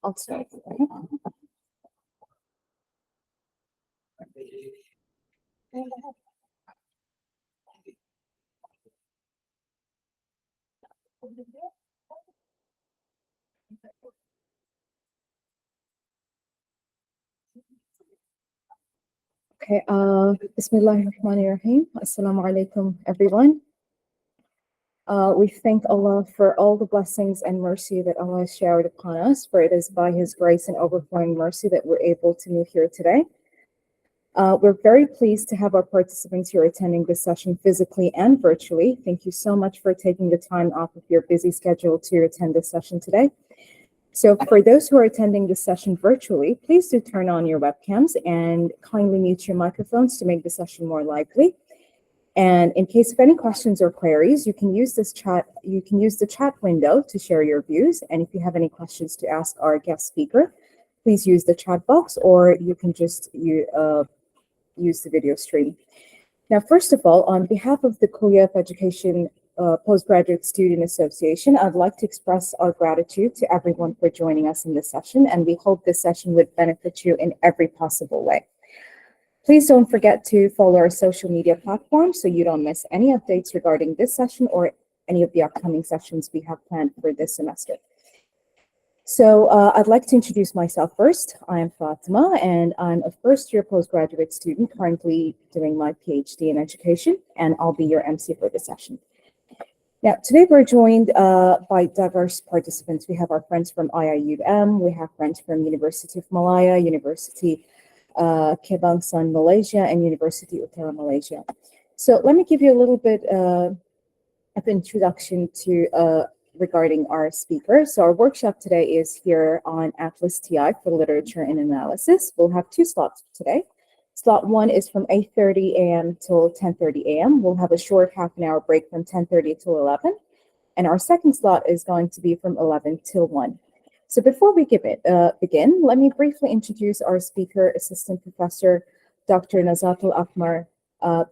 I'll start. Okay, Bismillahirrahmanirrahim. Assalamu alaikum, everyone. We thank Allah for all the blessings and mercy that Allah has showered upon us, for it is by His grace and overflowing mercy that we're able to meet here today. We're very pleased to have our participants here attending this session physically and virtually. Thank you so much for taking the time off of your busy schedule to attend this session today. So for those who are attending this session virtually, please do turn on your webcams and kindly mute your microphones to make the session more lively. And in case of any questions or queries, you can use the chat window to share your views. And if you have any questions to ask our guest speaker, please use the chat box, or you can just use the video stream. Now, first of all, on behalf of the Kuliah of Education Postgraduate Student Association, I'd like to express our gratitude to everyone for joining us in this session, and we hope this session would benefit you in every possible way. Please don't forget to follow our social media platforms so you don't miss any updates regarding this session or any of the upcoming sessions we have planned for this semester. So I'd like to introduce myself first. I'm Fatima, and I'm a first-year postgraduate student currently doing my PhD in education, and I'll be your MC for this session. Now, today we're joined by diverse participants. We have our friends from IIUM, we have friends from University of Malaya, University Kebangsaan Malaysia, and University Utara Malaysia. So let me give you a little bit of introduction to regarding our speaker. So our workshop today is here on Atlas TI for Literature and Analysis. We'll have two slots today. Slot 1 is from 8:30 a.m. till 10:30 a.m. We'll have a short half-an-hour break from 10:30 till 11. And our second slot is going to be from 11 till 1. So before we begin, let me briefly introduce our speaker, Assistant Professor, Dr. Nazatul Akmar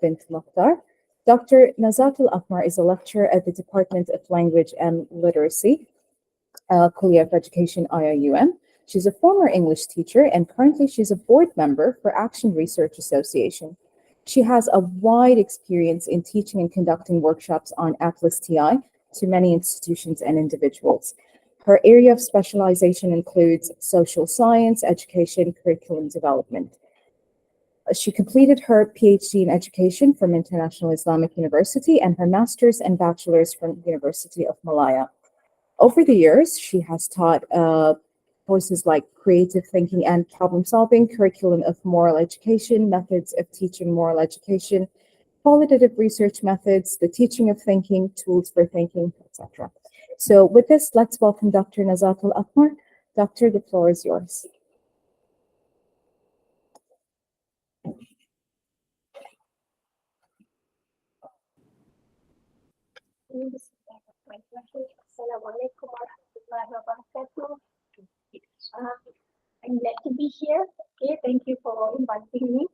bint Mokhtar. Dr. Nazatul Akmar is a lecturer at the Department of Language and Literacy, Kuliah of Education, IIUM. She's a former English teacher, and currently she's a board member for Action Research Association. She has a wide experience in teaching and conducting workshops on Atlas TI to many institutions and individuals. Her area of specialization includes social science, education, curriculum development. She completed her PhD in education from International Islamic University and her master's and bachelor's from University of Malaya. Over the years, she has taught courses like creative thinking and problem solving, curriculum of moral education, methods of teaching moral education, qualitative research methods, the teaching of thinking, tools for thinking, etc. So with this, let's welcome Dr. Nazatul Akmar. Doctor, the floor is yours. Assalamualaikum warahmatullahi wabarakatuh. I'm glad to be here. Okay, thank you for inviting me.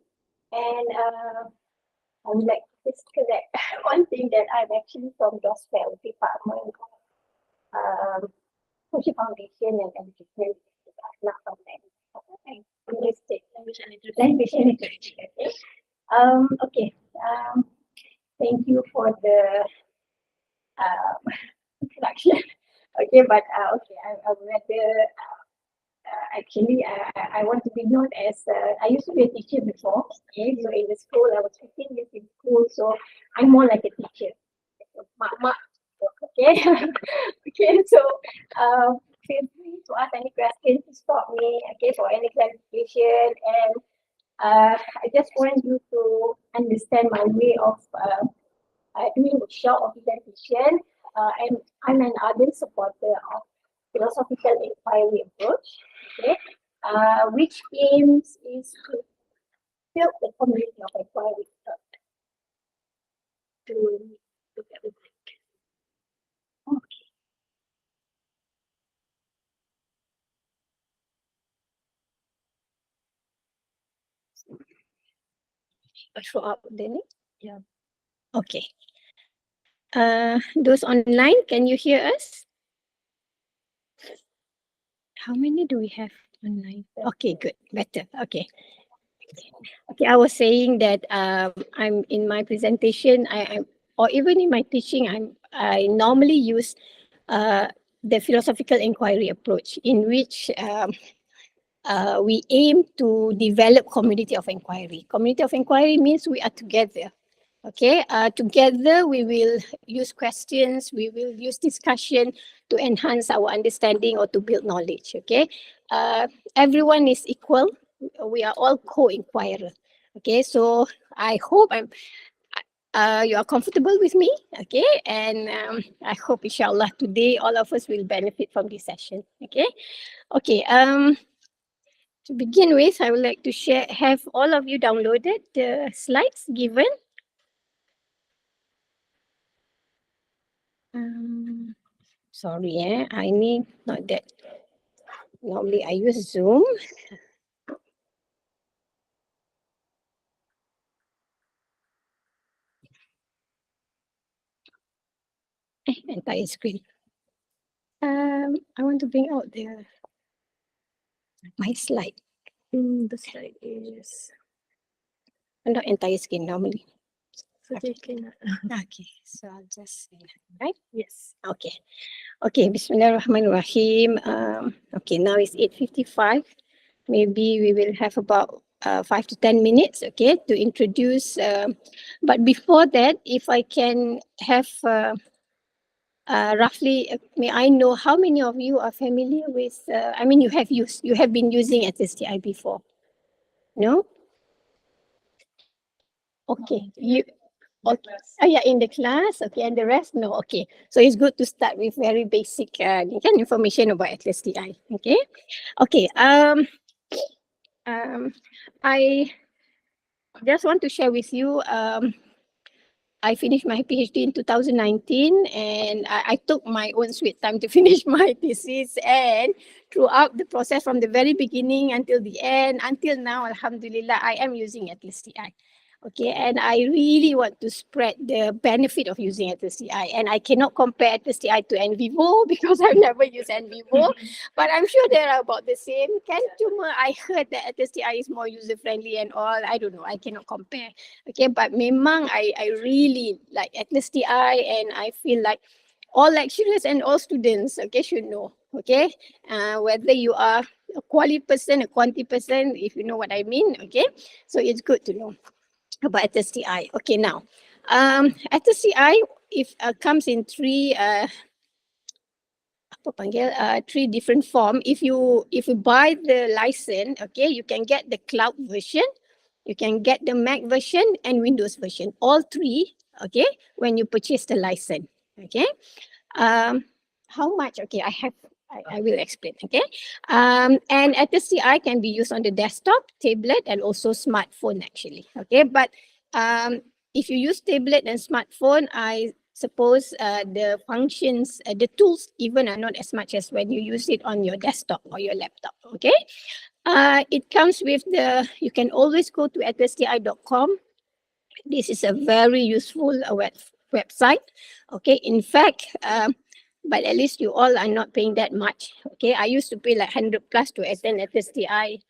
And I would like to just correct one thing that I'm actually from Gospel Department, um, Social Foundation and Education. I'm not from them. Okay. Language and literature. Okay. Okay. Thank you for the introduction. Okay, but okay, I would rather actually, I want to be known as, I used to be a teacher before. Okay, so in the school, I was 15 years in school, so I'm more like a teacher. So, okay. Okay, so feel free to ask any questions to stop me, okay, for any clarification. And I just want you to understand my way of doing workshop of presentation. And I'm an ardent supporter of philosophical inquiry approach, okay, which aims is to build the community of inquiry. To look at the mic. Okay. I throw up the link. Yeah. Okay. Those online, can you hear us? How many do we have online? Okay, good, better. Okay. Okay, I was saying that I'm in my presentation, or even in my teaching, I normally use the philosophical inquiry approach, in which we aim to develop community of inquiry. Community of inquiry means we are together. Okay, together we will use questions, we will use discussion to enhance our understanding or to build knowledge. Okay, everyone is equal. We are all co-inquirers. Okay, so I hope you are comfortable with me. Okay, and I hope inshallah today all of us will benefit from this session. Okay, okay. To begin with, I would like to have all of you downloaded the slides given. Sorry, I need not that. Normally I use Zoom. Entire screen. I want to bring out my slide. The slide is not entire screen normally. So okay. Okay, so I'll just say that, right? Yes. Okay. Okay, Bismillahirrahmanirrahim. Okay, now it's 8:55. Maybe we will have about 5 to 10 minutes, okay, to introduce. But before that, if I can have roughly, may I know how many of you are familiar with, I mean, you have been using SSTI before, no? Okay, okay. Oh yeah, in the class, okay, and the rest, no, okay. So it's good to start with very basic information about SSTI, okay? Okay, I just want to share with you, I finished my PhD in 2019, and I took my own sweet time to finish my thesis. And throughout the process, from the very beginning until the end, until now, Alhamdulillah, I am using SSTI. Okay, and I really want to spread the benefit of using SSTI. And I cannot compare SSTI to NVivo because I've never used NVivo, but I'm sure they are about the same. I heard that SSTI is more user friendly and all. I don't know, I cannot compare. Okay, but memang I really like SSTI, and I feel like all lecturers and all students, okay, should know. Okay, whether you are a quality person, a quantity person, if you know what I mean. Okay, so it's good to know about SSTI. Okay, now, SSTI if comes in three different form. If you buy the license, okay, you can get the cloud version, you can get the Mac version and Windows version. All three, okay, when you purchase the license. Okay. How much? Okay, I will explain. Okay. And SSTI can be used on the desktop, tablet, and also smartphone actually. Okay, but if you use tablet and smartphone, I suppose the functions, the tools even are not as much as when you use it on your desktop or your laptop. Okay. It comes with you can always go to atsti.com. This is a very useful website. Okay, in fact, but at least you all are not paying that much. Okay, I used to pay like 100 plus to attend SSTI.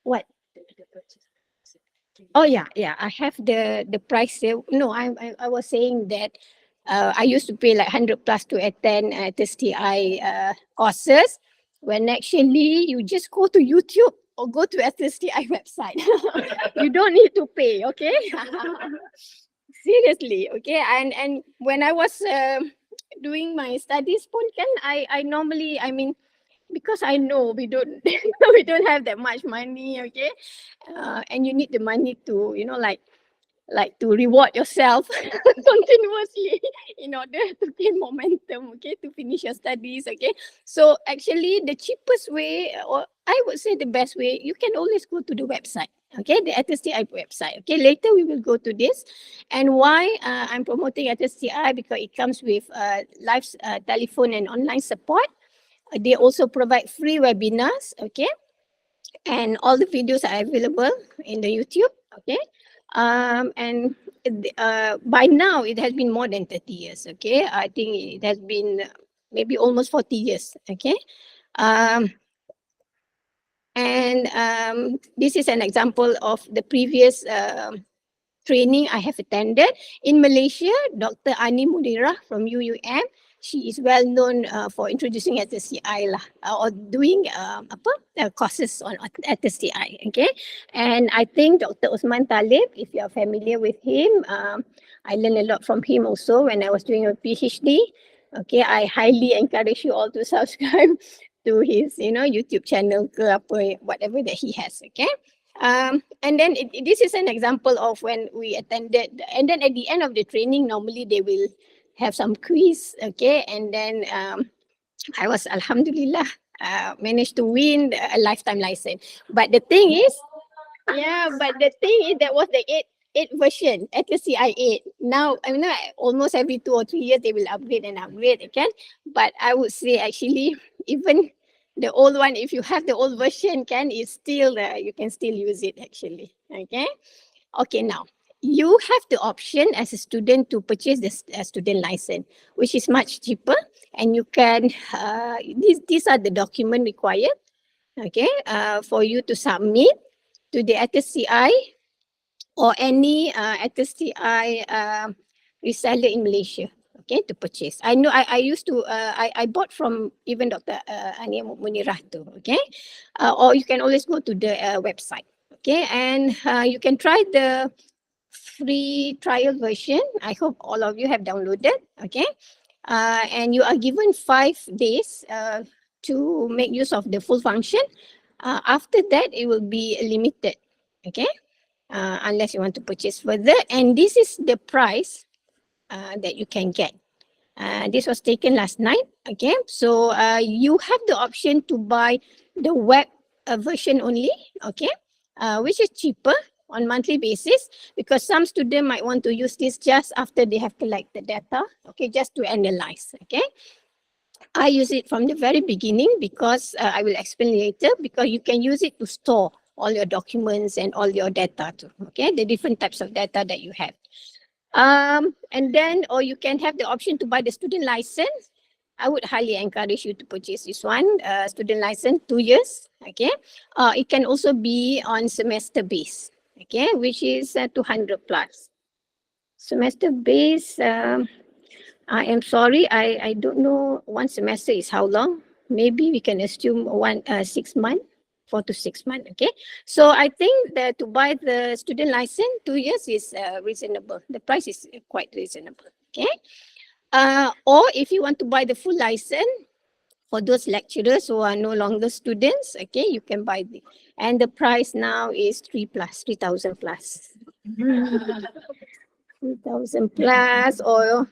What? Oh yeah, yeah. I have the price there. No, I was saying that I used to pay like 100 plus to attend SSTI courses. When actually you just go to YouTube or go to SSTI website. You don't need to pay. Okay. Seriously, okay. And when I was doing my studies, pun kan, I normally, I mean, because I know we don't we don't have that much money, okay, and you need the money to, you know, like to reward yourself continuously in order to gain momentum, okay, to finish your studies, okay. So actually the cheapest way, or I would say the best way, you can always go to the website, okay, the SSTI website, okay. Later we will go to this. And why I'm promoting SSTI, because it comes with live telephone and online support. They also provide free webinars, okay, and all the videos are available in the YouTube, okay. And by now it has been more than 30 years, okay. I think it has been maybe almost 40 years, okay. Um, and this is an example of the previous training I have attended. In Malaysia, Dr. Ani Munirah from UUM, she is well known for introducing SSCI lah, or doing courses on SSCI. Okay, and I think Dr. Osman Talib, if you are familiar with him, I learned a lot from him also when I was doing a PhD. Okay, I highly encourage you all to subscribe to his, you know, YouTube channel ke apa, whatever that he has. Okay. And then this is an example of when we attended, and then at the end of the training, normally they will have some quiz, okay, and then I was alhamdulillah managed to win a lifetime license. But the thing is, yeah, but the thing is that was the eight version at the CI8. Now, I mean, almost every 2 or 3 years they will upgrade and upgrade again. But I would say actually, even the old one, if you have the old version, is still you can still use it actually. Okay. Okay. Now you have the option as a student to purchase the student license, which is much cheaper, and you can. These are the document required. Okay. For you to submit to the SSCI or any SSCI reseller in Malaysia, okay, to purchase. I know I used to, I bought from even Dr. Ania Munirah too, okay. Or you can always go to the website, okay, and you can try the free trial version. I hope all of you have downloaded, okay. And you are given 5 days to make use of the full function. After that, it will be limited, okay, unless you want to purchase further. And this is the price that you can get. This was taken last night, okay. So you have the option to buy the web version only, okay, which is cheaper on monthly basis, because some students might want to use this just after they have collected data, okay, just to analyze, okay. I use it from the very beginning because I will explain later, because you can use it to store all your documents and all your data too, okay, the different types of data that you have. And then, or you can have the option to buy the student license. I would highly encourage you to purchase this one, student license, 2 years, okay. It can also be on semester base, okay, which is 200 plus. Semester base, I am sorry, I don't know one semester is how long. Maybe we can assume 6 months, 4 to 6 months, okay. So I think that to buy the student license, 2 years is reasonable. The price is quite reasonable, okay. Or if you want to buy the full license, for those lecturers who are no longer students, okay, you can buy and the price now is 3,000 plus. 3,000 plus, or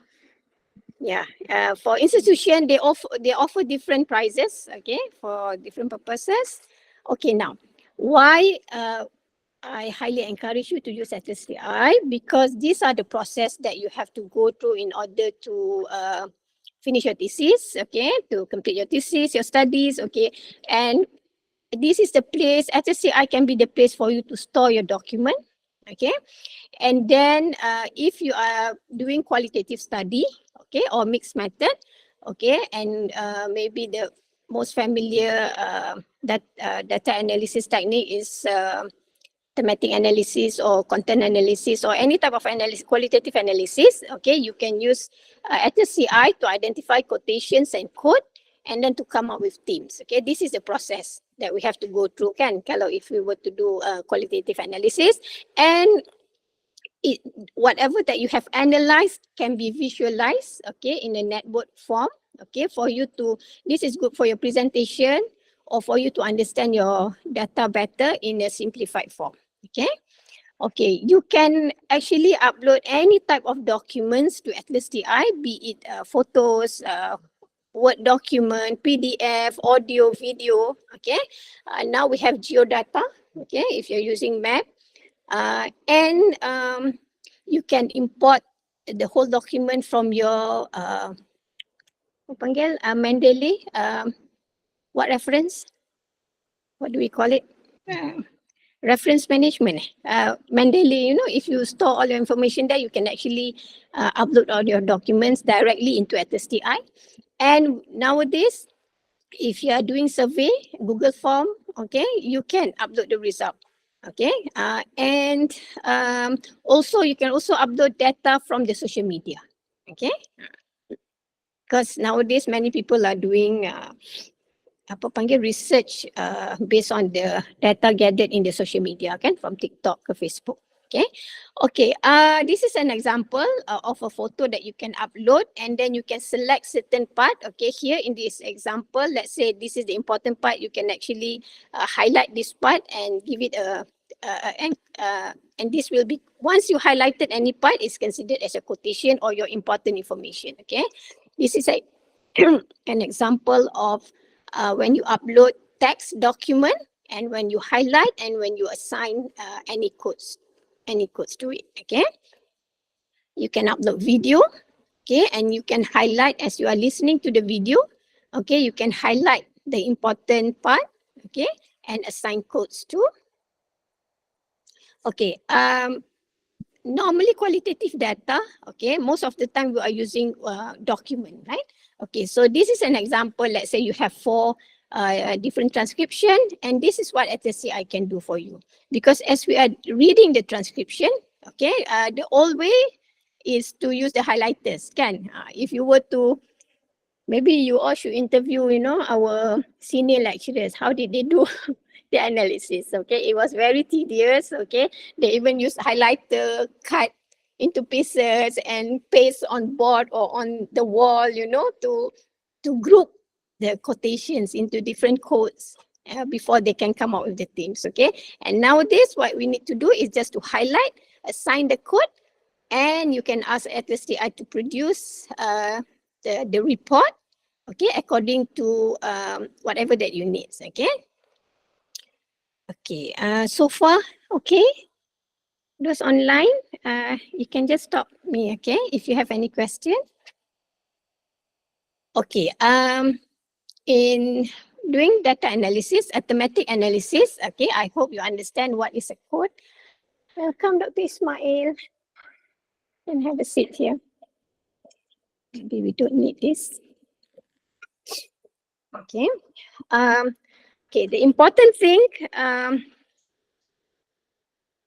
yeah, for institution, they offer different prices, okay, for different purposes. Okay, now, why I highly encourage you to use SSCI, because these are the process that you have to go through in order to finish your thesis, okay, to complete your thesis, your studies, okay, and this is the place, HSCI can be the place for you to store your document. Okay. And then if you are doing qualitative study, okay, or mixed method, okay, and maybe the most familiar data analysis technique is thematic analysis or content analysis or any type of analysis, qualitative analysis, okay, you can use HSCI to identify quotations and quote, and then to come up with themes. Okay, this is the process that we have to go through, kan, kalau if we were to do qualitative analysis. And whatever that you have analyzed can be visualized, okay, in a network form, okay, for you to, this is good for your presentation or for you to understand your data better in a simplified form, okay. Okay, you can actually upload any type of documents to Atlas TI, be it photos, Word document, PDF, audio, video, okay. Now we have geodata, okay, if you're using map. And you can import the whole document from your Mendeley, what reference? What do we call it? Reference management. Mendeley, you know, if you store all your information there, you can actually upload all your documents directly into STI. And nowadays, if you are doing survey, Google form, okay, you can upload the result. Okay, and also you can also upload data from the social media. Okay, because nowadays many people are doing research based on the data gathered in the social media, kan, from TikTok ke Facebook. Okay, okay. This is an example of a photo that you can upload, and then you can select certain part. Okay, here in this example, let's say this is the important part. You can actually highlight this part and give it a and this will be, once you highlighted any part, it's considered as a quotation or your important information. Okay, this is a an example of when you upload text document and when you highlight and when you assign any codes to it. Okay, you can upload video, okay, and you can highlight as you are listening to the video. Okay, you can highlight the important part, okay, and assign codes to. Okay, normally qualitative data, okay, most of the time we are using document, right? Okay, so this is an example. Let's say you have 4 different transcription, and this is what HSCI can do for you. Because as we are reading the transcription, okay, the old way is to use the highlighters, kan? If you were to, maybe you all should interview, you know, our senior lecturers, how did they do the analysis? Okay, it was very tedious. Okay, they even used highlighter, cut into pieces and paste on board or on the wall, you know, to group the quotations into different codes before they can come out with the themes. Okay, and nowadays what we need to do is just to highlight, assign the code, and you can ask Atlas TI to produce the report, okay, according to whatever that you need. Okay. Okay, so far, okay. Those online, you can just stop me, okay, if you have any question. Okay, in doing data analysis, thematic analysis, okay, I hope you understand what is a code. Welcome, Dr. Ismail. And have a seat here. Maybe we don't need this. Okay, okay, the important thing,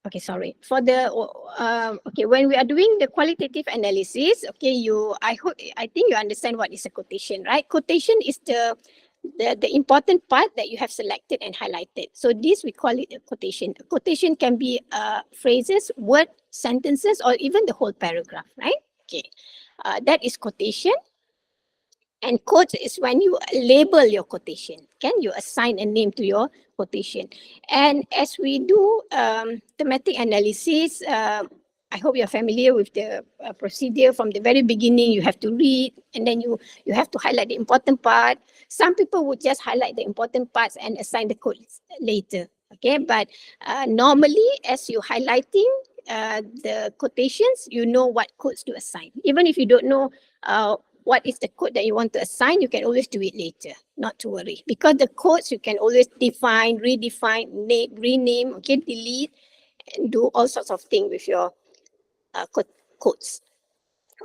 okay, sorry. For the okay, when we are doing the qualitative analysis, okay, I think you understand what is a quotation, right? Quotation is the important part that you have selected and highlighted. So this we call it a quotation. A quotation can be phrases, word, sentences, or even the whole paragraph, right? Okay, that is quotation. And quotes is when you label your quotation. Can you assign a name to your quotation? And as we do thematic analysis, I hope you're familiar with the procedure. From the very beginning, you have to read, and then you have to highlight the important part. Some people would just highlight the important parts and assign the codes later. Okay, but normally, as you're highlighting the quotations, you know what codes to assign. Even if you don't know what is the code that you want to assign, you can always do it later, not to worry. Because the codes you can always define, redefine, name, rename, okay, delete, and do all sorts of things with your codes.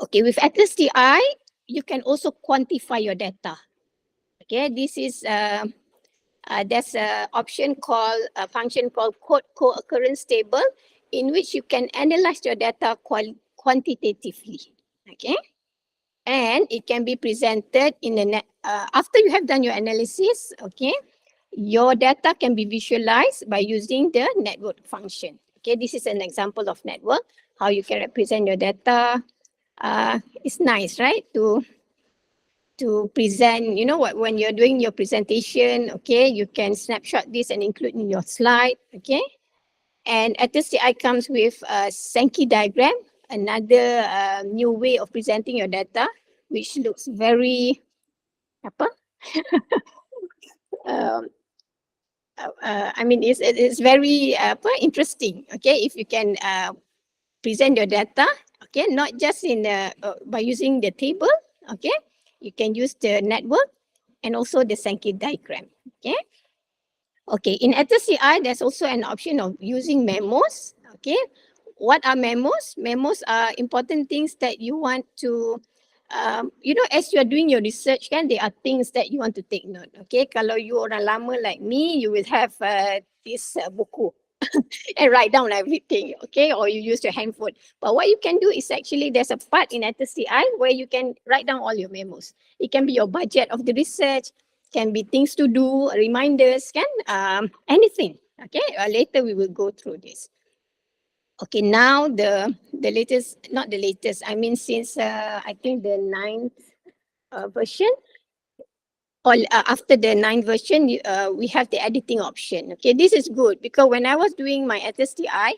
Okay, with STI, you can also quantify your data. Okay, this is there's a option called a function called code co-occurrence table, in which you can analyze your data quantitatively. Okay, and it can be presented in the after you have done your analysis. Okay, your data can be visualized by using the network function. Okay, this is an example of network, how you can represent your data. It's nice, right, to present, you know what, when you're doing your presentation, okay, you can snapshot this and include in your slide, okay. And STI comes with a Sankey diagram, another new way of presenting your data, which looks very, um, I mean, it's very interesting, okay, if you can present your data, okay, not just in by using the table, okay, you can use the network and also the Sankey diagram, okay. Okay, in STI, there's also an option of using memos, okay. What are memos? Memos are important things that you want to, you know, as you are doing your research, kan, there are things that you want to take note, okay. Kalau you orang lama like me, you will have this buku and write down everything, okay, or you use your handphone. But what you can do is actually there's a part in STI where you can write down all your memos. It can be your budget of the research, can be things to do, reminders, can anything. Okay, later we will go through this. Okay, now the latest, not the latest, I mean since I think the 9th version, or after the 9th version, we have the editing option. Okay, this is good because when I was doing my STI,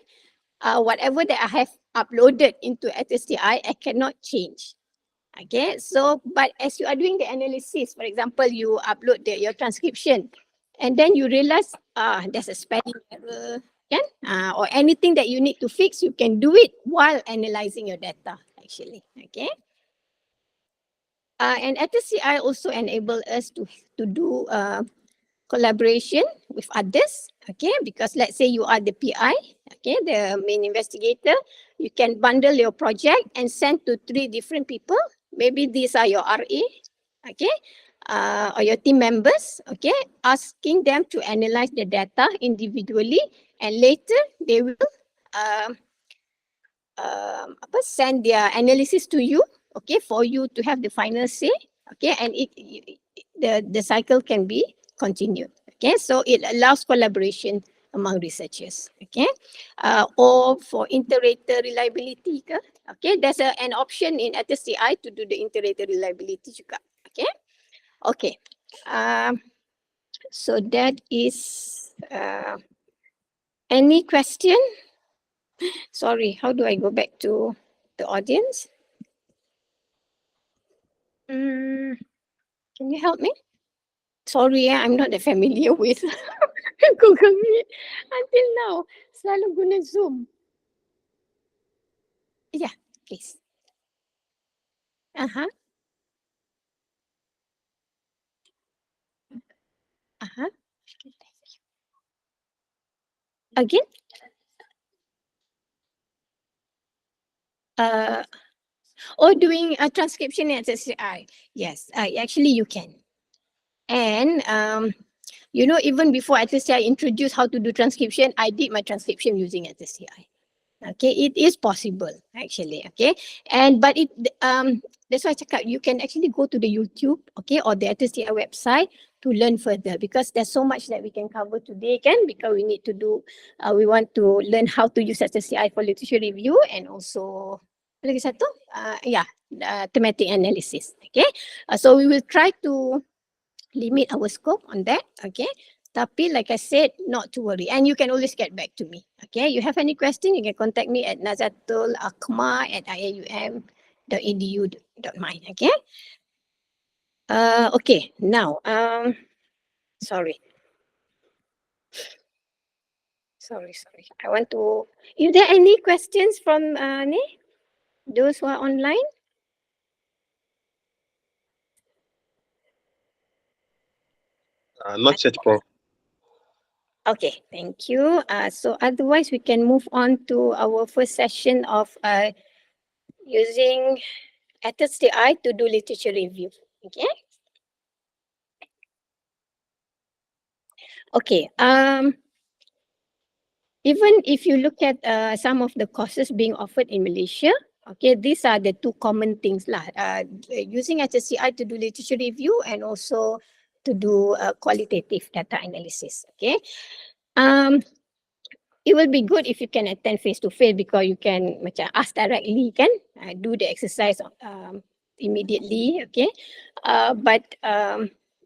whatever that I have uploaded into STI, I cannot change. Okay, so but as you are doing the analysis, for example, you upload your transcription, and then you realize there's a spelling error, can or anything that you need to fix, you can do it while analyzing your data. Actually, okay. And STI also enable us to do collaboration with others, okay, because let's say you are the PI, okay, the main investigator, you can bundle your project and send to 3 different people. Maybe these are your RA, okay, or your team members, okay, asking them to analyze the data individually, and later they will send their analysis to you, okay, for you to have the final say, okay, and the cycle can be continued, okay. So it allows collaboration among researchers, okay, or for inter-rater reliability, okay, there's an option in STI to do the inter-rater reliability juga, okay. Okay, so that is any question? Sorry, how do I go back to the audience? Can you help me? Sorry, I'm not that familiar with Google Meet until now. Selalu guna Zoom. Yeah, please. Uh-huh. Uh-huh. Again? Uh, doing a transcription in SSCI. Yes, actually you can. And you know, even before SSCI introduced how to do transcription, I did my transcription using SSCI. Okay, it is possible actually. Okay, and but it that's why I cakap you can actually go to the YouTube, okay, or the SSCI website to learn further, because there's so much that we can cover today, kan? Because we need to do, we want to learn how to use SSCI for literature review, and also lagi satu, thematic analysis. Okay, so we will try to limit our scope on that. Okay. Tapi like I said, not to worry. And you can always get back to me. Okay. You have any question, you can contact me at nazatul.akma@iau.edu.my. Okay. Okay. Now, sorry. Sorry. I want to, is there any questions from those who are online? Not yet, Prof. Okay, thank you. So otherwise, we can move on to our first session of using STI to do literature review. Okay. Okay. Even if you look at some of the courses being offered in Malaysia, okay, these are the two common things lah. Using STI to do literature review and also to do qualitative data analysis. Okay. It will be good if you can attend face to face because you can macam ask directly kan, do the exercise immediately. Okay. But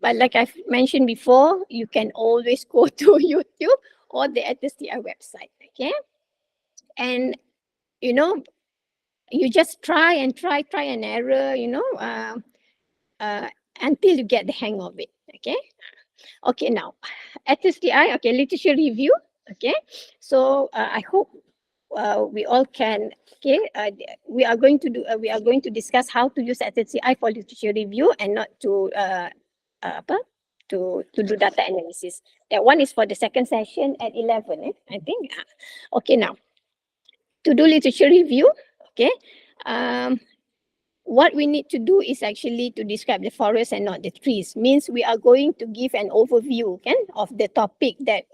like I've mentioned before, you can always go to YouTube or the STI website. Okay. And you know, you just try and error, until you get the hang of it. Okay. Okay, now STI, okay, literature review. Okay, so I hope we all can. Okay, we are going to discuss how to use STI for literature review and not to apa to do data analysis. That one is for the second session at 11. I think. Okay, now to do literature review. Okay, um, what we need to do is actually to describe the forest and not the trees. Means we are going to give an overview of the topic that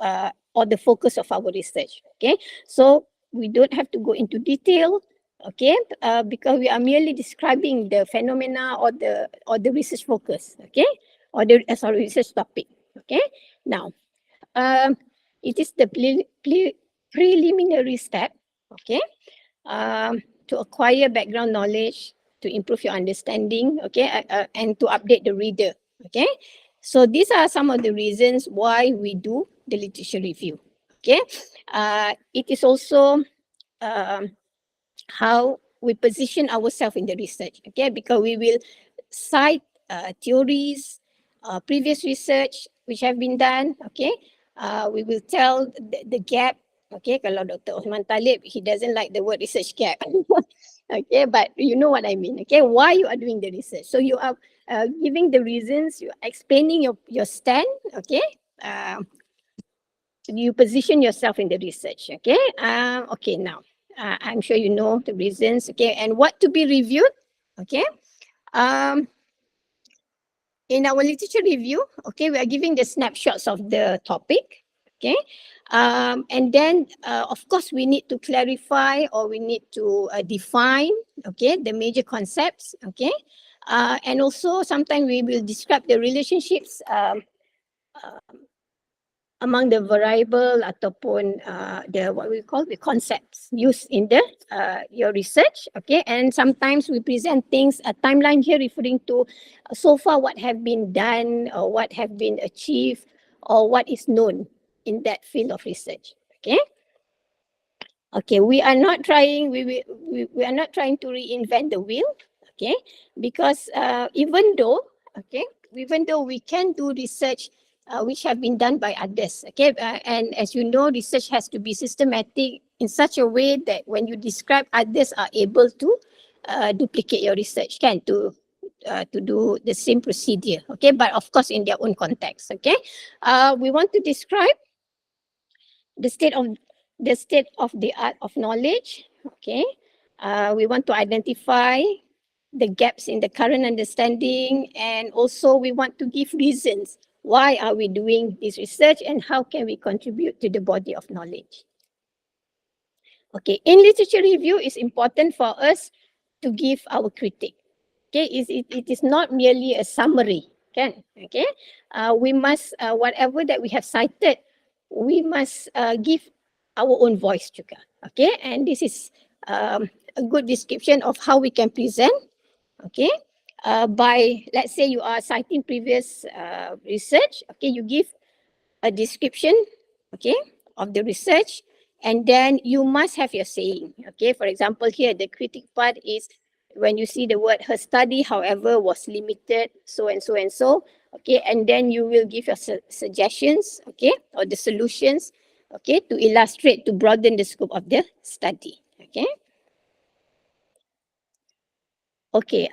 or the focus of our research. Okay, so we don't have to go into detail. Okay, because we are merely describing the phenomena or the research focus. Okay, or the research topic. Okay, now it is the preliminary step. Okay, to acquire background knowledge, to improve your understanding, okay, and to update the reader, okay. So these are some of the reasons why we do the literature review, okay. It is also how we position ourselves in the research, okay, because we will cite theories, previous research which have been done, okay. We will tell the gap, okay. Kalau Dr. Osman Talib, he doesn't like the word research gap, okay, but you know what I mean, okay, why you are doing the research. So you are giving the reasons, you are explaining your stand, okay. You position yourself in the research, okay. Okay, now I'm sure you know the reasons, okay, and what to be reviewed, okay. In our literature review, okay, we are giving the snapshots of the topic, okay. And then, of course, we need to clarify or we need to define, okay, the major concepts, okay. And also sometimes we will describe the relationships among the variable ataupun the what we call the concepts used in the your research, okay. And sometimes we present things, a timeline here referring to so far what have been done or what have been achieved or what is known in that field of research, okay. Okay, we are not trying to reinvent the wheel, okay, because even though we can do research which have been done by others, okay, and as you know, research has to be systematic in such a way that when you describe, others are able to duplicate your research, to do the same procedure, okay, but of course in their own context, okay. We want to describe the state of the art of knowledge, okay. We want to identify the gaps in the current understanding, and also we want to give reasons why are we doing this research and how can we contribute to the body of knowledge. Okay, in literature review, it's important for us to give our critique. Okay, it is not merely a summary, okay. We must, whatever that we have cited, we must give our own voice juga, okay. And this is a good description of how we can present, okay. By, let's say you are citing previous research, okay, you give a description, okay, of the research, and then you must have your saying, okay. For example, here the critic part is when you see the word her study, however, was limited, so and so and so, okay, and then you will give your suggestions, okay, or the solutions, okay, to illustrate, to broaden the scope of the study, okay. Okay,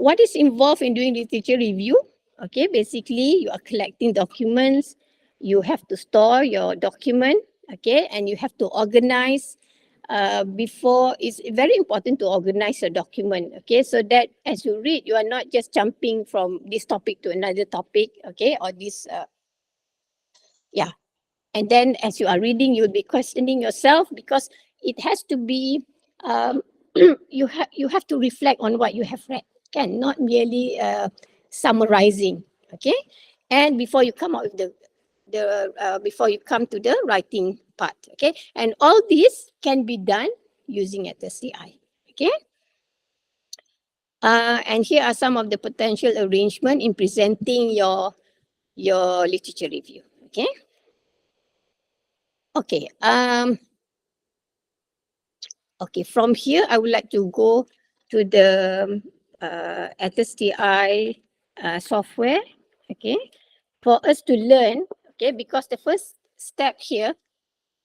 what is involved in doing literature review? Okay, basically you are collecting documents, you have to store your document, okay, and you have to organize before. It's very important to organize your document, okay, so that as you read, you are not just jumping from this topic to another topic, okay, or this, yeah. And then as you are reading, you'll be questioning yourself because it has to be, you have to reflect on what you have read, can not merely summarizing, okay? And before you come out with before you come to the writing part, okay? And all this can be done using STI, okay? And here are some of the potential arrangement in presenting your literature review, okay? Okay, okay, from here, I would like to go to the STI software, okay, for us to learn, okay, because the first step here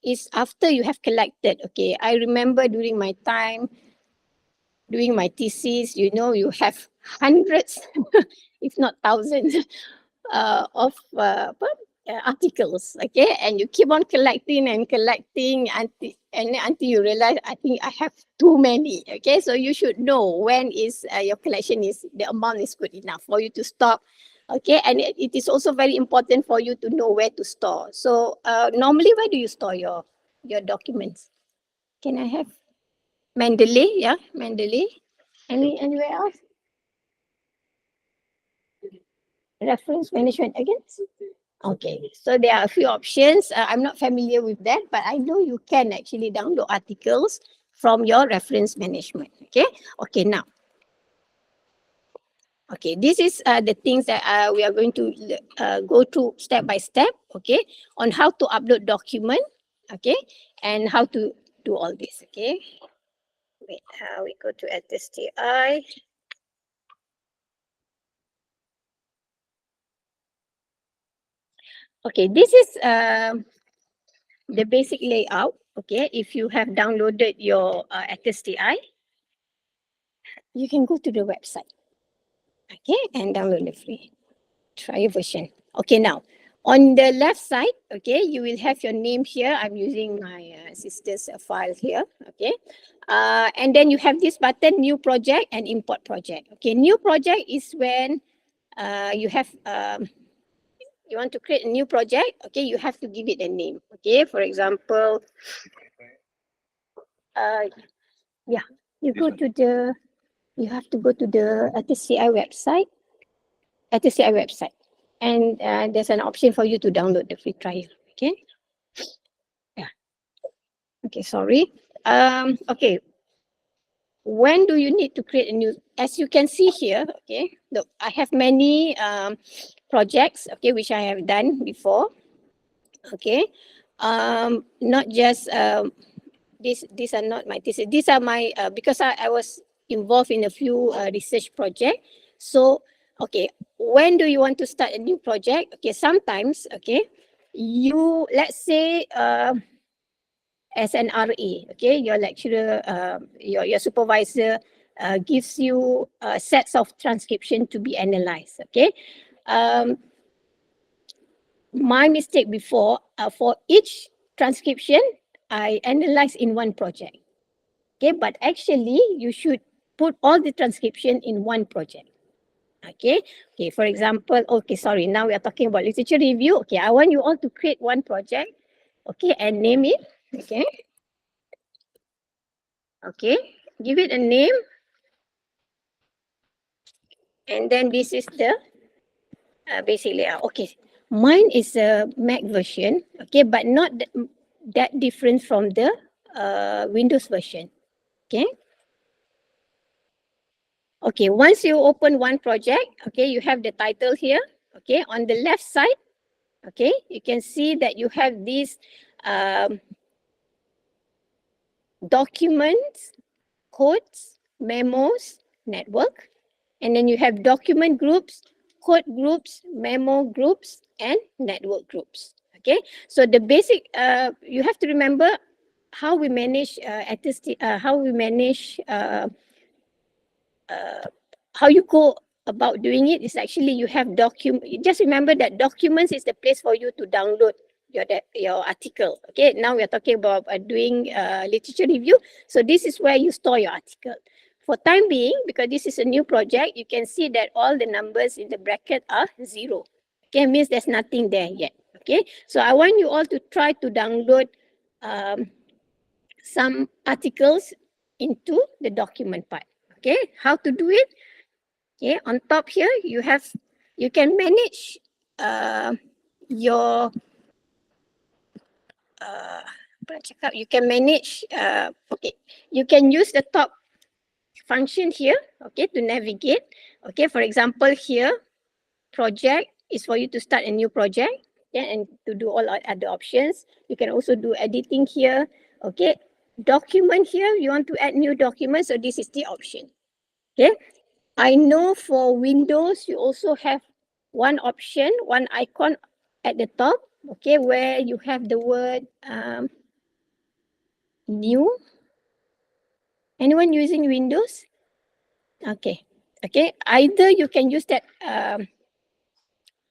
is after you have collected, okay. I remember during my time, doing my thesis, you know, you have hundreds, if not thousands, of articles, okay, and you keep on collecting and collecting until you realize, I think I have too many, okay. So you should know when is your collection is, the amount is good enough for you to stop, okay. And it is also very important for you to know where to store. So normally, where do you store your documents? Can I have Mendeley? Yeah, Mendeley. Anywhere else? Reference management again? Okay, so there are a few options. I'm not familiar with that, but I know you can actually download articles from your reference management. Okay, okay, now. Okay, this is the things that we are going to go through step by step, okay, on how to upload document, okay, and how to do all this, okay. Wait, we go to STI. Okay, this is the basic layout, okay. If you have downloaded your STI, you can go to the website, okay, and download the free trial version. Okay, now on the left side, okay, you will have your name here. I'm using my sister's file here, okay. And then you have this button, new project and import project. Okay, new project is when you have you want to create a new project, okay, you have to give it a name, okay. For example, yeah, you go to the, you have to go to the STI website, and there's an option for you to download the free trial, okay. Yeah, okay, sorry. Okay, when do you need to create a new, as you can see here, okay, look, I have many projects, okay, which I have done before, okay. Not just these are not my thesis. These are my because I was involved in a few research project. So okay, when do you want to start a new project? Okay, sometimes, okay, you, let's say as an RA, okay, your lecturer, your supervisor gives you sets of transcription to be analyzed, okay. My mistake before, for each transcription, I analyze in one project. Okay, but actually you should put all the transcription in one project. Okay, okay, for example, okay, sorry, now we are talking about literature review. Okay, I want you all to create one project, okay, and name it. Okay, okay, give it a name, and then this is the basic layout. Okay, mine is a Mac version, okay, but not that different from the Windows version. Okay. Okay, once you open one project, okay, you have the title here. Okay, on the left side, okay, you can see that you have these documents, codes, memos, network, and then you have document groups, code groups, memo groups, and network groups. Okay, so the basic, you have to remember how we manage how we manage how you go about doing it is actually you have just remember that documents is the place for you to download your article. Okay, now we are talking about doing literature review. So this is where you store your article. For time being, because this is a new project, you can see that all the numbers in the bracket are 0. Okay, means there's nothing there yet. Okay, so I want you all to try to download some articles into the document part. Okay, how to do it? Okay, on top here, you can manage your you can manage okay, you can use the top function here, okay, to navigate. Okay, for example, here, project is for you to start a new project, yeah, and to do all other options. You can also do editing here. Okay, document here, you want to add new documents, so this is the option. Okay, I know for Windows, you also have one option, one icon at the top, okay, where you have the word new. Anyone using Windows? Okay, okay. Either you can use that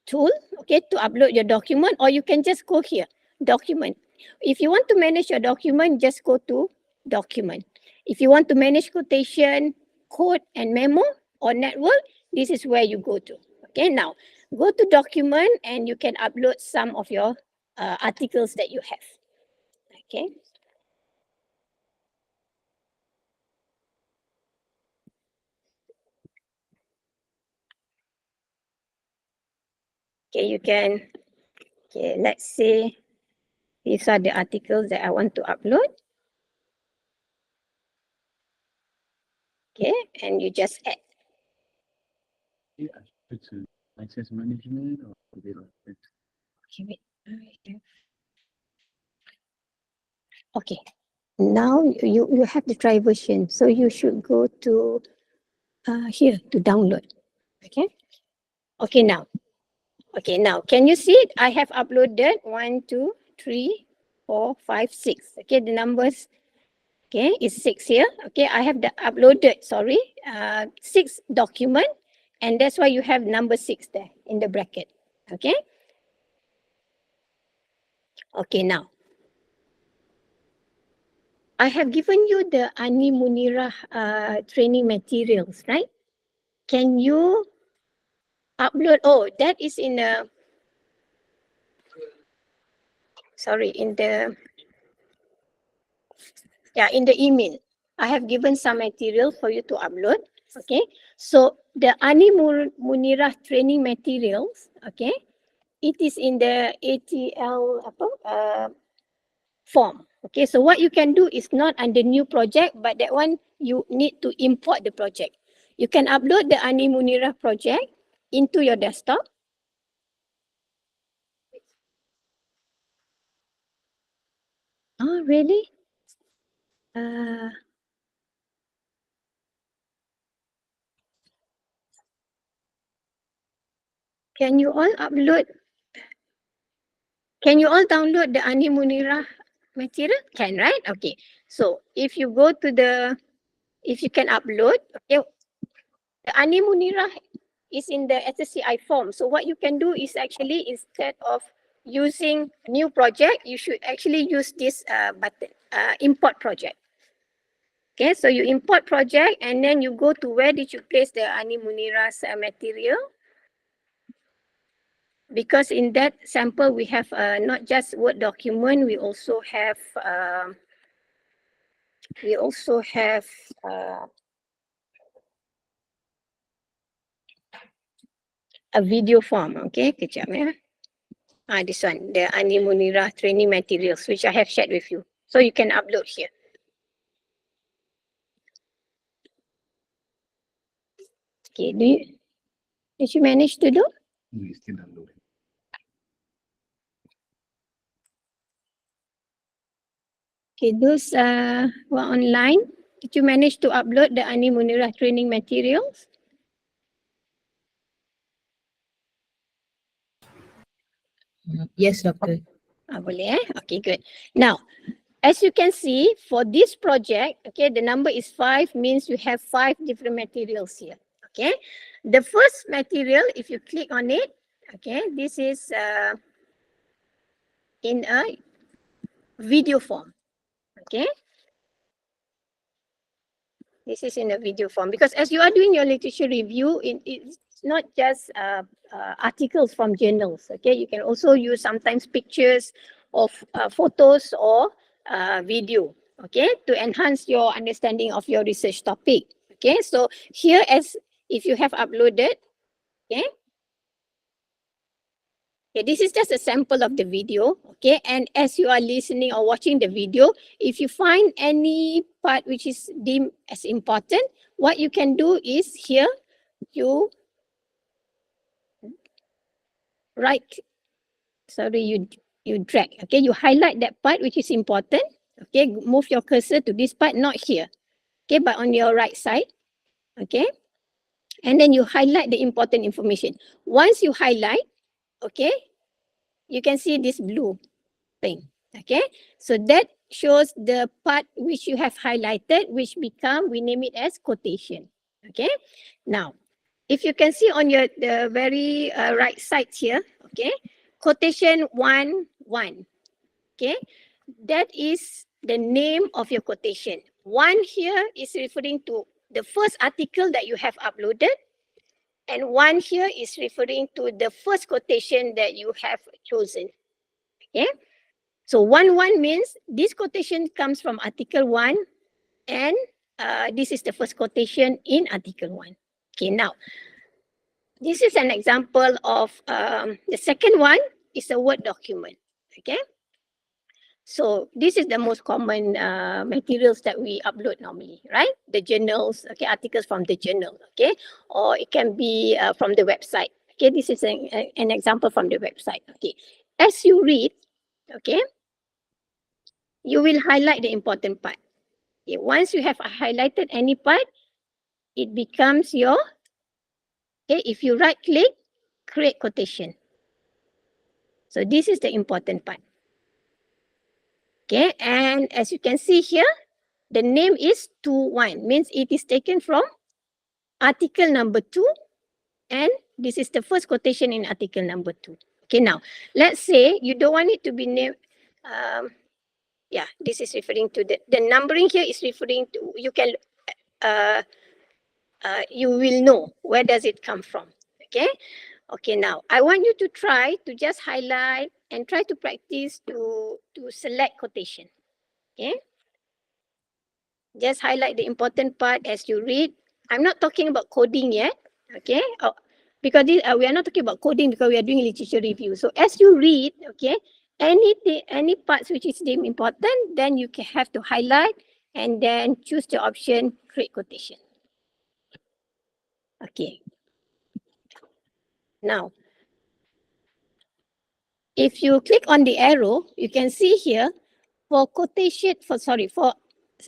tool, okay, to upload your document, or you can just go here, document. If you want to manage your document, just go to document. If you want to manage quotation, code, and memo or network, this is where you go to. Okay, now go to document and you can upload some of your articles that you have. Okay. Okay, you can, okay, let's say these are the articles that I want to upload. Okay, and you just add. Yeah, it's access management or Okay, wait. Okay, now you have the try version, so you should go to here to download. Okay, okay, now can you see it? I have uploaded 1 2 3 4 5 6. Okay, the numbers, okay, is 6 here. Okay, I have uploaded 6 document, and that's why you have number 6 there in the bracket. Okay, okay, now I have given you the Ani Munirah training materials, right? Can you upload? Oh, that is in in the email. I have given some material for you to upload. Okay, so the Ani Munirah training materials, okay, it is in the ATL form. Okay, so what you can do is not under new project, but that one you need to import the project. You can upload the Ani Munirah project into your desktop. Oh, really? Can you all upload? Can you all download the Ani Munirah material? Can, right? Okay. So if you go to if you can upload, okay, the Ani Munirah is in the SSCI form. So what you can do is actually, instead of using new project, you should actually use this button, import project. Okay, so you import project and then you go to where did you place the Ani Munirah's material. Because in that sample, we have not just Word document, we also have a video form. Okay, kejap ya. This one, the Ani Munirah training materials, which I have shared with you. So you can upload here. Okay, did you manage to do? we still downloading. Okay, those who are online, did you manage to upload the Ani Munirah training materials? Yes, doctor. Boleh Okay, good. Now, as you can see, for this project, okay, the number is 5, means you have 5 different materials here. Okay, The first material, if you click on it, okay, this is in a video form. Okay, this is in a video form because as you are doing your literature review, it's not just articles from journals. Okay, you can also use sometimes pictures of photos or video. Okay, to enhance your understanding of your research topic. Okay, so here as if you have uploaded, okay. Okay, this is just a sample of the video, okay? And as you are listening or watching the video, if you find any part which is deemed as important, what you can do is here, you you drag, okay? You highlight that part which is important, okay? Move your cursor to this part, not here, okay? But on your right side, okay? And then you highlight the important information. Once you highlight, okay, you can see this blue thing. Okay, so that shows the part which you have highlighted, which we name it as quotation. Okay, now if you can see on the very right side here, okay, quotation 1:1. Okay, that is the name of your quotation. 1 here is referring to the first article that you have uploaded, and 1 here is referring to the first quotation that you have chosen. Okay. So 1:1 means this quotation comes from article 1 and this is the first quotation in article 1. Okay, now this is an example of the second one is a Word document. Okay, so this is the most common materials that we upload normally, right? The journals, okay, articles from the journal, okay, or it can be from the website. Okay, this is an example from the website. Okay, as you read, okay, you will highlight the important part. Okay, once you have highlighted any part, it becomes your, okay, if you right click, create quotation. So this is the important part. Okay, and as you can see here, the name is 2:1, means it is taken from article number 2, and this is the first quotation in article number 2. Okay, now let's say you don't want it to be named, yeah, this is referring to the numbering here is referring to, you can, you will know where does it come from. Okay, okay, now I want you to try to just highlight and try to practice to select quotation. Okay, just highlight the important part as you read. I'm not talking about coding yet. Okay, because this, we are not talking about coding because we are doing literature review. So as you read, okay, any parts which is deemed important, then you can have to highlight and then choose the option create quotation. Okay. Now, if you click on the arrow, you can see here for quotation, for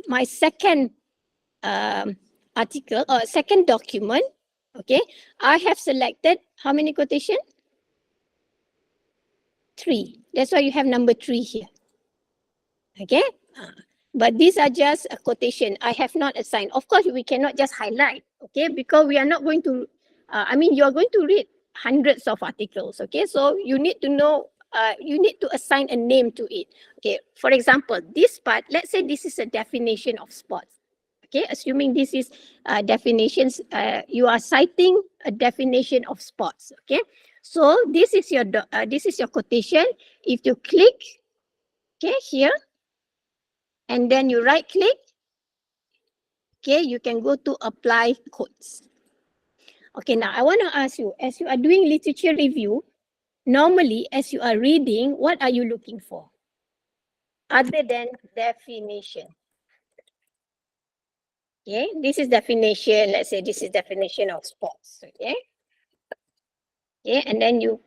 my second article or second document, okay, I have selected how many quotation? 3. That's why you have number 3 here. Okay, but these are just a quotation. I have not assigned. Of course, we cannot just highlight, okay, because we are not going to, you are going to read hundreds of articles, okay, so you need to know, you need to assign a name to it. Okay, for example, this part, let's say this is a definition of sports. Okay, assuming this is definitions, you are citing a definition of sports. Okay, so this is your quotation. If you click, okay, here, and then you right click, okay, you can go to apply quotes. Okay, now I want to ask you, as you are doing literature review, normally as you are reading, what are you looking for? Other than definition. Okay, this is definition, let's say this is definition of sports, okay? Okay, and then you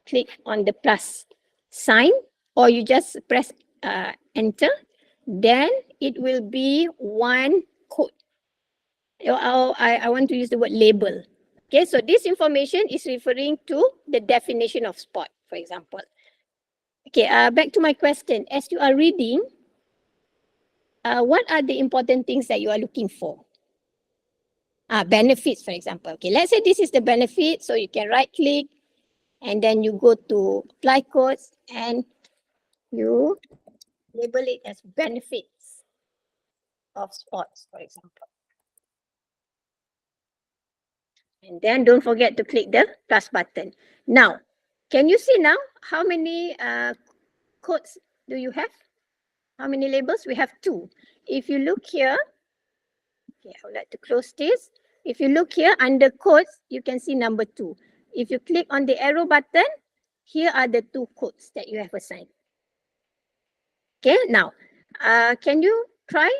click on the plus sign or you just press enter, then it will be one quote. I want to use the word label. Okay, so this information is referring to the definition of sport, for example. Okay, back to my question. As you are reading, what are the important things that you are looking for? benefits, for example. Okay, let's say this is the benefit. So you can right click and then you go to apply codes and you label it as benefits of sports, for example. And then don't forget to click the plus button. Now, can you see now how many codes do you have? How many labels? We have 2. If you look here, okay, I would like to close this. If you look here under codes, you can see number 2. If you click on the arrow button, here are the 2 codes that you have assigned. Okay, now, can you try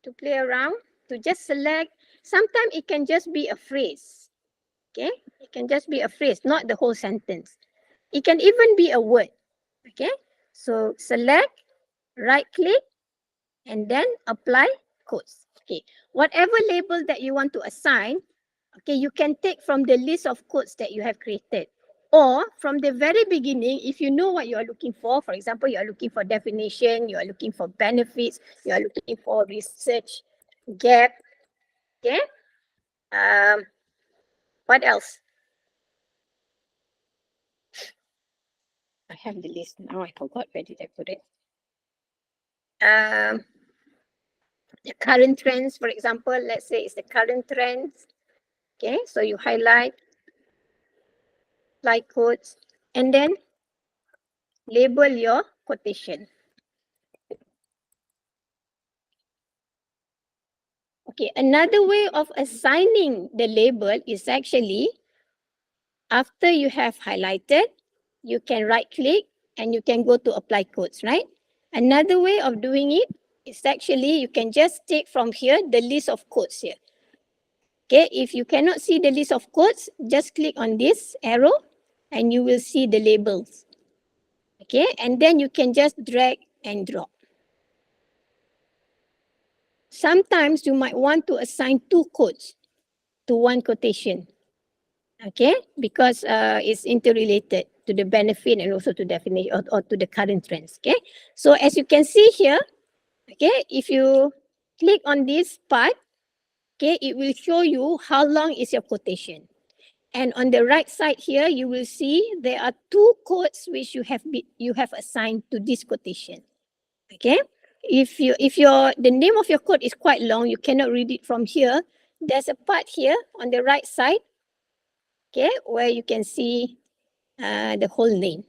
to play around to just select? Sometimes it can just be a phrase. Okay, it can just be a phrase, not the whole sentence. It can even be a word. Okay, so select, right click, and then apply codes. Okay, whatever label that you want to assign, okay, you can take from the list of codes that you have created. Or from the very beginning, if you know what you are looking for example, you are looking for definition, you are looking for benefits, you are looking for research gap. Okay, what else? I have the list now. I forgot where did I put it. The current trends, for example, let's say it's the current trends. Okay, so you highlight, apply codes, and then label your quotation. Okay, another way of assigning the label is actually after you have highlighted, you can right click and you can go to apply codes, right? Another way of doing it is actually you can just take from here the list of codes here. Okay, if you cannot see the list of codes, just click on this arrow and you will see the labels. Okay, and then you can just drag and drop. Sometimes you might want to assign 2 codes to one quotation. Okay, because it's interrelated to the benefit and also to definition or to the current trends. Okay, so as you can see here, okay, if you click on this part, okay, it will show you how long is your quotation. And on the right side here, you will see there are 2 codes which you have assigned to this quotation. Okay, if the name of your code is quite long, you cannot read it from here. There's a part here on the right side, okay, where you can see the whole name.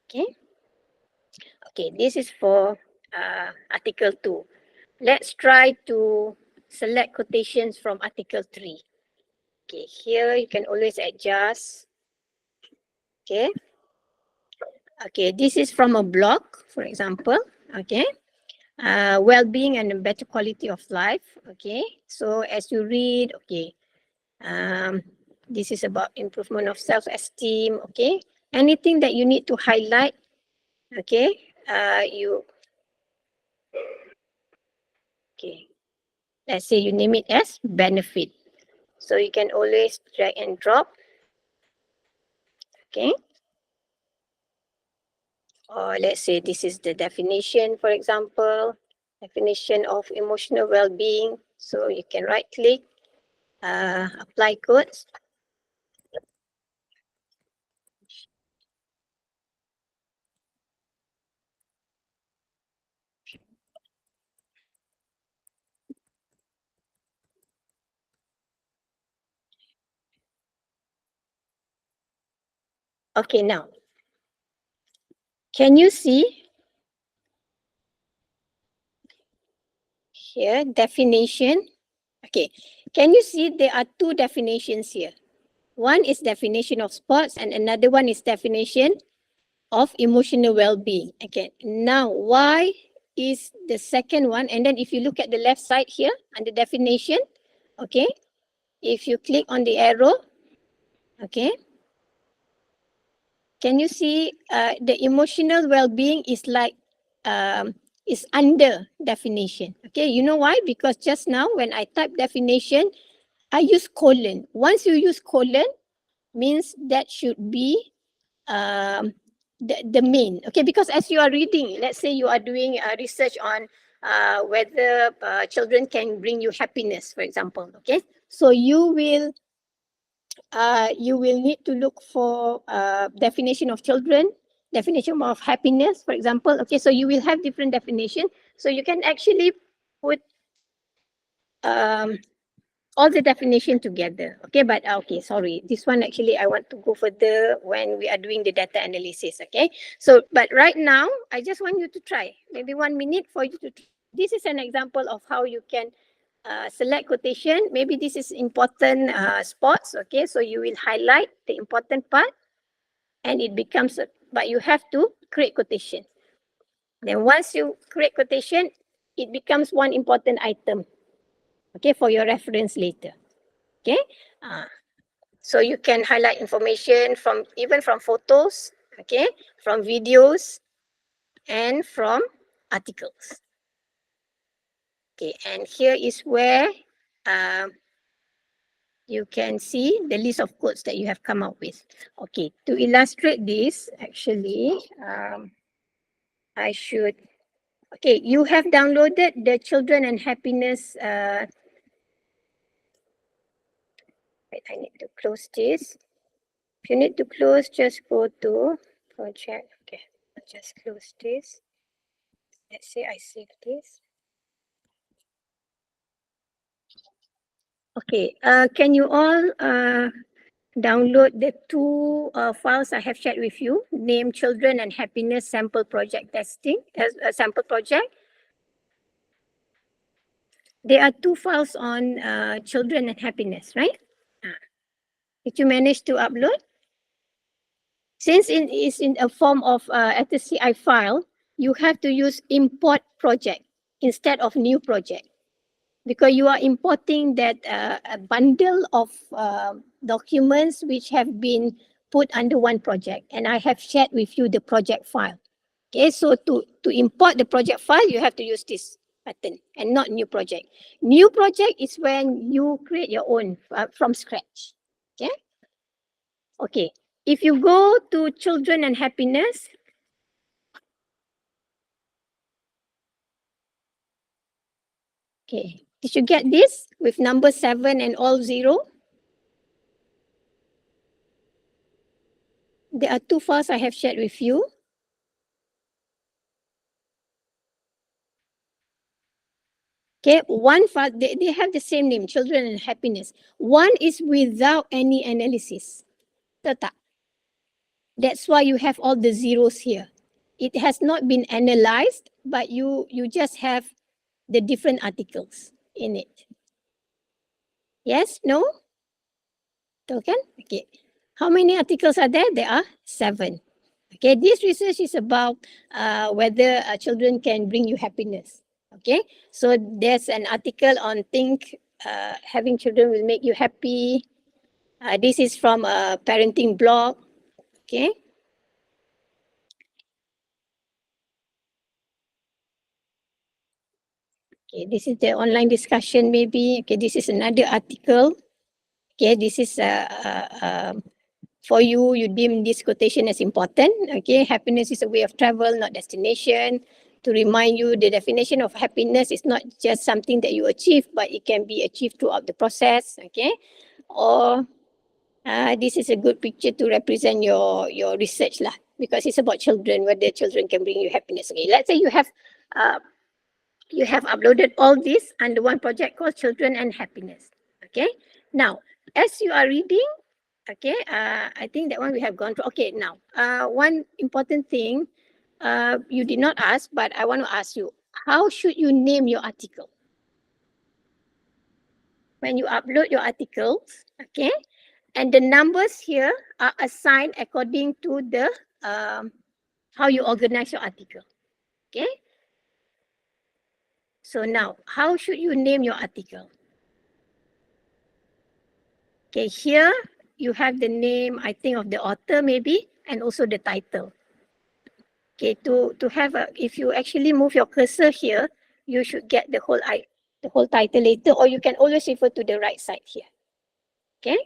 Okay. Okay, this is for article 2. Let's try to select quotations from article 3. Okay, here you can always adjust. Okay. Okay, this is from a blog, for example. Okay. Well-being and a better quality of life. Okay. So as you read, okay, this is about improvement of self-esteem. Okay. Anything that you need to highlight, okay, okay, let's say you name it as benefit. So you can always drag and drop. Okay. Or let's say this is the definition, for example, definition of emotional well-being. So you can right click, apply codes. Okay, now, can you see here, definition? Okay, can you see there are 2 definitions here? One is definition of sports and another one is definition of emotional well-being. Okay, now why is the second one? And then if you look at the left side here under definition, okay, if you click on the arrow, okay, can you see the emotional well-being is like is under definition. Okay, you know why? Because just now when I type definition, I use colon. Once you use colon, means that should be the main. Okay, because as you are reading, let's say you are doing research on whether children can bring you happiness, for example. Okay, so you will need to look for definition of children, definition of happiness, for example. Okay, so you will have different definition. So you can actually put all the definition together. Okay, but okay, sorry. This one actually I want to go further when we are doing the data analysis. Okay, so but right now I just want you to try. Maybe 1 minute for you to. This is an example of how you can select quotation. Maybe this is important spots. Okay, so you will highlight the important part, and it becomes. But you have to create quotation. Then once you create quotation, it becomes one important item. Okay, for your reference later. Okay, so you can highlight information from even from photos, okay, from videos, and from articles. Okay, and here is where you can see the list of quotes that you have come up with. Okay, to illustrate this, actually, I should. Okay, you have downloaded the Children and Happiness. Wait, I need to close this. If you need to close, just go to project. Okay, I'll just close this. Let's say I save this. Okay, can you all download the two files I have shared with you, named Children and Happiness Sample Project Testing, as a sample project. There are two files on Children and Happiness, right? Did you manage to upload? Since it is in a form of STCI file, you have to use import project instead of new project, because you are importing that a bundle of documents which have been put under one project, and I have shared with you the project file. Okay, so to import the project file, you have to use this button and not new project. New project is when you create your own from scratch. Okay. Okay, if you go to Children and Happiness, okay, did you get this with number 7 and all 0? There are two files I have shared with you. Okay, one file, they have the same name, Children and Happiness. One is without any analysis. Tak. That's why you have all the zeros here. It has not been analyzed, but you just have the different articles in it. Yes? No? Token? Okay. How many articles are there? There are 7. Okay, this research is about whether children can bring you happiness. Okay, so there's an article on think having children will make you happy. This is from a parenting blog. Okay. Okay, this is the online discussion maybe. Okay, this is another article. Okay, this is for you, you deem this quotation as important. Okay, happiness is a way of travel, not destination. To remind you, the definition of happiness is not just something that you achieve, but it can be achieved throughout the process. Okay, or this is a good picture to represent your research lah, because it's about children, whether children can bring you happiness. Okay, let's say you have uploaded all this under one project called Children and Happiness. Okay, now as you are reading, okay, I think that one we have gone through. Okay, now one important thing you did not ask, but I want to ask you, how should you name your article? When you upload your articles, okay, and the numbers here are assigned according to the how you organize your article. Okay, so now how should you name your article? Okay, here you have the name, I think, of the author maybe, and also the title. Okay, to have a, if you actually move your cursor here, you should get the whole title later, or you can always refer to the right side here. Okay.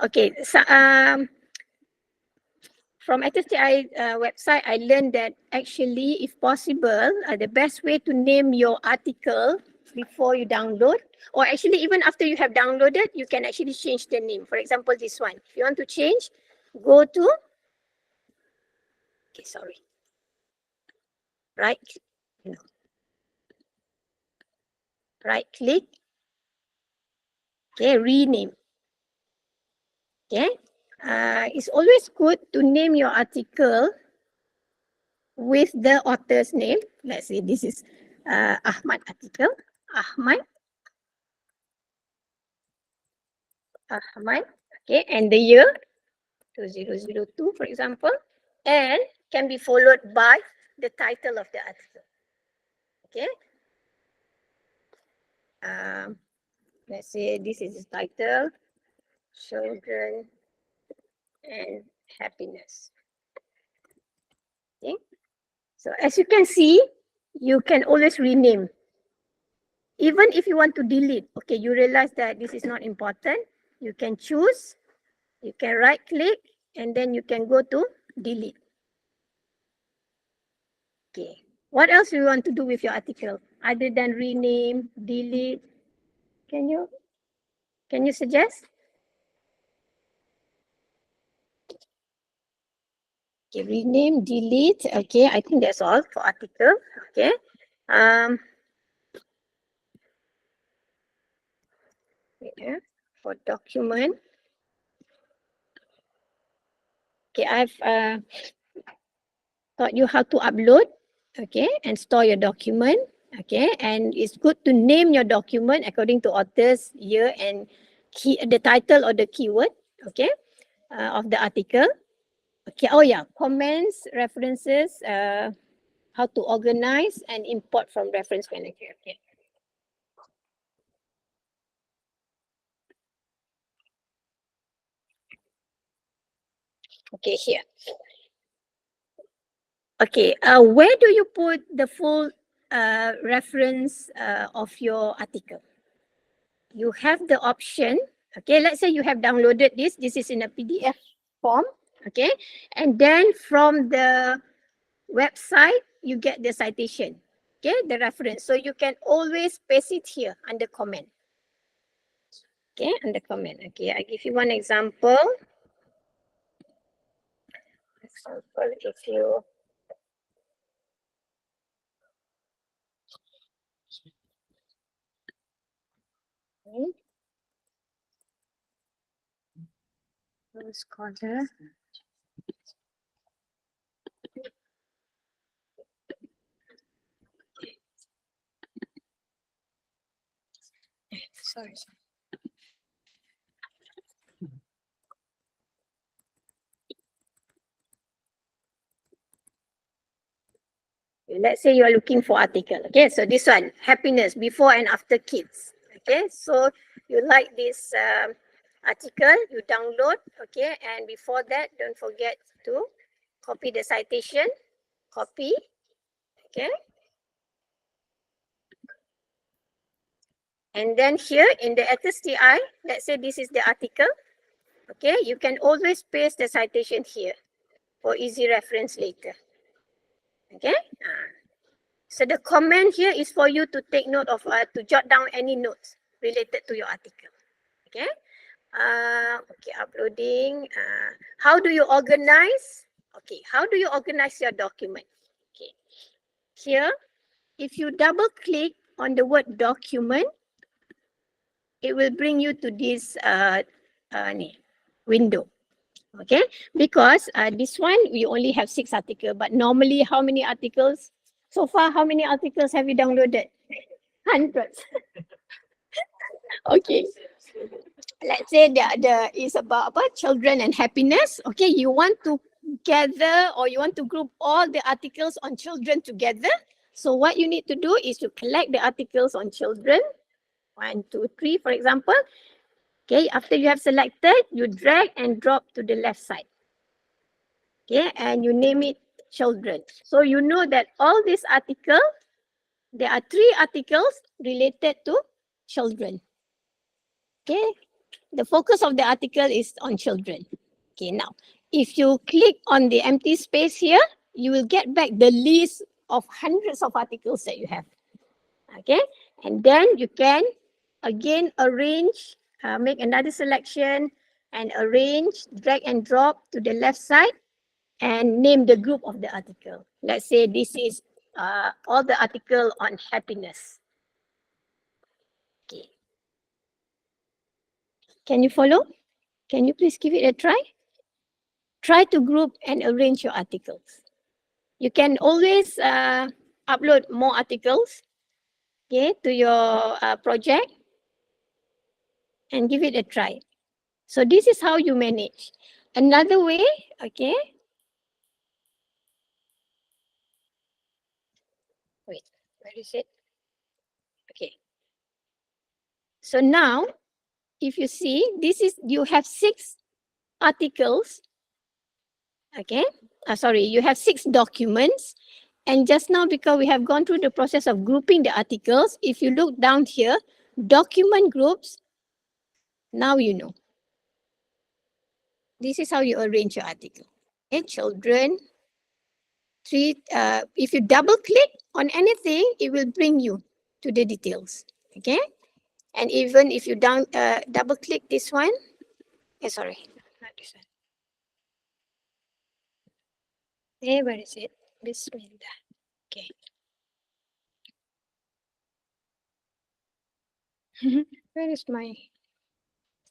Okay. So from STI website, I learned that actually, if possible, the best way to name your article before you download, or actually even after you have downloaded, you can actually change the name. For example, this one. If you want to change, go to, okay, sorry. Right, no. Right click, okay, rename. Okay, it's always good to name your article with the author's name. Let's say this is Ahmad article, Ahmad, okay, and the year 2002, for example, and can be followed by the title of the article. Okay, let's say this is the title, Children and Happiness. Okay, so as you can see, you can always rename. Even if you want to delete, okay, you realize that this is not important, you can choose, you can right click, and then you can go to delete. Okay, what else do you want to do with your article other than rename, delete? Can you suggest? Okay, rename, delete. Okay, I think that's all for article. Okay. Yeah, for document. Okay, I've taught you how to upload, okay, and store your document, okay, and it's good to name your document according to author's year and the title or the keyword, okay, of the article. Okay, oh yeah, comments, references, how to organize and import from reference manager. Okay. Okay, here. Okay, where do you put the full reference of your article? You have the option, okay, let's say you have downloaded this is in a PDF form, okay, and then from the website, you get the citation, okay, the reference. So you can always paste it here under comment. Okay, under comment. Okay, I give you one example. If you scholar. Sorry. Let's say you are looking for article. Okay, so this one, happiness before and after kids. Okay, so you like this article, you download. Okay, and before that, don't forget to copy the citation. Copy. Okay. And then here in the STI, let's say this is the article. Okay, you can always paste the citation here for easy reference later. Okay. So the comment here is for you to take note of, to jot down any notes related to your article. Okay. Okay, uploading. How do you organize? Okay, how do you organize your document? Okay. Here, if you double click on the word document, it will bring you to this window. Okay, because this one we only have 6 articles, but normally how many articles? So far, how many articles have you downloaded? Hundreds. Okay. Let's say the is about children and happiness. Okay, you want to gather or you want to group all the articles on children together. So what you need to do is to collect the articles on children. 1, 2, 3, for example. Okay, after you have selected, you drag and drop to the left side. Okay, and you name it children. So you know that all these articles, there are 3 articles related to children. Okay, the focus of the article is on children. Okay, now, if you click on the empty space here, you will get back the list of hundreds of articles that you have. Okay, and then you can again arrange, make another selection and arrange, drag and drop to the left side and name the group of the article. Let's say this is all the article on happiness. Okay. Can you follow? Can you please give it a try? Try to group and arrange your articles. You can always upload more articles, okay, to your project and give it a try. So this is how you manage. Another way, okay. Wait, where is it? Okay. So now, if you see, you have 6 articles, okay. Sorry, you have 6 documents. And just now, because we have gone through the process of grouping the articles, if you look down here, document groups, now you know. This is how you arrange your article. Okay, children. If you double click on anything, it will bring you to the details. Okay, and even if you double click this one, sorry, not this one. Hey, where is it? Bismillah. Okay. Where is my?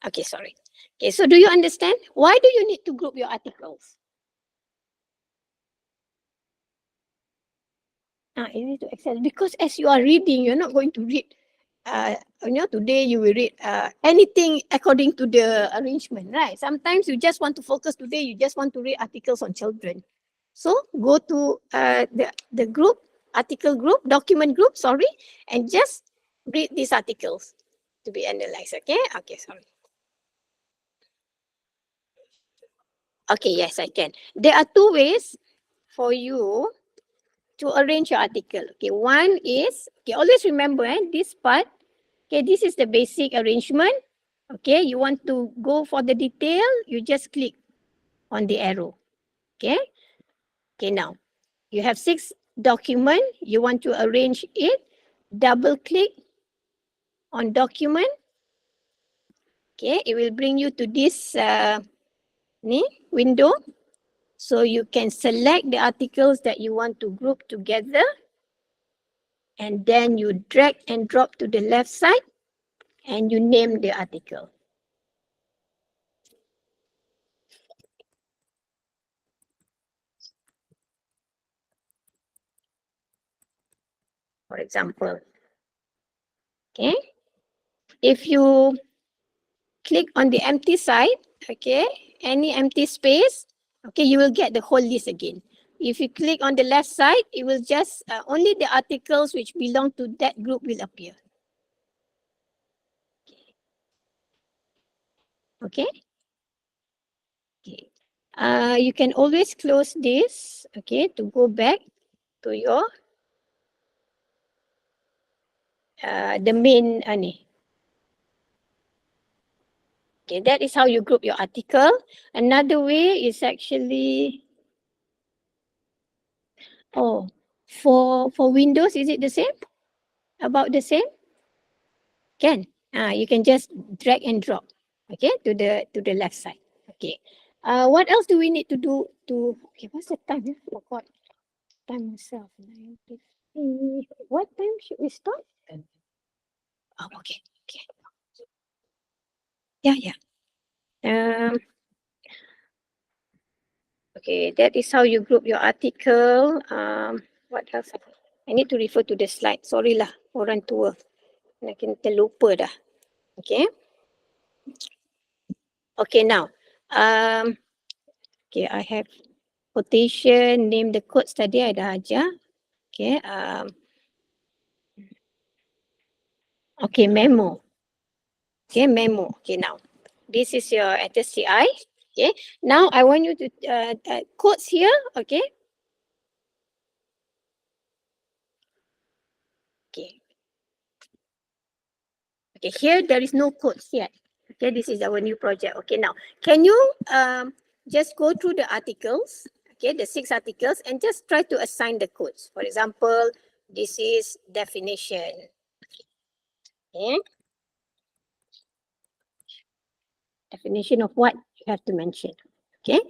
Okay, sorry. Okay, so do you understand? Why do you need to group your articles? Easy to access, because as you are reading, you're not going to read. Today you will read anything according to the arrangement, right? Sometimes you just want to focus today. You just want to read articles on children. So go to the group, article group, document group, sorry, and just read these articles to be analyzed. Okay. Okay. Sorry. Okay. Yes, I can. There are 2 ways for you to arrange your article. Okay, one is, okay, always remember this part. Okay, this is the basic arrangement. Okay, you want to go for the detail, you just click on the arrow. Okay, okay, now you have 6 document, you want to arrange it, double click on document. Okay, it will bring you to this window. So you can select the articles that you want to group together. And then you drag and drop to the left side and you name the article. For example, okay, if you click on the empty side, okay, any empty space, okay, you will get the whole list again. If you click on the left side, it will just only the articles which belong to that group will appear. Okay. Okay. You can always close this, okay, to go back to your the main Okay, that is how you group your article. Another way is actually, for Windows, is it the same? About the same? Can. You can just drag and drop, okay, to the left side. Okay. What else do we need to do okay, what's the time? I forgot. Time myself. 9:50. What time should we start? Oh, okay. Okay. Yeah. Okay, that is how you group your article. What else? I need to refer to the slide. Sorry lah, orang tua. Nak terlupa dah. Okay. Okay, now. Okay, I have quotation, name the quotes tadi I dah ajar. Okay. Okay, memo. Okay, memo. Okay, now. This is your STI. Okay. Now I want you to quotes here. Okay. Okay. Okay, here there is no quotes yet. Okay, this is our new project. Okay, now can you just go through the articles, okay, the 6 articles, and just try to assign the codes. For example, this is definition. Okay. Definition of what you have to mention. Okay.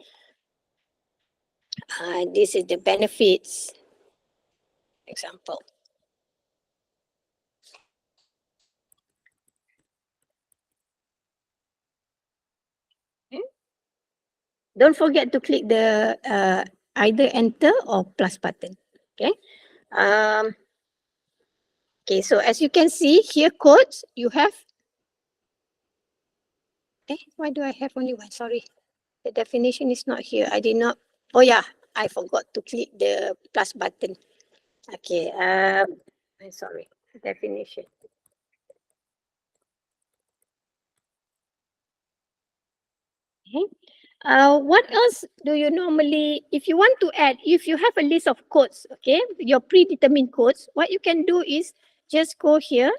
This is the benefits. Example. Okay. Don't forget to click the either enter or plus button. Okay. Okay, so as you can see here, codes, you have, why do I have only one? Sorry, the definition is not here. I did not, oh yeah, I forgot to click the plus button. Okay, I'm sorry, definition. Okay. What else do you normally, if you want to add, if you have a list of codes, okay, your predetermined codes, what you can do is just go here.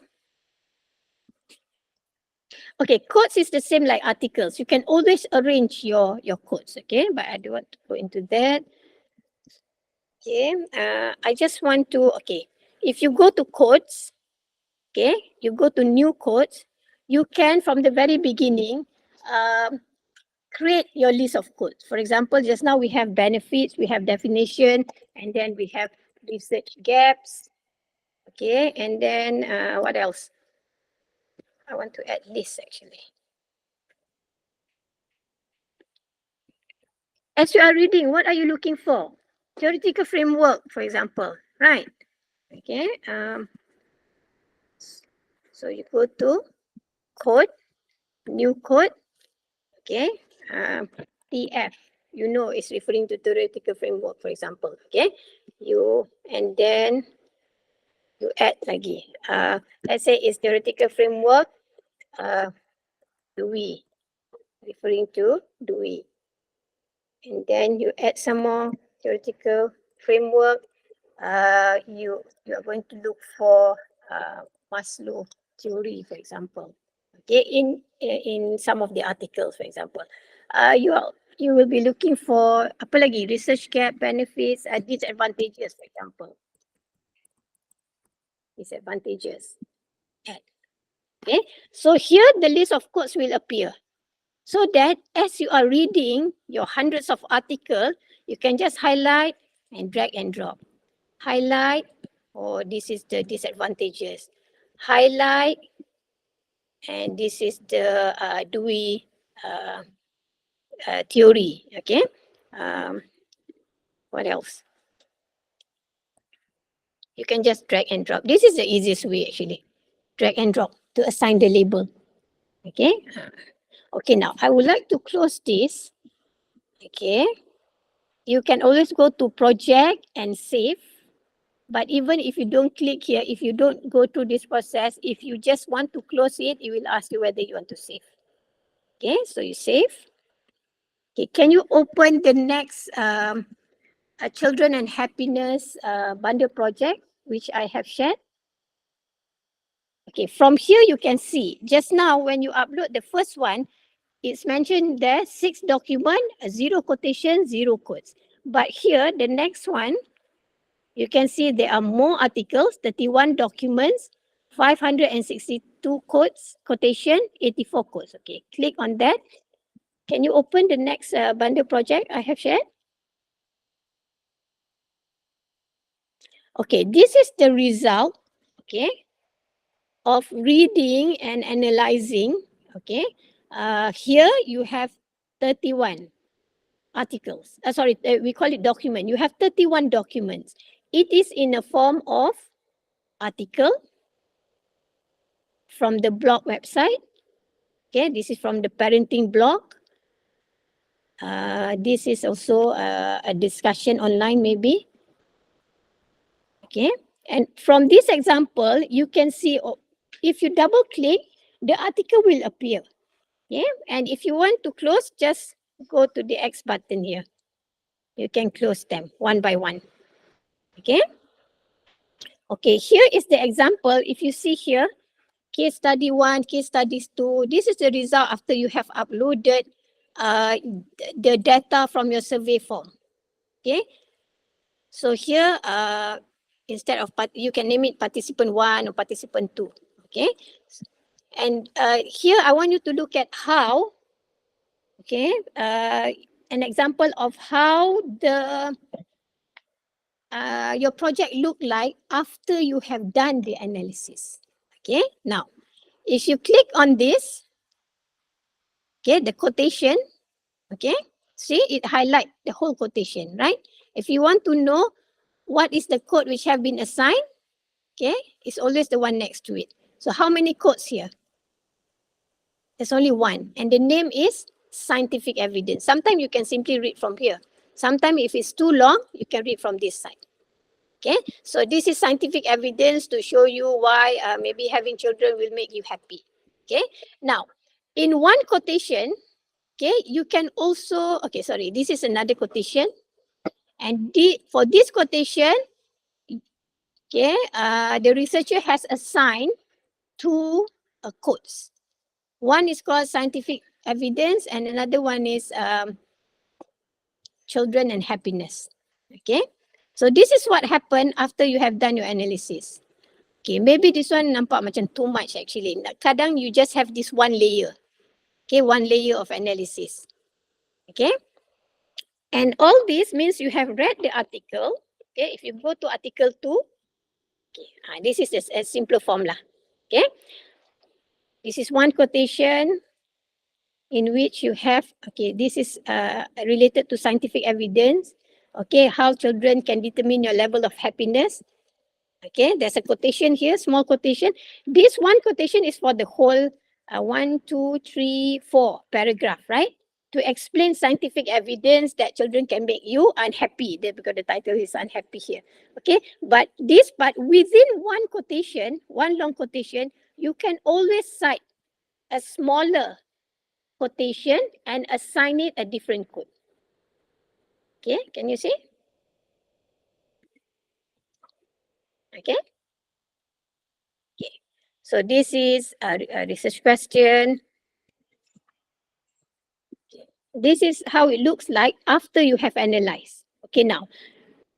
Okay, codes is the same like articles. You can always arrange your codes, okay, but I don't want to go into that. Okay, I just want to, okay, if you go to codes, okay, you go to new codes, you can from the very beginning, create your list of codes. For example, just now we have benefits, we have definition, and then we have research gaps. Okay, and then what else? I want to add this actually. As you are reading, what are you looking for? Theoretical framework, for example, right? Okay. So you go to code, new code. Okay. TF, you know, it's referring to theoretical framework, for example. Okay. And then you add lagi. Let's say it's theoretical framework. Dewey, referring to Dewey. And then you add some more theoretical framework. You are going to look for Maslow theory, for example. Okay, in some of the articles, for example, you will be looking for apa lagi, research gap, benefits, disadvantages, for example. Disadvantages. Okay, so here the list of codes will appear. So that as you are reading your hundreds of articles, you can just highlight and drag and drop. Highlight, oh, this is the disadvantages. Highlight, and this is the Dewey theory, okay? What else? You can just drag and drop. This is the easiest way actually. Drag and drop to assign the label, okay? Okay, now I would like to close this, okay? You can always go to project and save. But even if you don't click here, if you don't go through this process, if you just want to close it, it will ask you whether you want to save. Okay, so you save. Okay, can you open the next Children and Happiness bundle project, which I have shared? Okay, from here you can see, just now when you upload the first one, it's mentioned there 6 document, 0 quotation, 0 quotes. But here, the next one, you can see there are more articles, 31 documents, 562 quotes, quotation, 84 quotes. Okay, click on that. Can you open the next bundle project I have shared? Okay, this is the result, okay, of reading and analyzing, okay. Here you have 31 articles. We call it document. You have 31 documents. It is in a form of article from the blog website. Okay, this is from the parenting blog. This is also a discussion online maybe. Okay, and from this example, you can see, if you double click, the article will appear. Okay, and if you want to close, just go to the X button here. You can close them one by one. Okay. Okay, here is the example. If you see here, case study 1, case studies 2, this is the result after you have uploaded the data from your survey form. Okay. So here, instead of you can name it participant 1 or participant 2. Okay. And here I want you to look at how, okay, an example of how your project look like after you have done the analysis. Okay. Now, if you click on this, okay, the quotation, okay, see it highlight the whole quotation, right? If you want to know what is the code which have been assigned, okay, it's always the one next to it. So how many codes here? There's only one, and the name is scientific evidence. Sometimes you can simply read from here. Sometimes if it's too long, you can read from this side. Okay, so this is scientific evidence to show you why maybe having children will make you happy. Okay, now in one quotation, okay, you can also, okay, sorry, this is another quotation. And for this quotation, okay, the researcher has assigned two codes. One is called scientific evidence and another one is children and happiness. Okay, so this is what happened after you have done your analysis. Okay, maybe this one nampak macam too much actually. Kadang you just have this one layer. Okay, one layer of analysis. Okay, and all this means you have read the article. Okay, if you go to article 2, okay, this is a simpler form lah. Okay, this is one quotation in which you have, okay, this is related to scientific evidence. Okay, how children can determine your level of happiness. Okay, there's a quotation here, small quotation. This one quotation is for the whole 1, 2, 3, 4 paragraph, right? To explain scientific evidence that children can make you unhappy, because the title is unhappy here. Okay, but this part within one quotation, one long quotation, you can always cite a smaller quotation and assign it a different code. Okay, can you see? Okay. Okay, so this is a research question. Okay. This is how it looks like after you have analyzed. Okay, now,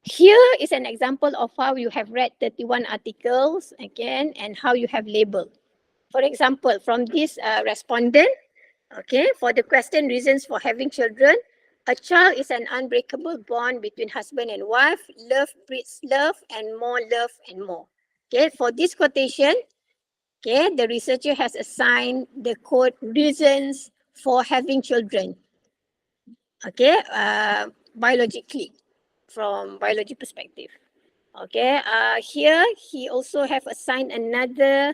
here is an example of how you have read 31 articles again and how you have labeled. For example, from this respondent, okay, for the question reasons for having children, a child is an unbreakable bond between husband and wife. Love breeds love and more love and more. Okay, for this quotation, okay, the researcher has assigned the code reasons for having children. Okay, biologically, from biology perspective. Okay, here he also have assigned another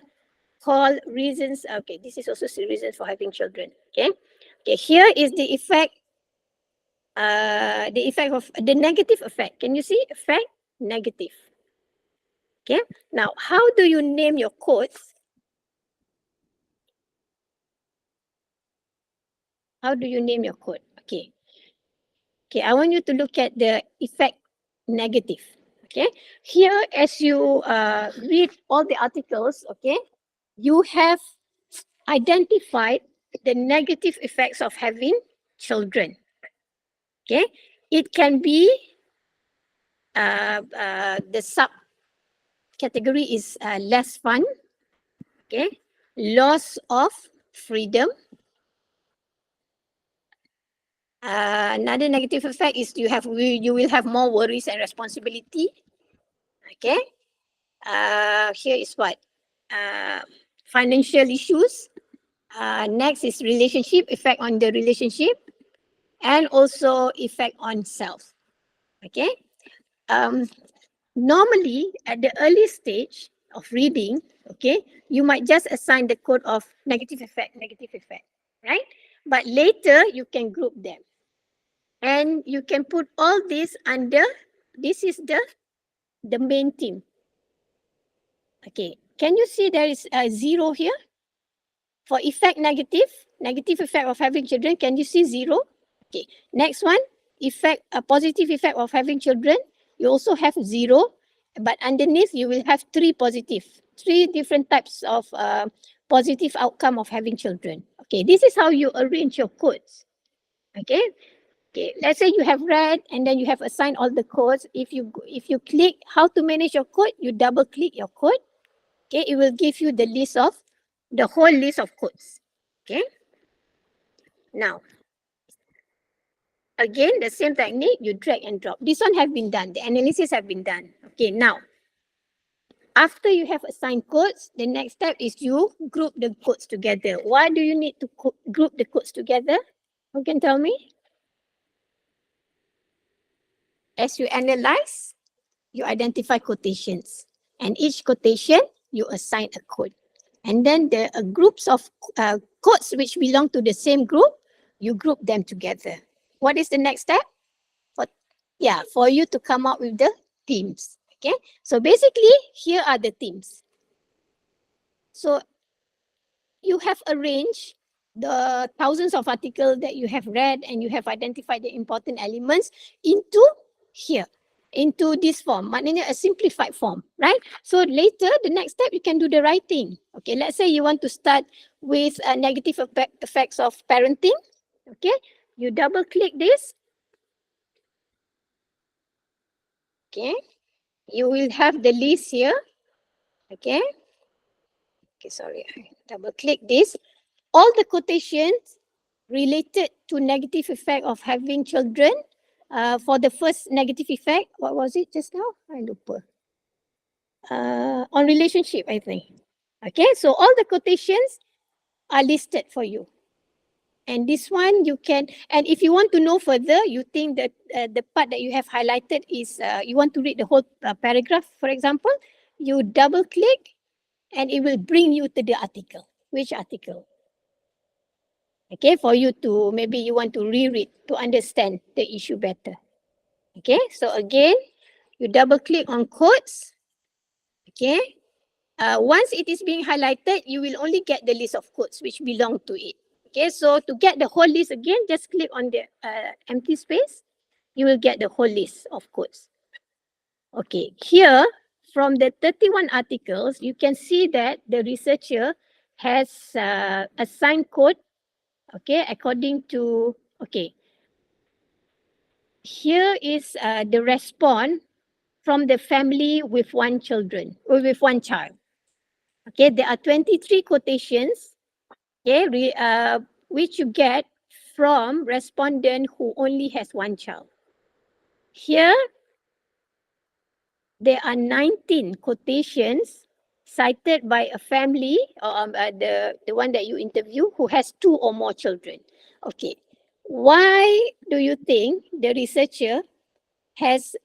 called reasons. Okay, this is also reasons for having children. Okay, okay, here is the effect of the negative effect. Can you see effect? Negative. Okay, now how do you name your codes? How do you name your code? Okay. Okay, I want you to look at the effect negative. Okay, here as you read all the articles, okay, you have identified the negative effects of having children. Okay, it can be the subcategory is less fun. Okay, loss of freedom. Another negative effect is you will have more worries and responsibility. Okay, here is what financial issues. Next is relationship, effect on the relationship, and also effect on self. Okay, normally at the early stage of reading, okay, you might just assign the code of negative effect, right? But later you can group them. And you can put all this under, this is the main theme. Okay, can you see there is a 0 here? For effect negative effect of having children, can you see 0? Okay, next one, effect, a positive effect of having children, you also have 0, but underneath you will have 3 positive, 3 different types of positive outcome of having children. Okay, this is how you arrange your codes. Okay. Okay. Let's say you have read and then you have assigned all the codes. If you click how to manage your code, you double click your code. Okay. It will give you the whole list of codes. Okay. Now, again, the same technique, you drag and drop. This one have been done. The analysis have been done. Okay. Now, after you have assigned codes, the next step is you group the codes together. Why do you need to group the codes together? Who can tell me? As you analyze, you identify quotations. And each quotation, you assign a code. And then the groups of codes which belong to the same group, you group them together. What is the next step? For you to come up with the themes. Okay, so basically, here are the themes. So you have arranged the thousands of articles that you have read and you have identified the important elements into here, into this form, maknanya a simplified form, right? So later, the next step, you can do the writing. Okay, let's say you want to start with negative effects of parenting. Okay, you double click this. Okay, you will have the list here. Okay. Okay, sorry, I double click this. All the quotations related to negative effect of having children. For the first negative effect, what was it just now? I lupa. On relationship, I think. Okay, so all the quotations are listed for you. And this one you can, and if you want to know further, you think that the part that you have highlighted is, you want to read the whole paragraph, for example, you double click and it will bring you to the article. Which article? Okay, for you to, maybe you want to reread to understand the issue better. Okay, so again, you double click on codes. Okay, once it is being highlighted, you will only get the list of codes which belong to it. Okay, so to get the whole list again, just click on the empty space. You will get the whole list of codes. Okay, here from the 31 articles, you can see that the researcher has assigned code, okay, according to, okay, here is the response from the family with one children, or with one child. Okay, there are 23 quotations, okay, which you get from respondent who only has one child. Here, there are 19 quotations cited by a family, or the one that you interview, who has 2 or more children. Okay, why do you think the researcher has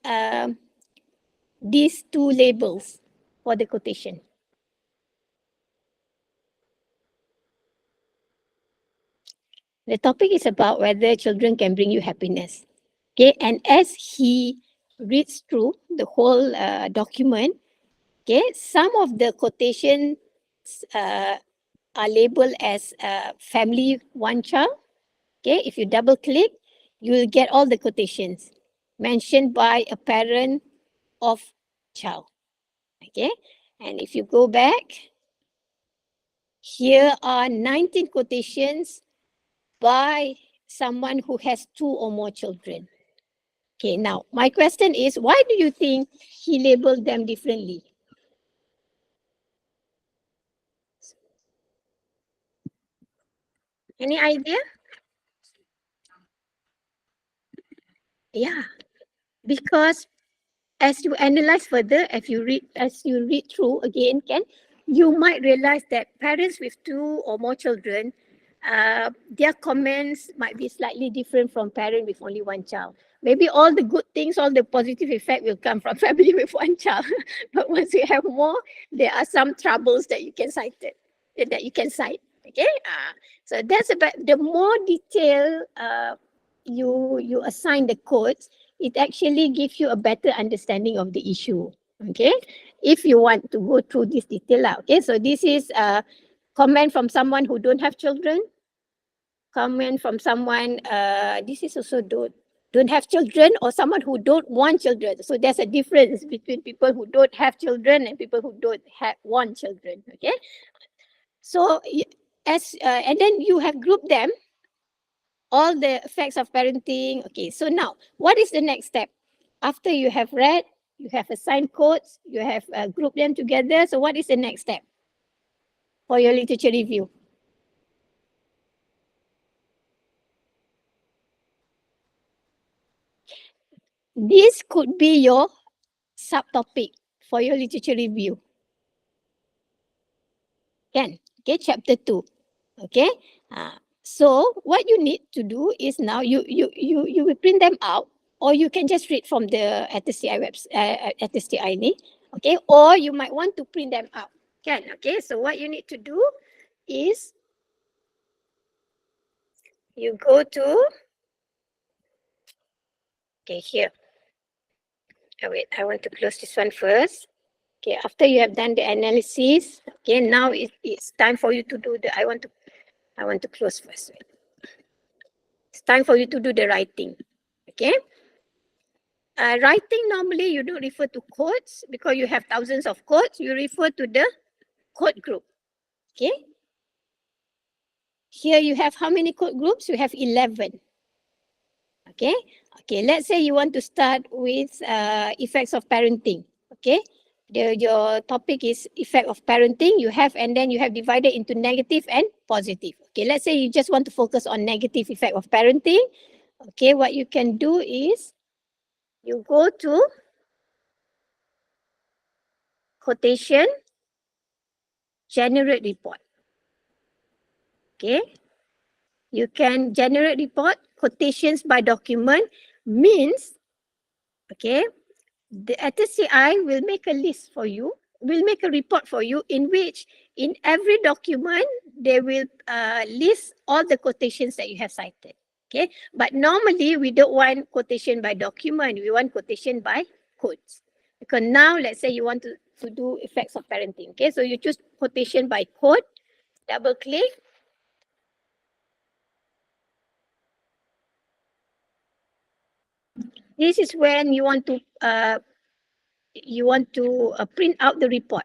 these 2 labels for the quotation? The topic is about whether children can bring you happiness. Okay, and as he reads through the whole document, okay, some of the quotations are labeled as family one child. Okay, if you double click, you will get all the quotations mentioned by a parent of child. Okay, and if you go back, here are 19 quotations by someone who has 2 or more children. Okay, now my question is, why do you think he labeled them differently? Any idea? Yeah, because as you analyze further, as you read through again, you might realize that parents with 2 or more children, their comments might be slightly different from parents with only one child. Maybe all the good things, all the positive effect will come from family with one child. But once you have more, there are some troubles that you can cite. Okay, so that's about, the more detail you assign the codes, it actually gives you a better understanding of the issue. Okay, if you want to go through this detail out. Okay, so this is a comment from someone who don't have children. Comment from someone, this is also don't have children, or someone who don't want children. So there's a difference between people who don't have children and people who don't want children. Okay, so and then you have grouped them all the effects of parenting. Okay, so now what is the next step? After you have read, you have assigned codes, you have grouped them together. So what is the next step for your literature review? This could be your subtopic for your literature review. Can? Okay, chapter 2. Okay. So what you need to do is now you will print them out, or you can just read from the STI website, STI ni. Okay, or you might want to print them out. Can? Okay, so what you need to do is you go to, okay, here. Oh, wait, I want to close this one first. Okay, after you have done the analysis, okay, now it's time for you to do the, I want to close first. Wait. It's time for you to do the writing. Okay. Writing, normally you don't refer to codes because you have thousands of codes. You refer to the code group. Okay. Here you have how many code groups? You have 11. Okay. Okay. Let's say you want to start with effects of parenting. Okay. Your topic is effect of parenting. You have, and then you have divided into negative and positive. Okay. Let's say you just want to focus on negative effect of parenting. Okay. What you can do is you go to quotation, generate report. Okay. You can generate report, quotations by document means, okay, the STI will make a list for you, will make a report for you in which in every document, they will list all the quotations that you have cited. Okay. But normally we don't want quotation by document. We want quotation by codes. Because now let's say you want to do effects of parenting. Okay. So you choose quotation by code, double click. This is when you want to print out the report.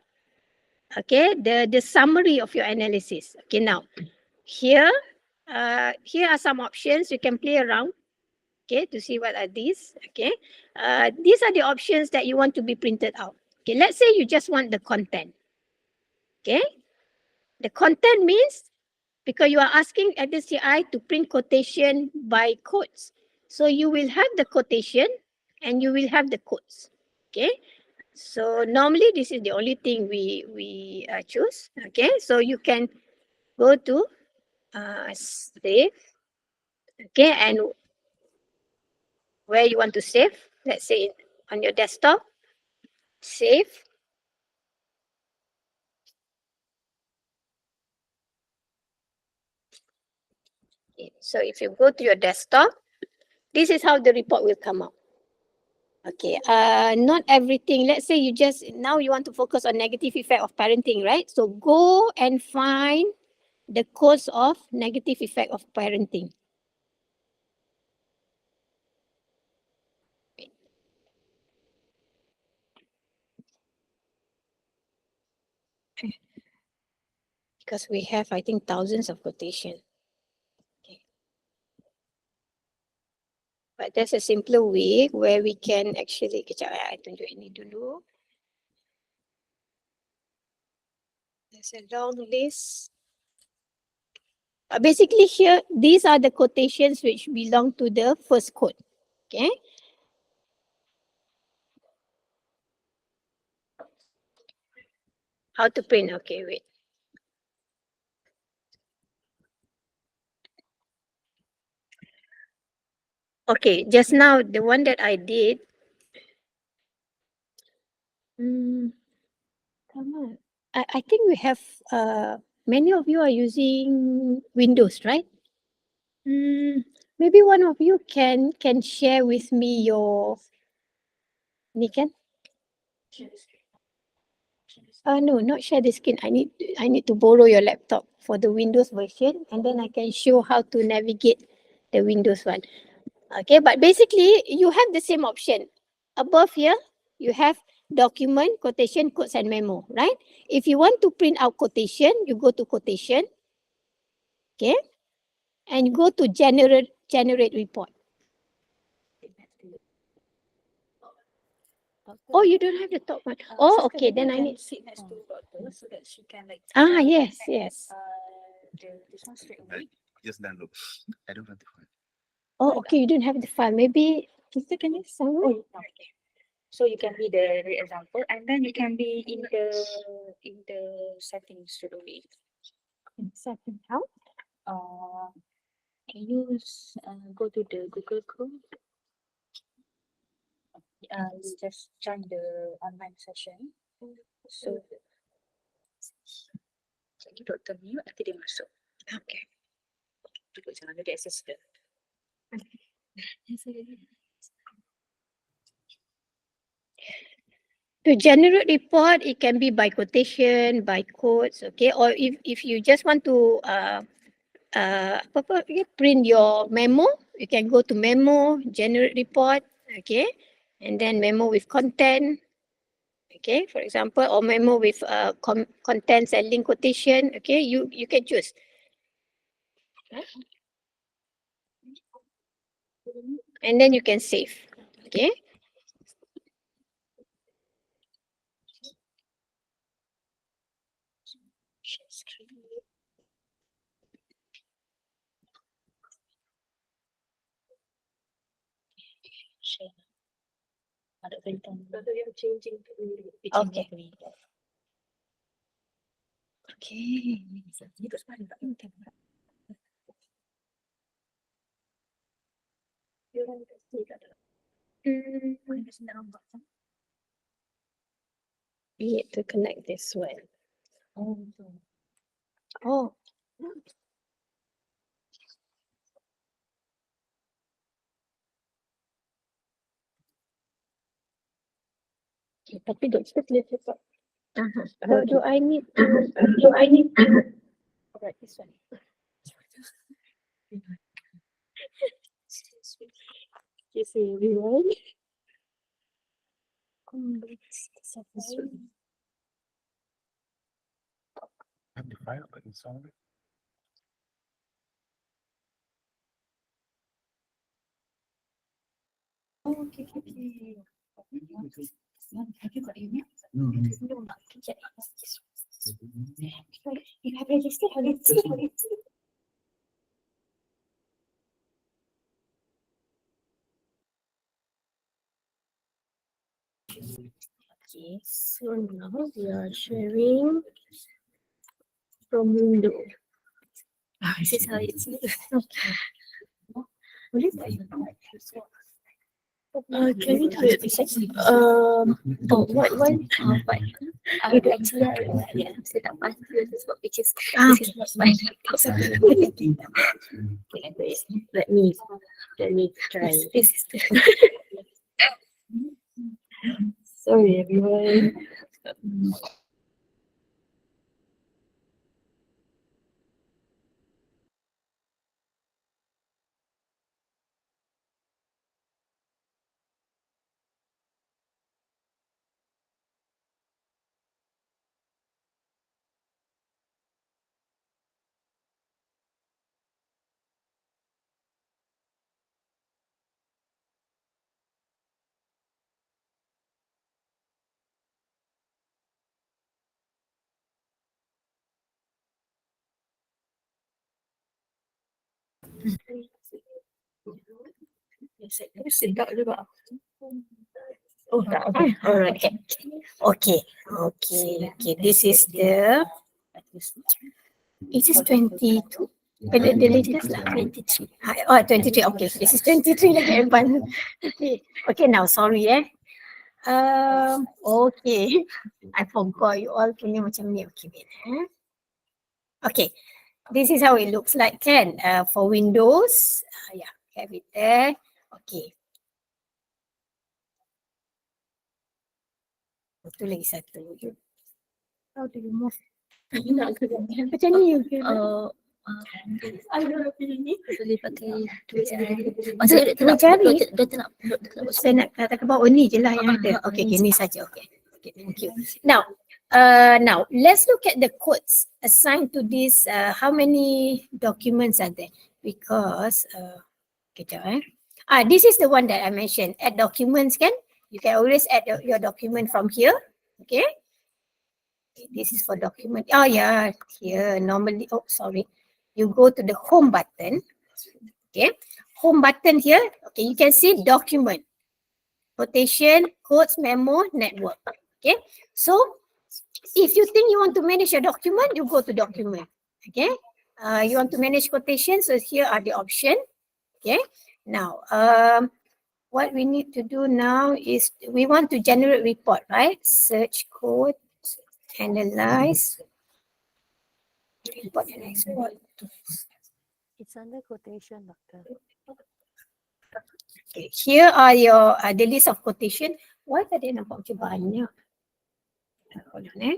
Okay, the summary of your analysis. Okay, now here are some options you can play around. Okay, to see what are these. Okay, these are the options that you want to be printed out. Okay, let's say you just want the content. Okay, the content means because you are asking STI to print quotation by codes. So you will have the quotation and you will have the codes. Okay. So normally this is the only thing we choose. Okay. So you can go to save. Okay. And where you want to save, let's say on your desktop, save. Okay. So if you go to your desktop, this is how the report will come out. Okay, not everything. Let's say you just, now you want to focus on negative effect of parenting, right? So go and find the cause of negative effect of parenting. Because we have, I think, thousands of quotation. Okay. But there's a simpler way where we can actually, kejap, I tunjuk ini dulu. There's a long list. Basically here, these are the quotations which belong to the first quote. Okay. How to print? Okay, wait. Okay, just now, the one that I did, come on. I think we have, many of you are using Windows, right? Maybe one of you can share with me your, ni kan? No, not share the screen. I need to borrow your laptop for the Windows version, and then I can show how to navigate the Windows one. Okay, but basically you have the same option. Above here, you have document, quotation, quotes, and memo, right? If you want to print out quotation, you go to quotation. Okay. and go to generate report. Oh, you don't have the top one. Oh, okay. Then I need. sit next to doctor so that she can like Yes, yes. this one straight I away. just download. I don't want to find. Oh, okay. You don't have the file. Maybe sister, can you someone? Oh, okay. So you can be the example, and then you can be in the settings straight away. Second how? Can you go to the Google Chrome? You just join the online session. So lagi doktor ni nanti dia masuk. Okay. Duduk jangan ada assistant. To generate report, it can be by quotation, by quotes, okay, or if you just want to print your memo, you can go to memo, generate report, okay, and then memo with content, okay, for example, or memo with contents and link quotation, okay, you can choose. And then you can save, okay. Share screen. Share. Ada kaitan. Changing Okay. ni. Okay. Ni kat sebelah tak ni kamera. Dia orang kat sini tak ada. Mana sini nak nampak kan? You need to connect this one. Oh, betul. Oh. Okay, tapi doktor boleh cepat. Do I need to? Alright, this one. Yes, everyone. Have the file, but it's all right. Oh, okay. Have you got email? No, no. No, not yet. You have registered. Okay, so now we are sharing from window. This is how it's. Okay. Can we do it? What? Actually, yeah, set up my this is which is Ah, this is not my laptop. let me try. This is the Sorry, everyone. sedap juga. Oh, okay. All right. Okay. This is the. It is 22. The latest lah. 23. Oh, 23. Okay. This is 23 lagi advance. Okay. Now, sorry okay. I forgot you all punya macam ni. Okay, wait. Okay. This is how it looks like, kan? For Windows. Yeah, have it there. Okay. Itu lagi satu. How do you move? Nak ke Macam ni ke? boleh pakai dua jari. Dua jari? Dia tak nak Saya nak katakan bawah ni je lah yang ada. Okay, ni saja. Okay, thank you. Now, let's look at the codes assigned to this. How many documents are there? because kejap this is the one that I mentioned. Add documents kan? You can always add your document from here. Okay. This is for document. Oh yeah, here normally. Oh sorry. You go to the home button. Okay. Home button here. Okay, you can see document, quotation, quotes, memo, network. Okay. So if you think you want to manage your document, you go to document. Okay. You want to manage quotation, so here are the options. Okay. Now, what we need to do now is we want to generate report, right? Search code, analyze, report and export. It's under quotation, doctor. Okay. Here are your the list of quotation. Why tadi nampak macam banyak? Hold on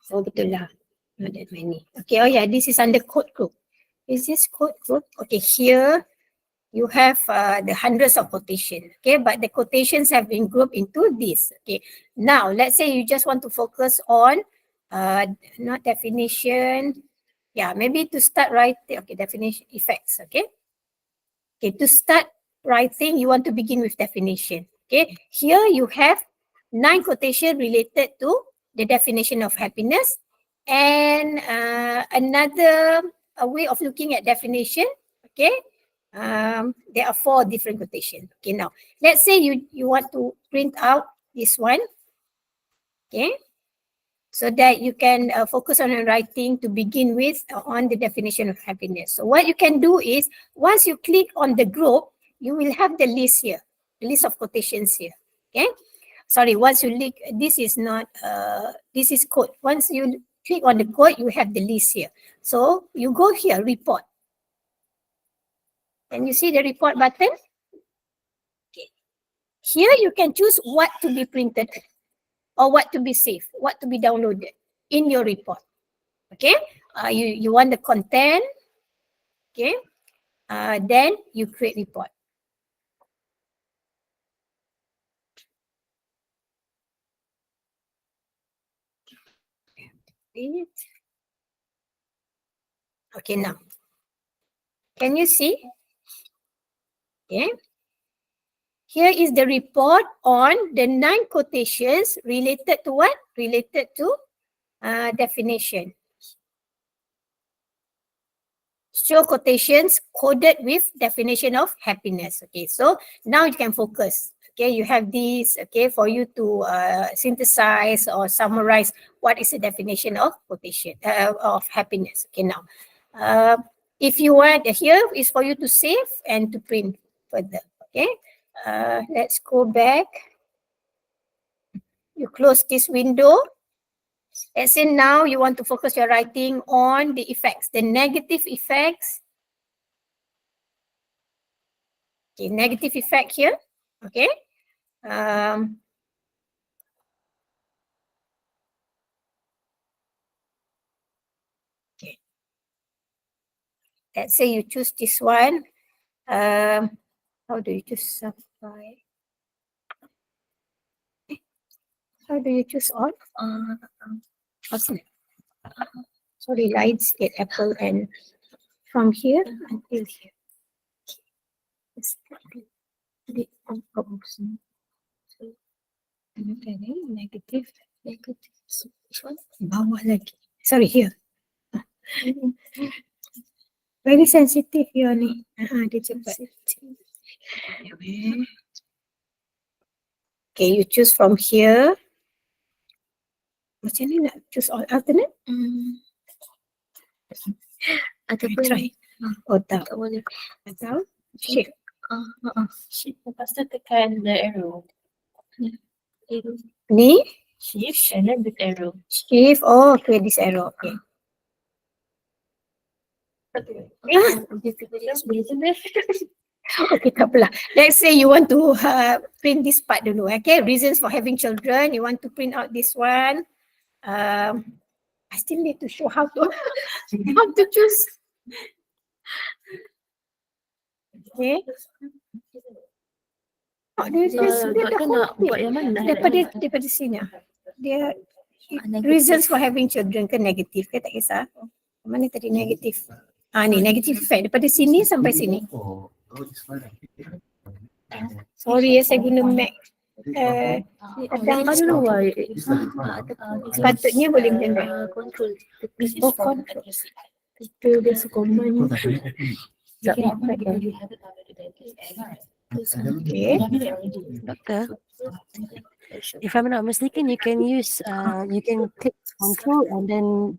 Oh betul lah. Not that many. Okay, oh yeah, this is under code group. Is this code group? Okay, here you have the hundreds of quotation. Okay, but the quotations have been grouped into this. Okay, now let's say you just want to focus on not definition. Yeah, maybe to start writing. Okay, definition effects. Okay. Okay, to start writing, you want to begin with definition. Okay, here you have 9 quotation related to the definition of happiness, and another way of looking at definition. Okay, there are 4 different quotation. Okay, now let's say you want to print out this one. Okay, so that you can focus on writing to begin with on the definition of happiness. So what you can do is, once you click on the group, you will have the list here, the list of quotations here. Okay. Sorry, once you click, this is not, this is code. Once you click on the code, you have the list here. So you go here, report. Can you see the report button? Okay. Here you can choose what to be printed or what to be saved, what to be downloaded in your report. Okay, you want the content. Okay, then you create report. Okay, now can you see? Okay, here is the report on the 9 quotations related to what? Related to definition. Show quotations coded with definition of happiness. Okay, so now you can focus. Okay, you have this, okay, for you to synthesize or summarize what is the definition of quotation of happiness. Okay, now if you want, here is for you to save and to print further. Okay, let's go back. You close this window. Let's say now you want to focus your writing on the effects, the negative effects. Okay, negative effect here. Okay. Okay. Let's say you choose this one. How do you choose supply? How do you choose all? Awesome. Sorry, lights get Apple and from here until here. Negative. Bawah lagi. Sorry, here. Very sensitive here ni. Dia cepat. Okay, you choose from here. Macam ni nak choose all alternate? Ataupun Try. Oh, tak. tak boleh. Atau shift. Shift. Lepas tu tekan the arrow. Ni? Shift and then with arrow. Shift. Oh, okay, this arrow. Okay. Okay, tak apalah. Let's say you want to print this part dulu. Okay, reasons for having children. You want to print out this one. I still need to show how to how to choose. Okay. Doktor nak buat yang mana? daripada sini. Dia reasons for having children ke negatif ke tak kisah. Mana tadi negatif? Ni negative effect daripada sini sampai sini. Oh, it's fine. Sorry saya guna Mac. I don't know why. Sepatutnya boleh macam tu. Control. Oh, control. There's a command. Okay. Doctor, if I'm not mistaken, you can use you can click control and then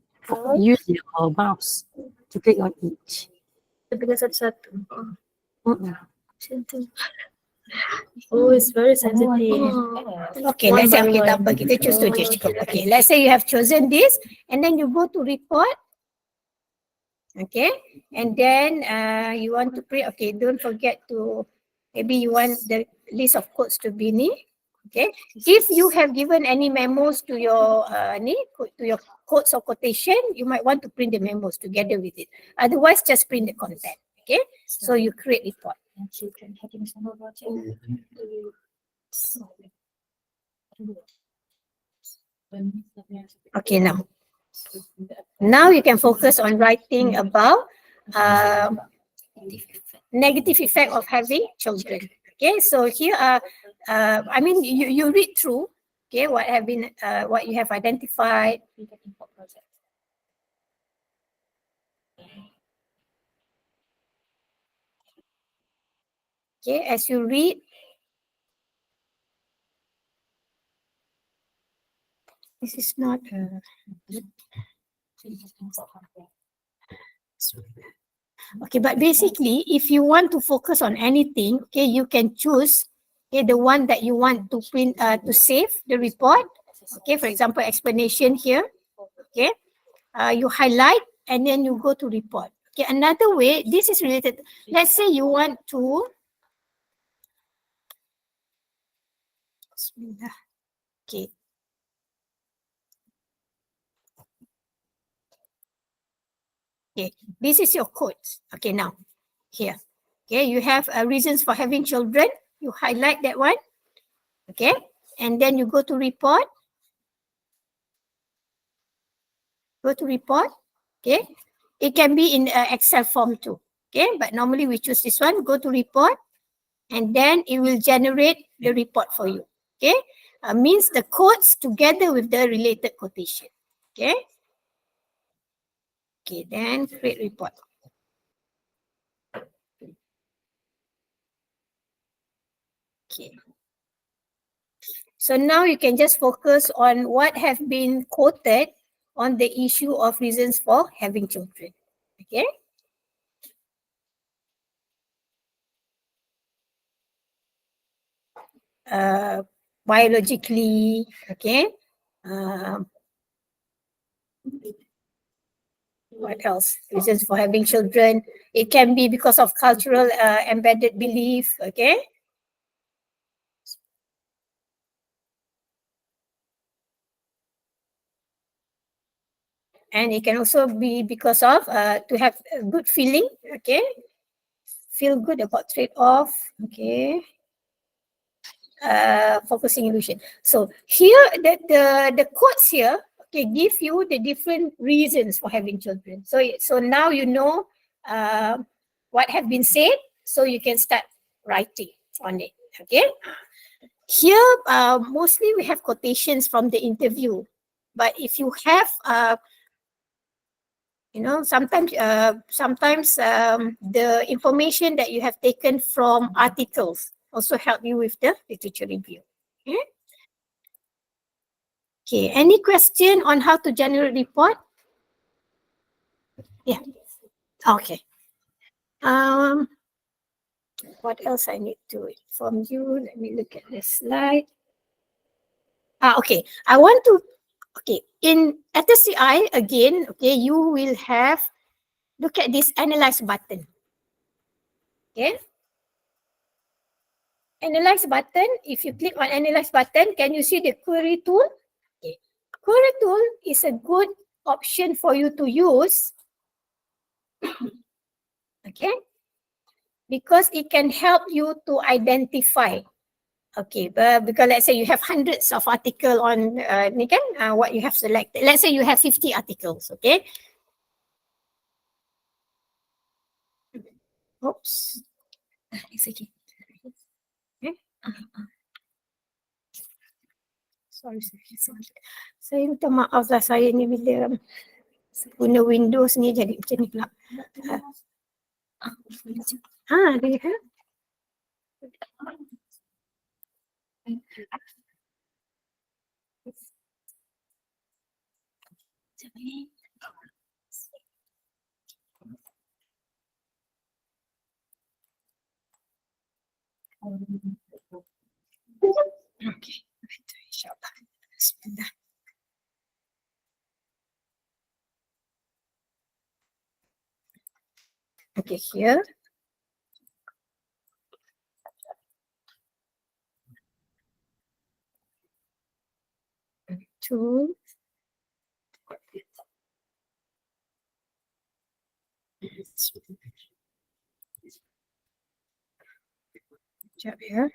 use your mouse to click on each. Dengan satu-satu. Mm-mm. Macam tu. Oh, it's very sensitive. Okay, let's say okay, tak apa, kita choose to just cukup. Okay, let's say you have chosen this and then you go to report. Okay, and then you want to print. Okay, don't forget to, maybe you want the list of codes to be ni. Okay, if you have given any memos to your to your quotes or quotation, you might want to print the memos together with it. Otherwise, just print the content. Okay, so you create report. Okay, now you can focus on writing about negative effect of having children. Okay, so here are, I mean, you read through, okay, what you have identified. Okay, as you read, this is not. Okay, but basically, if you want to focus on anything, okay, you can choose, okay, the one that you want to print, to save the report. Okay, for example, explanation here. Okay, you highlight and then you go to report. Okay, another way, this is related. Let's say you want to. Okay. Okay, this is your quotes. Okay, now here. Okay, you have reasons for having children. You highlight that one. Okay, and then you go to report. Go to report. Okay, it can be in Excel form too. Okay, but normally we choose this one. Go to report, and then it will generate the report for you. Okay, means the quotes together with the related quotation. Okay. Okay, then create report. Okay. So now you can just focus on what have been quoted on the issue of reasons for having children. Okay. Biologically, okay. What else? Reasons for having children. It can be because of cultural embedded belief, okay. And it can also be because of to have a good feeling, okay. Feel good about trade-off, okay. Focusing illusion. So here, the quotes here, okay, give you the different reasons for having children. So now you know what have been said, so you can start writing on it, okay. Here, mostly we have quotations from the interview, but if you have, you know, sometimes the information that you have taken from articles also help you with the literature review. Okay. Okay. Any question on how to generate report? Yeah. Okay. What else I need to inform you? Let me look at this slide. Okay. I want to. Okay. In STI again. Okay. You will have. Look at this analyze button. Okay. Analyze button, if you click on analyze button, can you see the query tool? Okay. Query tool is a good option for you to use, okay, because it can help you to identify Okay, but because let's say you have hundreds of article on ni kan, what you have selected. Let's say you have 50 articles, okay? Oops. It's okay. Okay. Sorry. Saya minta maaf lah, saya ni bila guna Windows ni jadi macam ni pula. Do you have? Okay. InsyaAllah. Bismillah. Okay, here. Two. Sekejap ya.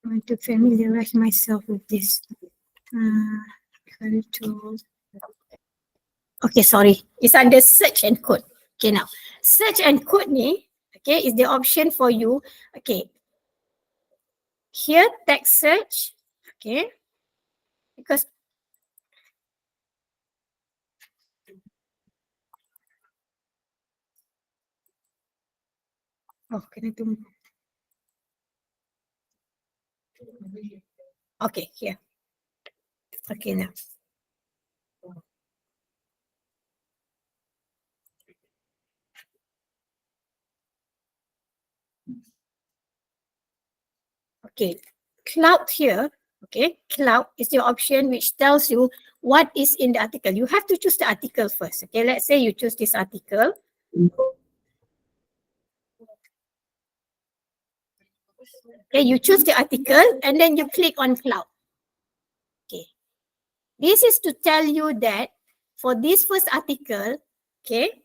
I want to familiarize myself with this. Control. Okay, sorry. It's under search and code. Okay, now. Search and code ni, okay, is the option for you. Okay. Here, text search. Okay. Because kena tunggu. Okay, here. Okay, now. Okay, cloud here, okay, cloud is the option which tells you what is in the article. You have to choose the article first. Okay, let's say you choose this article. Okay, you choose the article and then you click on cloud. Okay, this is to tell you that for this first article, okay,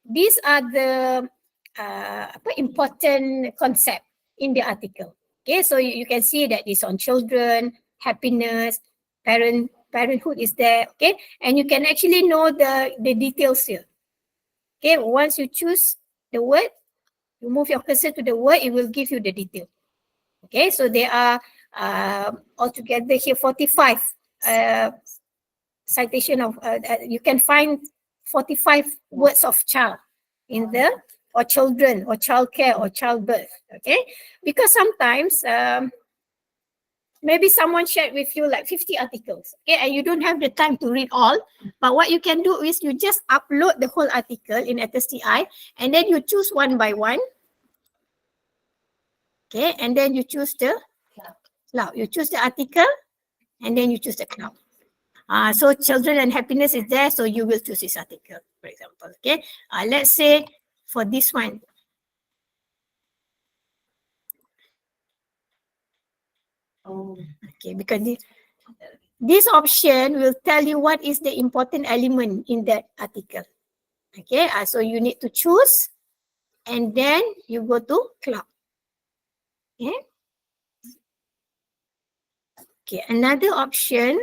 these are the important concept in the article. Okay, so you can see that it's on children, happiness, parenthood is there, okay? And you can actually know the details here. Okay, once you choose the word, you move your cursor to the word, it will give you the detail. Okay, so there are altogether here 45 citation of, you can find 45 words of child in the, or children, or childcare, or childbirth, okay? Because sometimes, maybe someone shared with you like 50 articles, okay? And you don't have the time to read all, but what you can do is you just upload the whole article in STI, and then you choose one by one, okay? And then you choose the cloud. You choose the article, and then you choose the cloud. So children and happiness is there, so you will choose this article, for example, okay? Let's say for this one, okay, because this option will tell you what is the important element in that article, okay? So you need to choose, and then you go to cloud, okay? Okay, another option,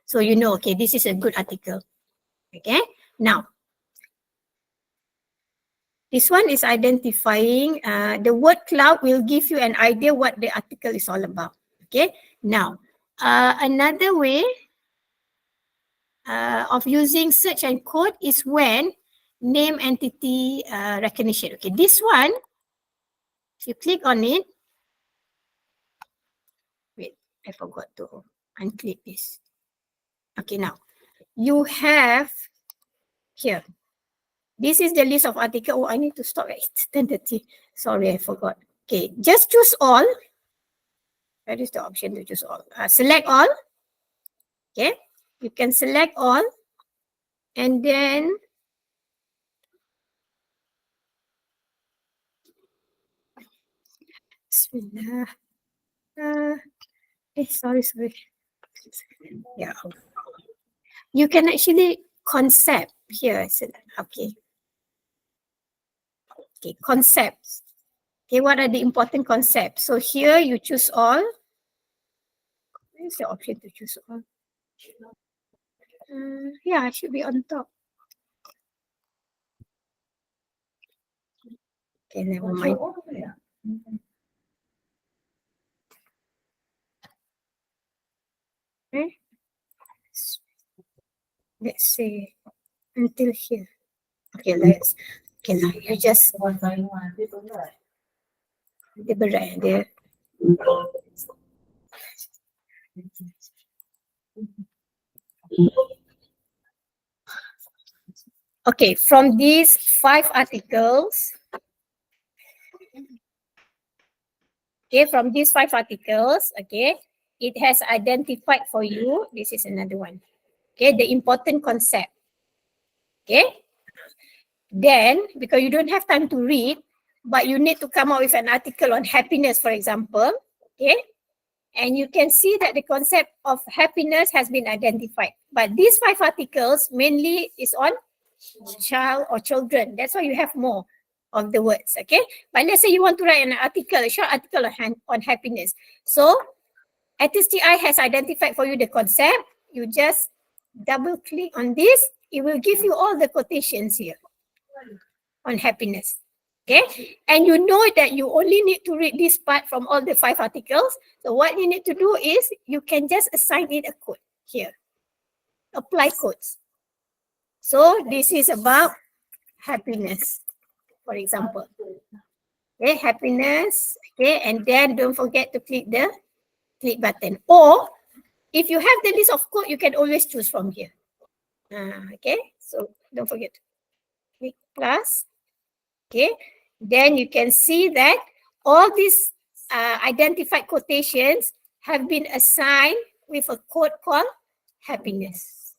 so you know, okay, this is a good article, okay? Now, this one is identifying, the word cloud will give you an idea what the article is all about, okay? Now, another way of using search and code is when name entity recognition. Okay, this one, if you click on it, wait, I forgot to unclick this. Okay, now, you have here, this is the list of article. Oh, I need to stop at 10:30. Sorry, I forgot. Okay, just choose all. That is the option to choose all. Select all. Okay, you can select all, and then Bismillah. Sorry. Yeah. You can actually concept here. Okay. Okay, concepts. Okay, what are the important concepts? So here you choose all. Where's the option to choose all? Yeah, it should be on top. Okay, never mind. Okay. Let's say until here. Okay, okay, now you just dia berat dia. Okay, from these 5 articles, okay, it has identified for you, this is another one, okay, the important concept, okay. Then, because you don't have time to read, but you need to come up with an article on happiness, for example, okay, and you can see that the concept of happiness has been identified. But these 5 articles mainly is on child or children. That's why you have more of the words, okay? But let's say you want to write an article, a short article on happiness. So, ATSTI has identified for you the concept. You just double click on this. It will give you all the quotations here on happiness. Okay, and you know that you only need to read this part from all the 5 articles. So what you need to do is you can just assign it a code here. Apply codes. So this is about happiness, for example. Okay, happiness. Okay, and then don't forget to click the click button. Or if you have the list of code, you can always choose from here. Okay, so don't forget to click plus. Okay, then you can see that all these identified quotations have been assigned with a code called happiness.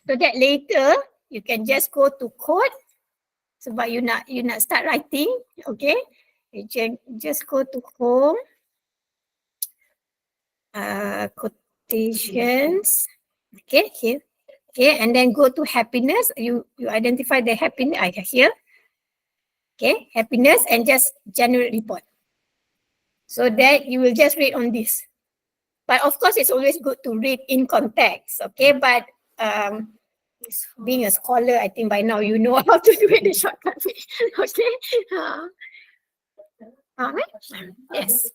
So that later you can just go to code. Sebab you nak start writing, okay? You can just go to home, quotations, okay, here. Okay, and then go to happiness. You identify the happiness here. Okay, happiness, and just generate report. So that you will just read on this. But of course, it's always good to read in context. Okay, but being a scholar, I think by now you know how to do it the shortcut way. Okay. Yes.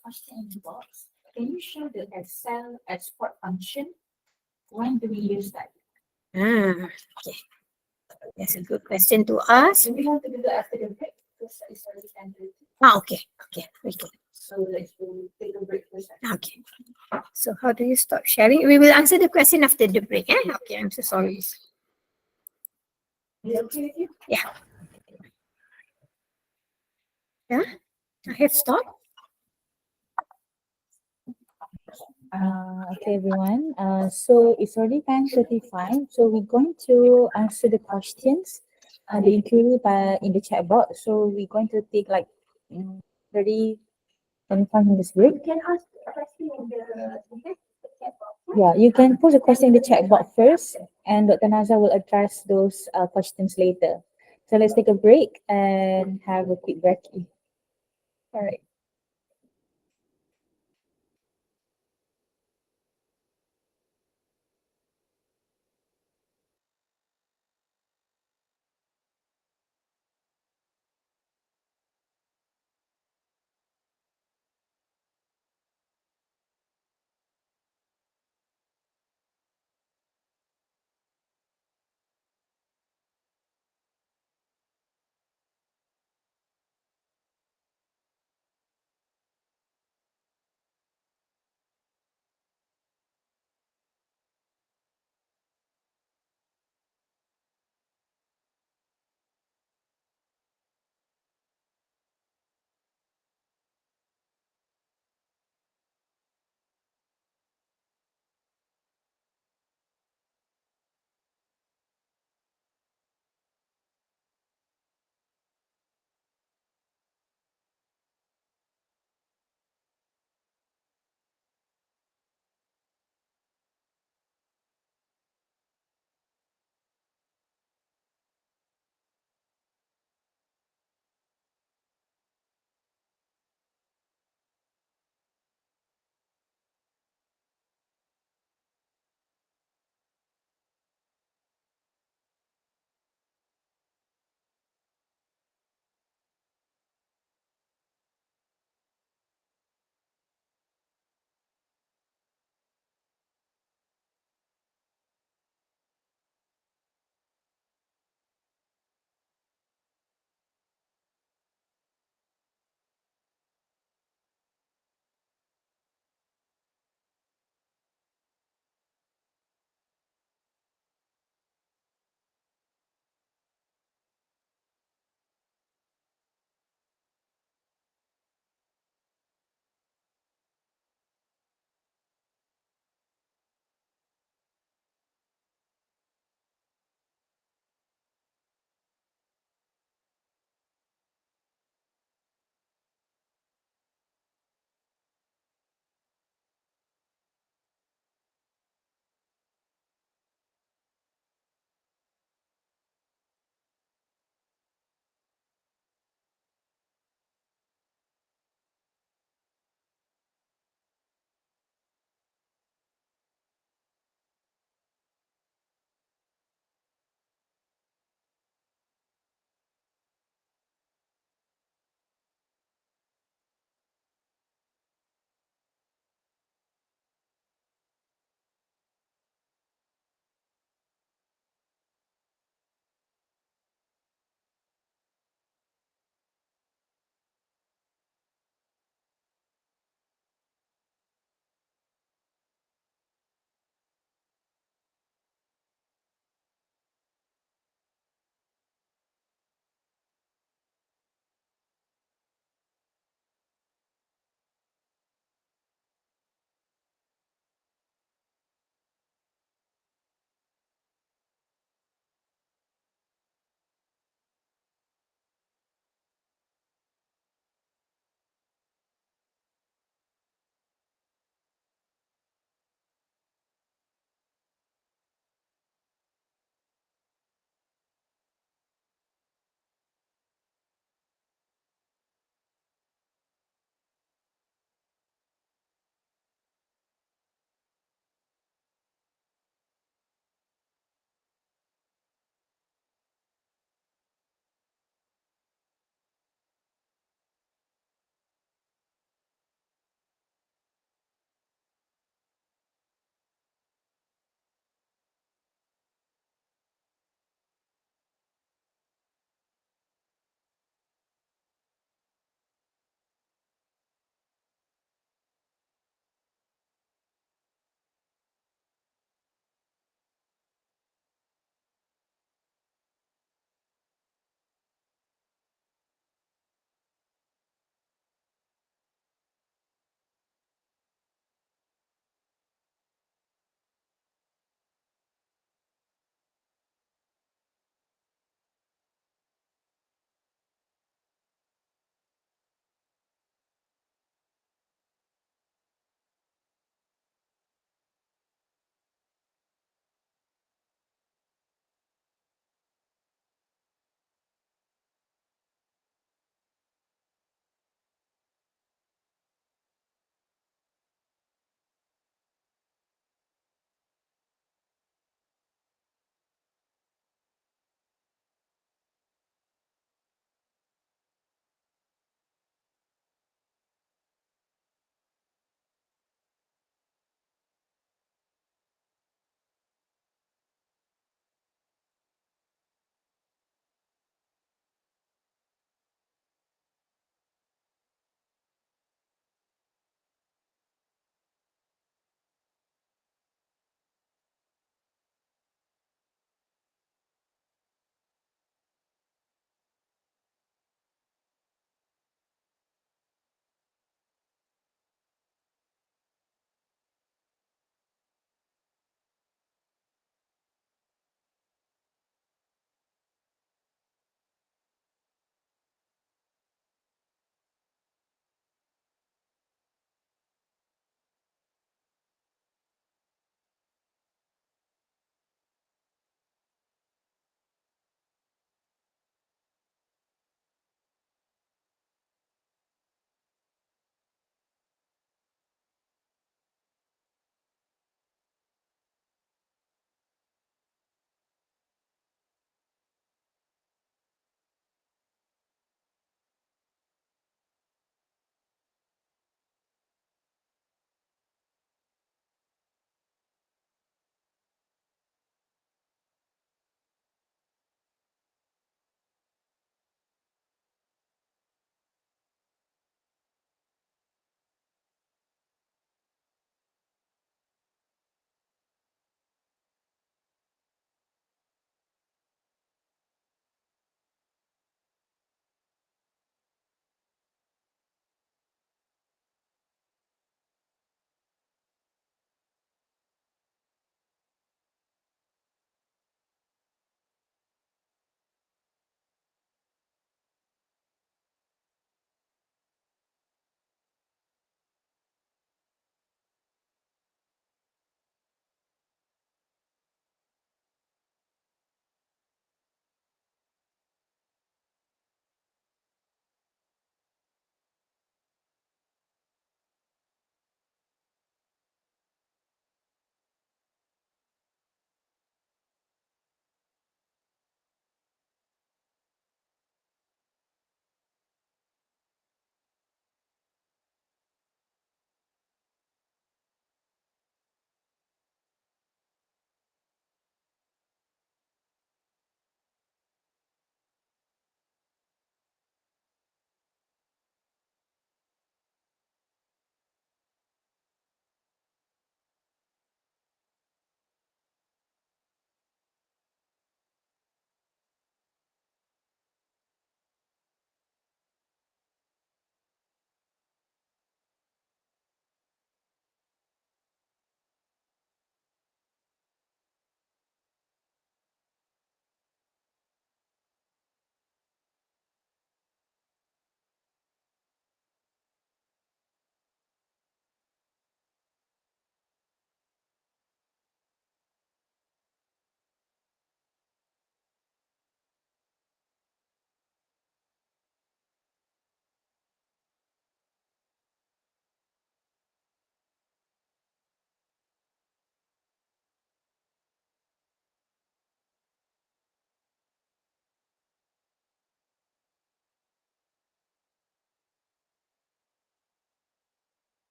Can you show the Excel export function? When do we use that? Okay. That's a good question to ask. Do we have to do that after the break? Because it's already 10:30. Okay. Okay. Okay. So let's take a break first. Okay. So how do you stop sharing? We will answer the question after the break. Okay. I'm so sorry. Is it okay with you? Yeah. Yeah. I have stopped. Okay, everyone. So it's already 10:35. So we're going to answer the questions, the inquiry in the chat box. So we're going to take like 30, 25 minutes break. You can ask a question in the chat box. Yeah, you can post a question in the chat box first, and Dr. Naza will address those questions later. So let's take a break and have a quick break. All right.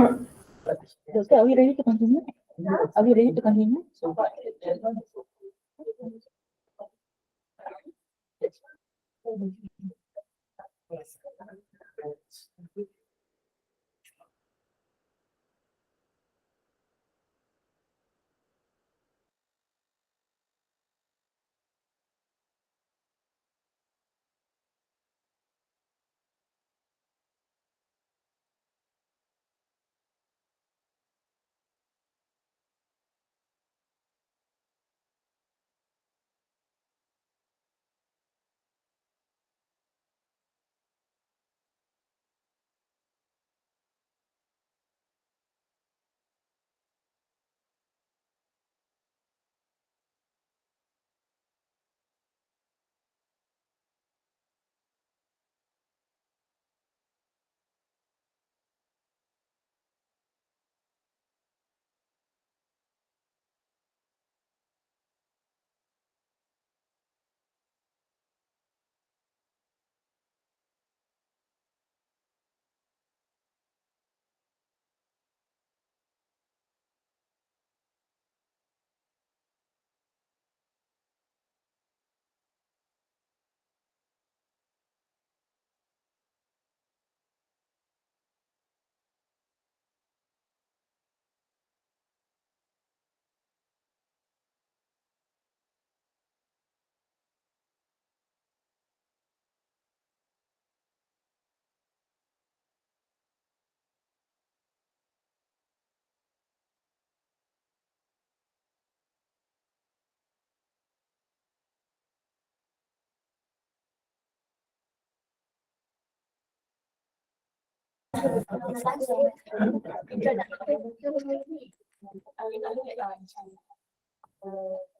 Doctor, are we ready to continue? Are we ready to continue?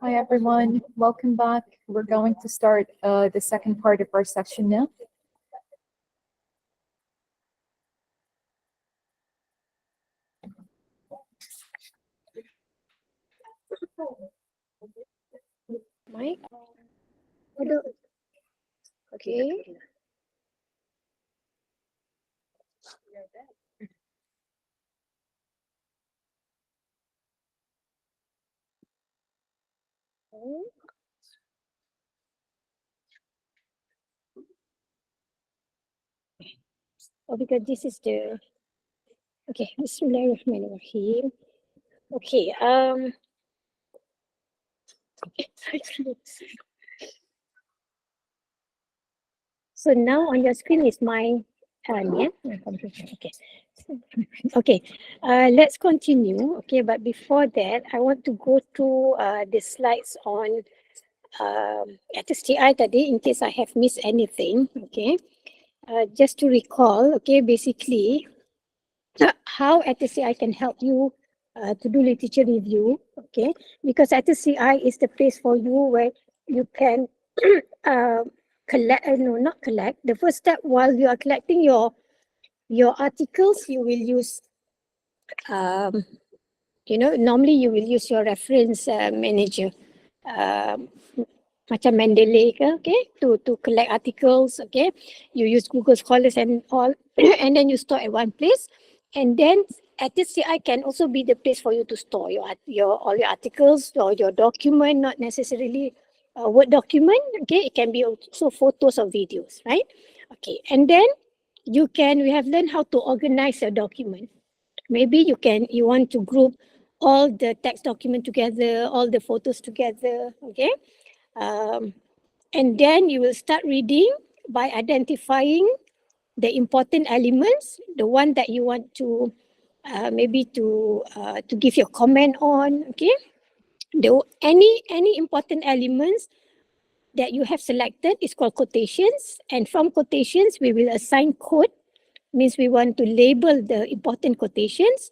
Hi, everyone. Welcome back. We're going to start the second part of our session now. Mike? Hello. Okay. Oh, because this is the okay. Bismillahirrahmanirrahim. Okay. So now on your screen is my yeah, my computer. Okay. Okay. Let's continue. Okay, but before that, I want to go through the slides on STI tadi in case I have missed anything. Okay. Just to recall, okay, basically how STI can help you to do literature review, okay, because STI is the place for you where you can collect, no, not collect. The first step while you are collecting your articles, you will use, normally you will use your reference manager. Macam Mendeley ke, okay, to collect articles, okay. You use Google Scholars and all, and then you store at one place. And then STI can also be the place for you to store your all your articles or your document, not necessarily a Word document, okay. It can be also photos or videos, right? Okay, and then we have learned how to organize your document. Maybe you want to group all the text document together, all the photos together, okay. And then you will start reading by identifying the important elements, the one that you want to maybe to give your comment on, okay. Any important elements that you have selected is called quotations, and from quotations we will assign code, means we want to label the important quotations,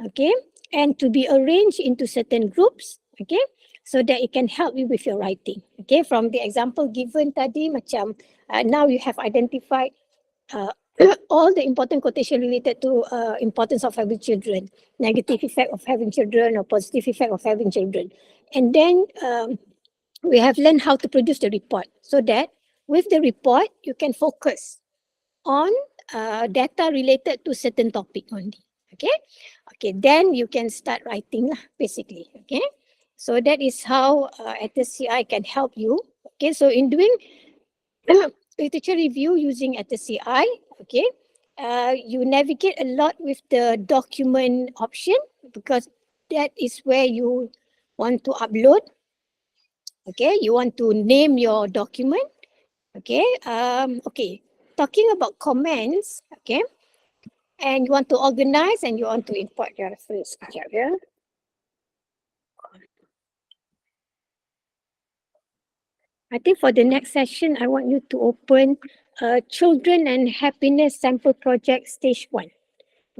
okay, and to be arranged into certain groups, okay, so that it can help you with your writing. Okay, from the example given tadi, macam now you have identified uh, all the important quotation related to importance of having children, negative effect of having children, or positive effect of having children. And then we have learned how to produce the report, so that with the report, you can focus on data related to certain topic only. Okay. Okay. Then you can start writing lah, basically. Okay. So that is how ATCI can help you. Okay. So in doing literature review using ATCI, okay, you navigate a lot with the document option because that is where you want to upload. Okay, you want to name your document. Okay, okay. Talking about comments, okay, and you want to organize and you want to import your reference. Sekejap, ya. I think for the next session, I want you to open Children and Happiness Sample Project Stage 1.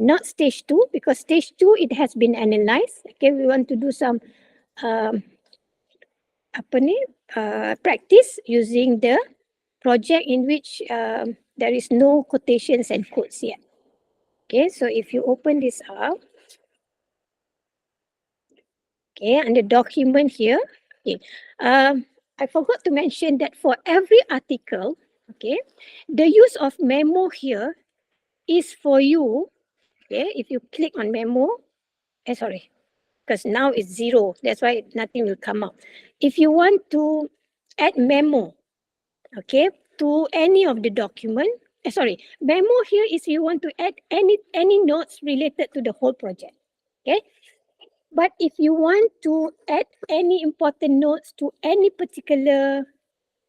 Not Stage 2, because Stage 2, it has been analyzed. Okay, we want to do some practice using the project in which there is no quotations and quotes yet. Okay, so if you open this up, okay, under document here, okay, I forgot to mention that for every article, okay, the use of memo here is for you, okay, if you click on memo, sorry, because now it's 0, that's why nothing will come up. If you want to add memo, okay, to any of the document, memo here is you want to add any notes related to the whole project, okay? But if you want to add any important notes to any particular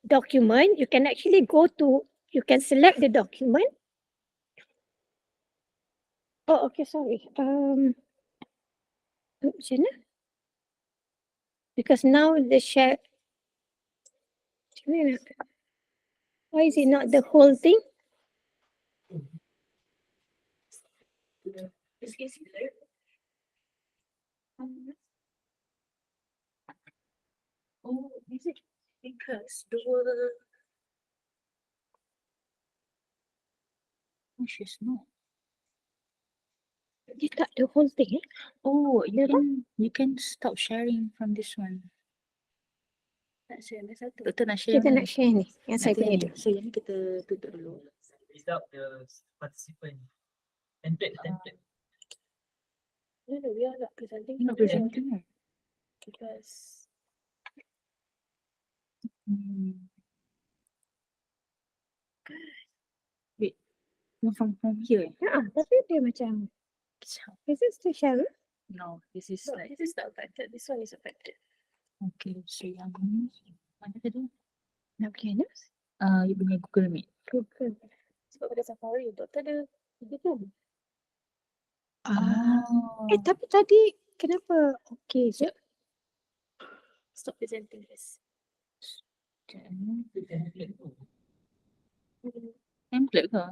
document, you can actually you can select the document. Oh, okay, sorry. Macam mana? Because now the share, why is it not the whole thing? Oh, is it because dua she's no. Dia tak the whole thing, eh? Oh, Dia apa? you can stop sharing from this one. Nak share ada satu. Doktor nak share Kita yang nak share ni, yang saya punya tu. So yang ni kita tutup dulu. Without the participant. Template. No, we are not presenting. Not presenting lah. Because Wait, no, from here. tapi dia macam, is it still share? No, this is No, like this is not affected. This one is affected. okay. So yang ni mana tadi? Nak pianos? You punya Google Meet. Google. Sebab pada Safari, doktor ada gitu. Oh. Tapi tadi kenapa? Okay, je. Stop presenting this. Template ke?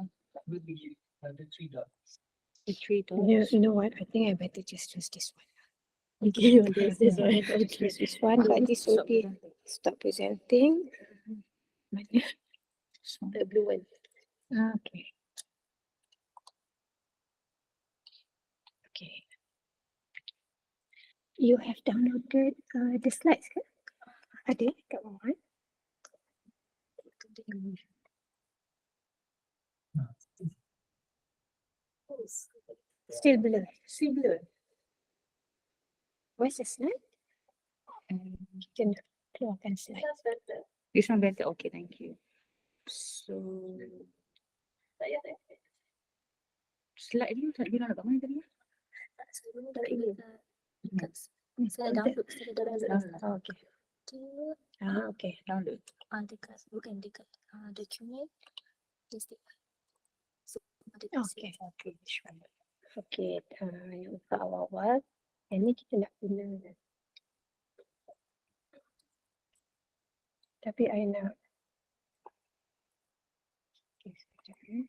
The three dots. The three You know what? I think I better just choose this one. Okay, this one. Choose this one, but this will be stop presenting. Mana? The blue one. Okay. Okay. You have downloaded the slides, kan? Ada kat bawah. Still blur. Still blur. Where's the slide? Kita nak keluarkan slide. This one better. Okay, thank you. So slide ni tak bilang kat mana tadi? Saya download. Oh, okay. Okay. Download. Dekat, bukan dekat dokumen. Okay. Okay. Yang untuk awal-awal. Yang ni kita nak guna. Tapi I nak. Okay, sekejap.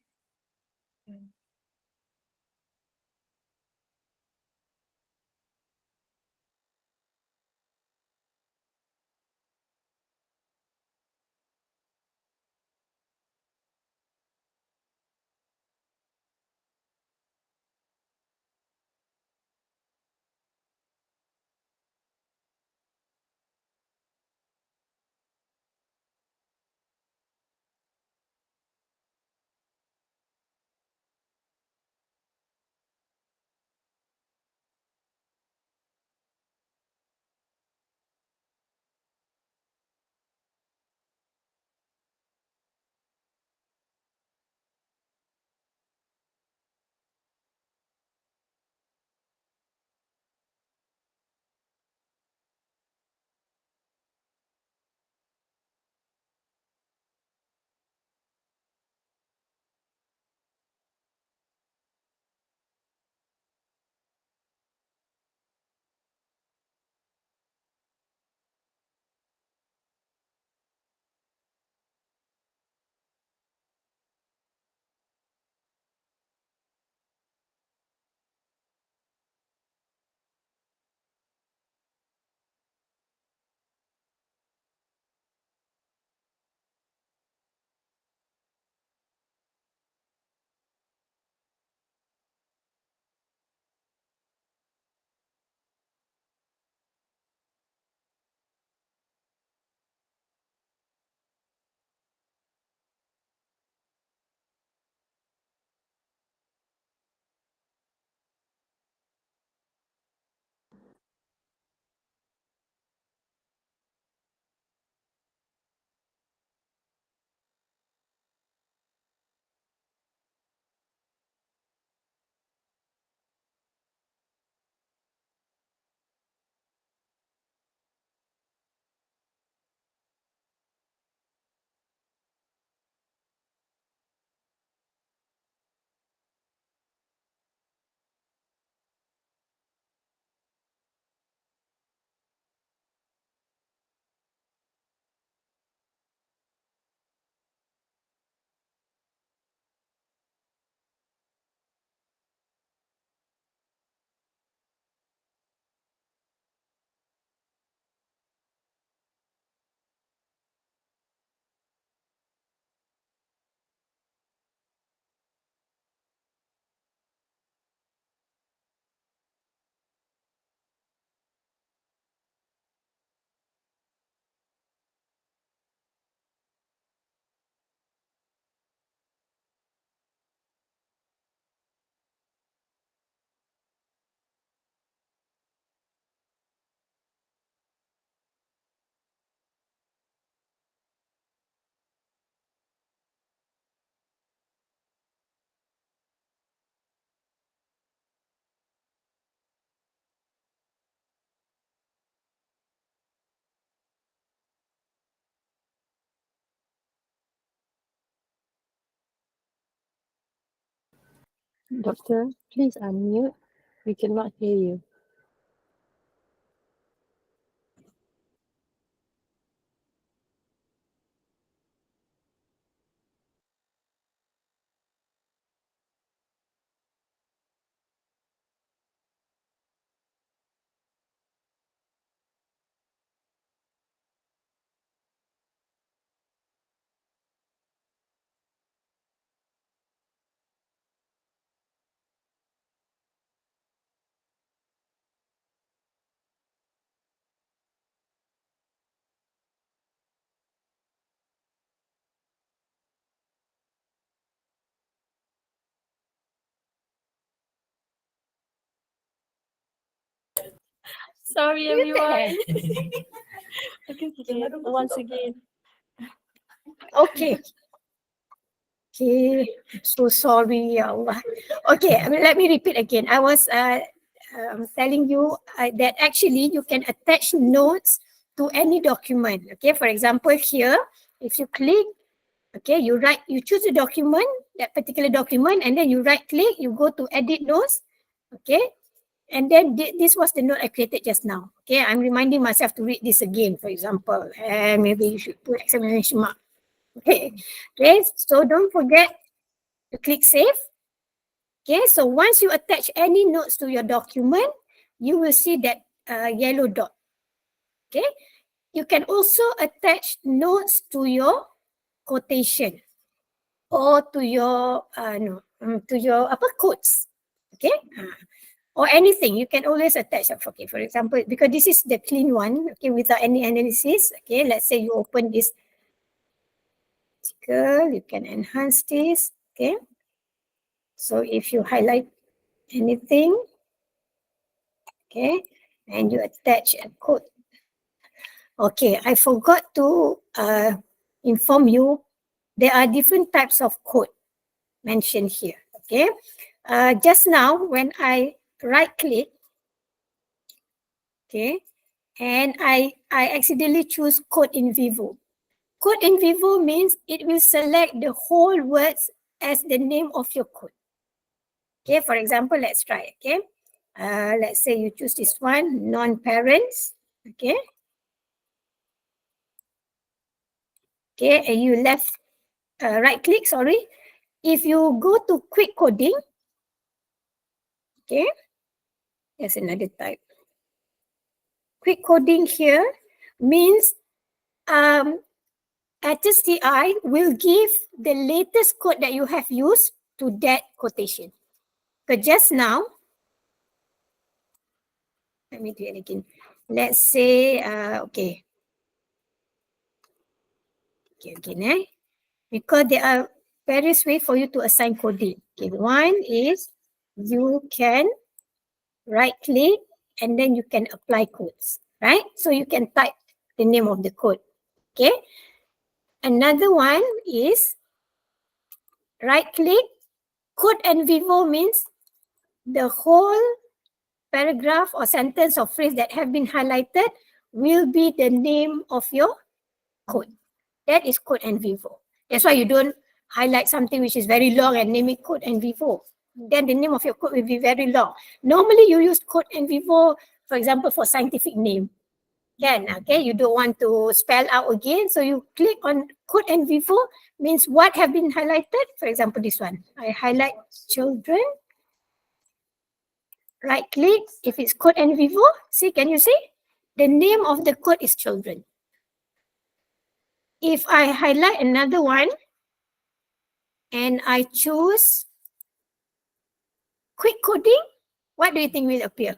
Doctor, please unmute. We cannot hear you. Sorry, everyone. Okay, once again. Okay. Okay, so sorry, ya Allah. Okay, let me repeat again. I was telling you that actually you can attach notes to any document. Okay, for example, here, if you click, okay, you choose a document, that particular document, and then you right click, you go to edit notes, okay, and then this was the note I created just now. Okay, I'm reminding myself to read this again, for example, and maybe you should put exclamation mark. Okay, okay, so don't forget to click save. Okay, so once you attach any notes to your document, you will see that yellow dot. Okay, you can also attach notes to your quotation or to your to your quotes. Okay, or anything you can always attach. Okay, for example, because this is the clean one. Okay, without any analysis. Okay, let's say you open this article, you can enhance this. Okay, so if you highlight anything, okay, and you attach a quote. Okay, I forgot to inform you, there are different types of quote mentioned here. Okay, just now when I right click, okay, and I accidentally choose quote in vivo. Quote in vivo means it will select the whole words as the name of your quote. Okay, for example, let's try. Okay, let's say you choose this one, non-parents. Okay, okay, and you left right click. Sorry, if you go to quick coding, okay, there's another type. Quick coding here means HSTI will give the latest code that you have used to that quotation. So just now, let me do it again. Let's say, okay. Okay, again, because there are various ways for you to assign coding. Okay, one is you can right click and then you can apply codes, right? So you can type the name of the code. Okay. Another one is right click, code and vivo means the whole paragraph or sentence or phrase that have been highlighted will be the name of your code. That is code and vivo. That's why you don't highlight something which is very long and name it code and vivo. Then the name of your code will be very long. Normally you use code and vivo, for example, for scientific name. Okay, you don't want to spell out again. So you click on code and vivo means what have been highlighted. For example, this one. I highlight children. Right click. If it's code and vivo, see, can you see? The name of the code is children. If I highlight another one and I choose quick coding, what do you think will appear?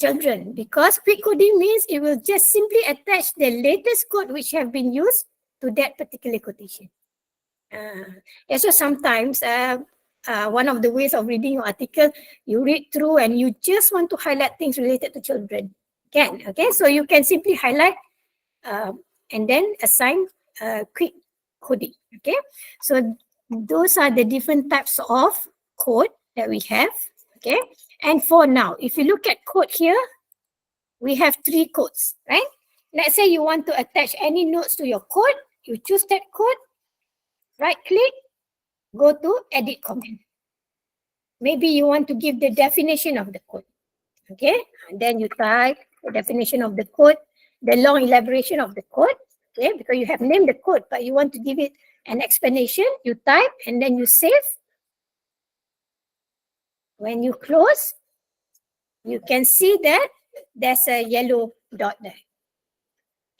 Children, because quick coding means it will just simply attach the latest code which have been used to that particular quotation. So sometimes one of the ways of reading your article, you read through and you just want to highlight things related to children. Okay, so you can simply highlight and then assign quick coding. Okay, so those are the different types of code that we have. Okay, and for now, if you look at code here, we have 3 codes, right? Let's say you want to attach any notes to your code, you choose that code, right click, go to edit comment. maybe you want to give the definition of the code. Okay, and then you type the definition of the code, the long elaboration of the code. Okay, because you have named the code, but you want to give it an explanation, you type and then you save. When you close, you can see that there's a yellow dot there.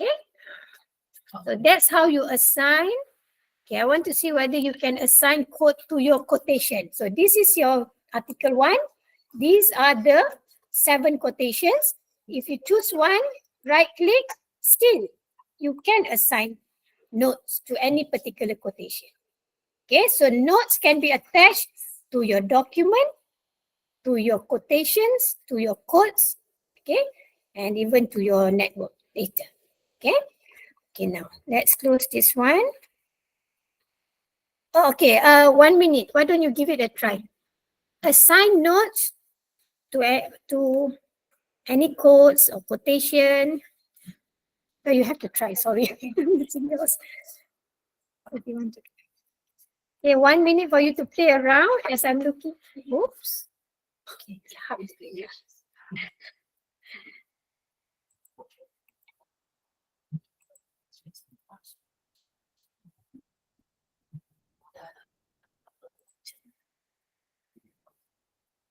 Okay, so that's how you assign. Okay, I want to see whether you can assign code to your quotation. So this is your article 1. These are the 7 quotations. If you choose one, right click, still you can assign notes to any particular quotation. Okay, so notes can be attached to your document, to your quotations, to your codes, okay, and even to your network data. Okay, okay, now let's close this one. Oh, okay, 1 minute. Why don't you give it a try? Assign notes to any codes or quotation. Oh, you have to try, sorry. Okay, 1 minute for you to play around as I'm looking. Oops. Okay.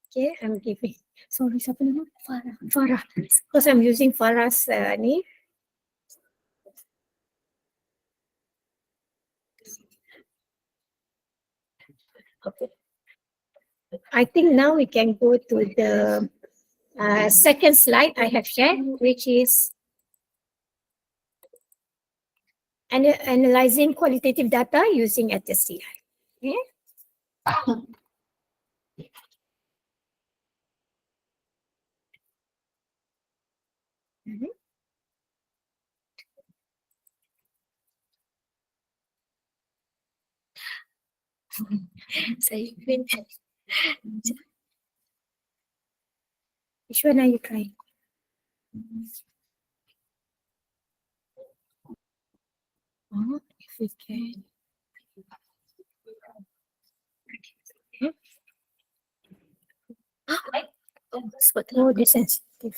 Okay, I'm giving. Sorry, siapa nama? Farah. Because I'm using Farah's ni. Okay. I think now we can go to the second slide I have shared, which is analyzing qualitative data using HSCI. Okay. Mhm. Saya which one are you trying? Oh, if we can. Okay. Oh, this sensitive.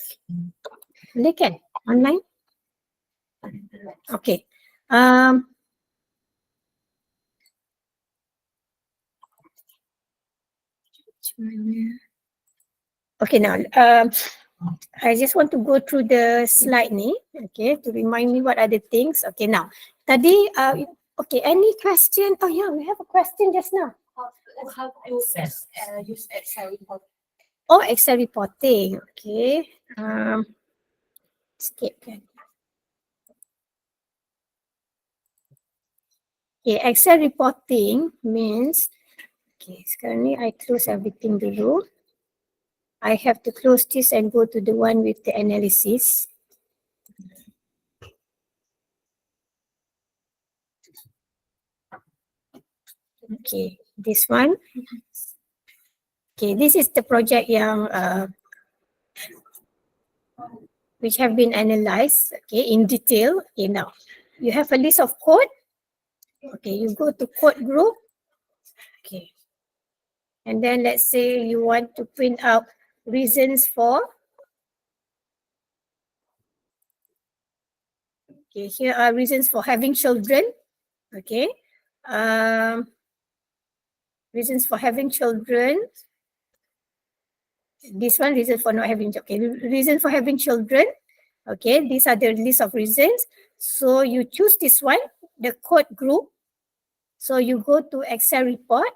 They can online. Okay. Okay, now I just want to go through the slide ni, okay, to remind me what are the things. Okay, now tadi okay, any question? Oh yeah, we have a question just now. How to use Excel report? Oh, Excel reporting. Okay. Skip kan. Okay, Excel reporting means, okay, sekarang ni I close everything dulu. I have to close this and go to the one with the analysis. Okay, this one. Okay, this is the project yang which have been analyzed, okay, in detail. Okay, now you have a list of code. Okay, you go to code group. Okay, and then let's say you want to print out reasons for. Okay, here are reasons for having children. Okay, reasons for having children. This one, reason for not having, okay, reason for having children. Okay, these are the list of reasons. So you choose this one, the code group. So you go to Excel report.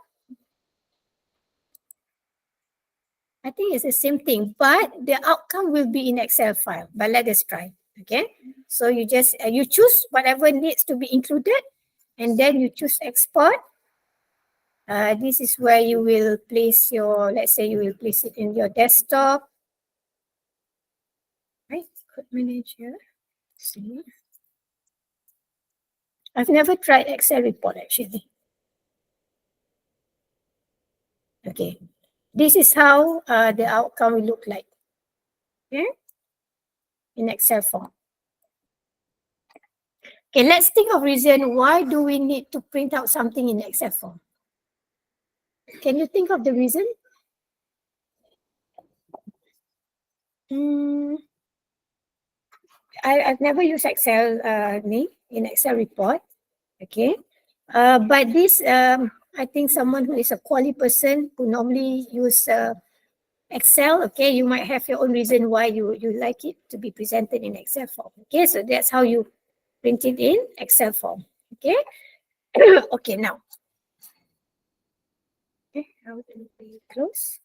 I think it's the same thing, but the outcome will be in Excel file. But let us try. Okay, so you just you choose whatever needs to be included, and then you choose export. This is where you will place your, let's say you will place it in your desktop. Right, code manager. See, I've never tried Excel report actually. Okay, this is how the outcome will look like. Okay, in Excel form. Okay, let's think of reason why do we need to print out something in Excel form. Can you think of the reason? I've never used Excel in Excel report. Okay. But this, I think someone who is a quali person who normally use Excel, okay, you might have your own reason why you like it to be presented in Excel form. Okay, so that's how you print it in Excel form. Okay. Okay, now. Okay, how do we close?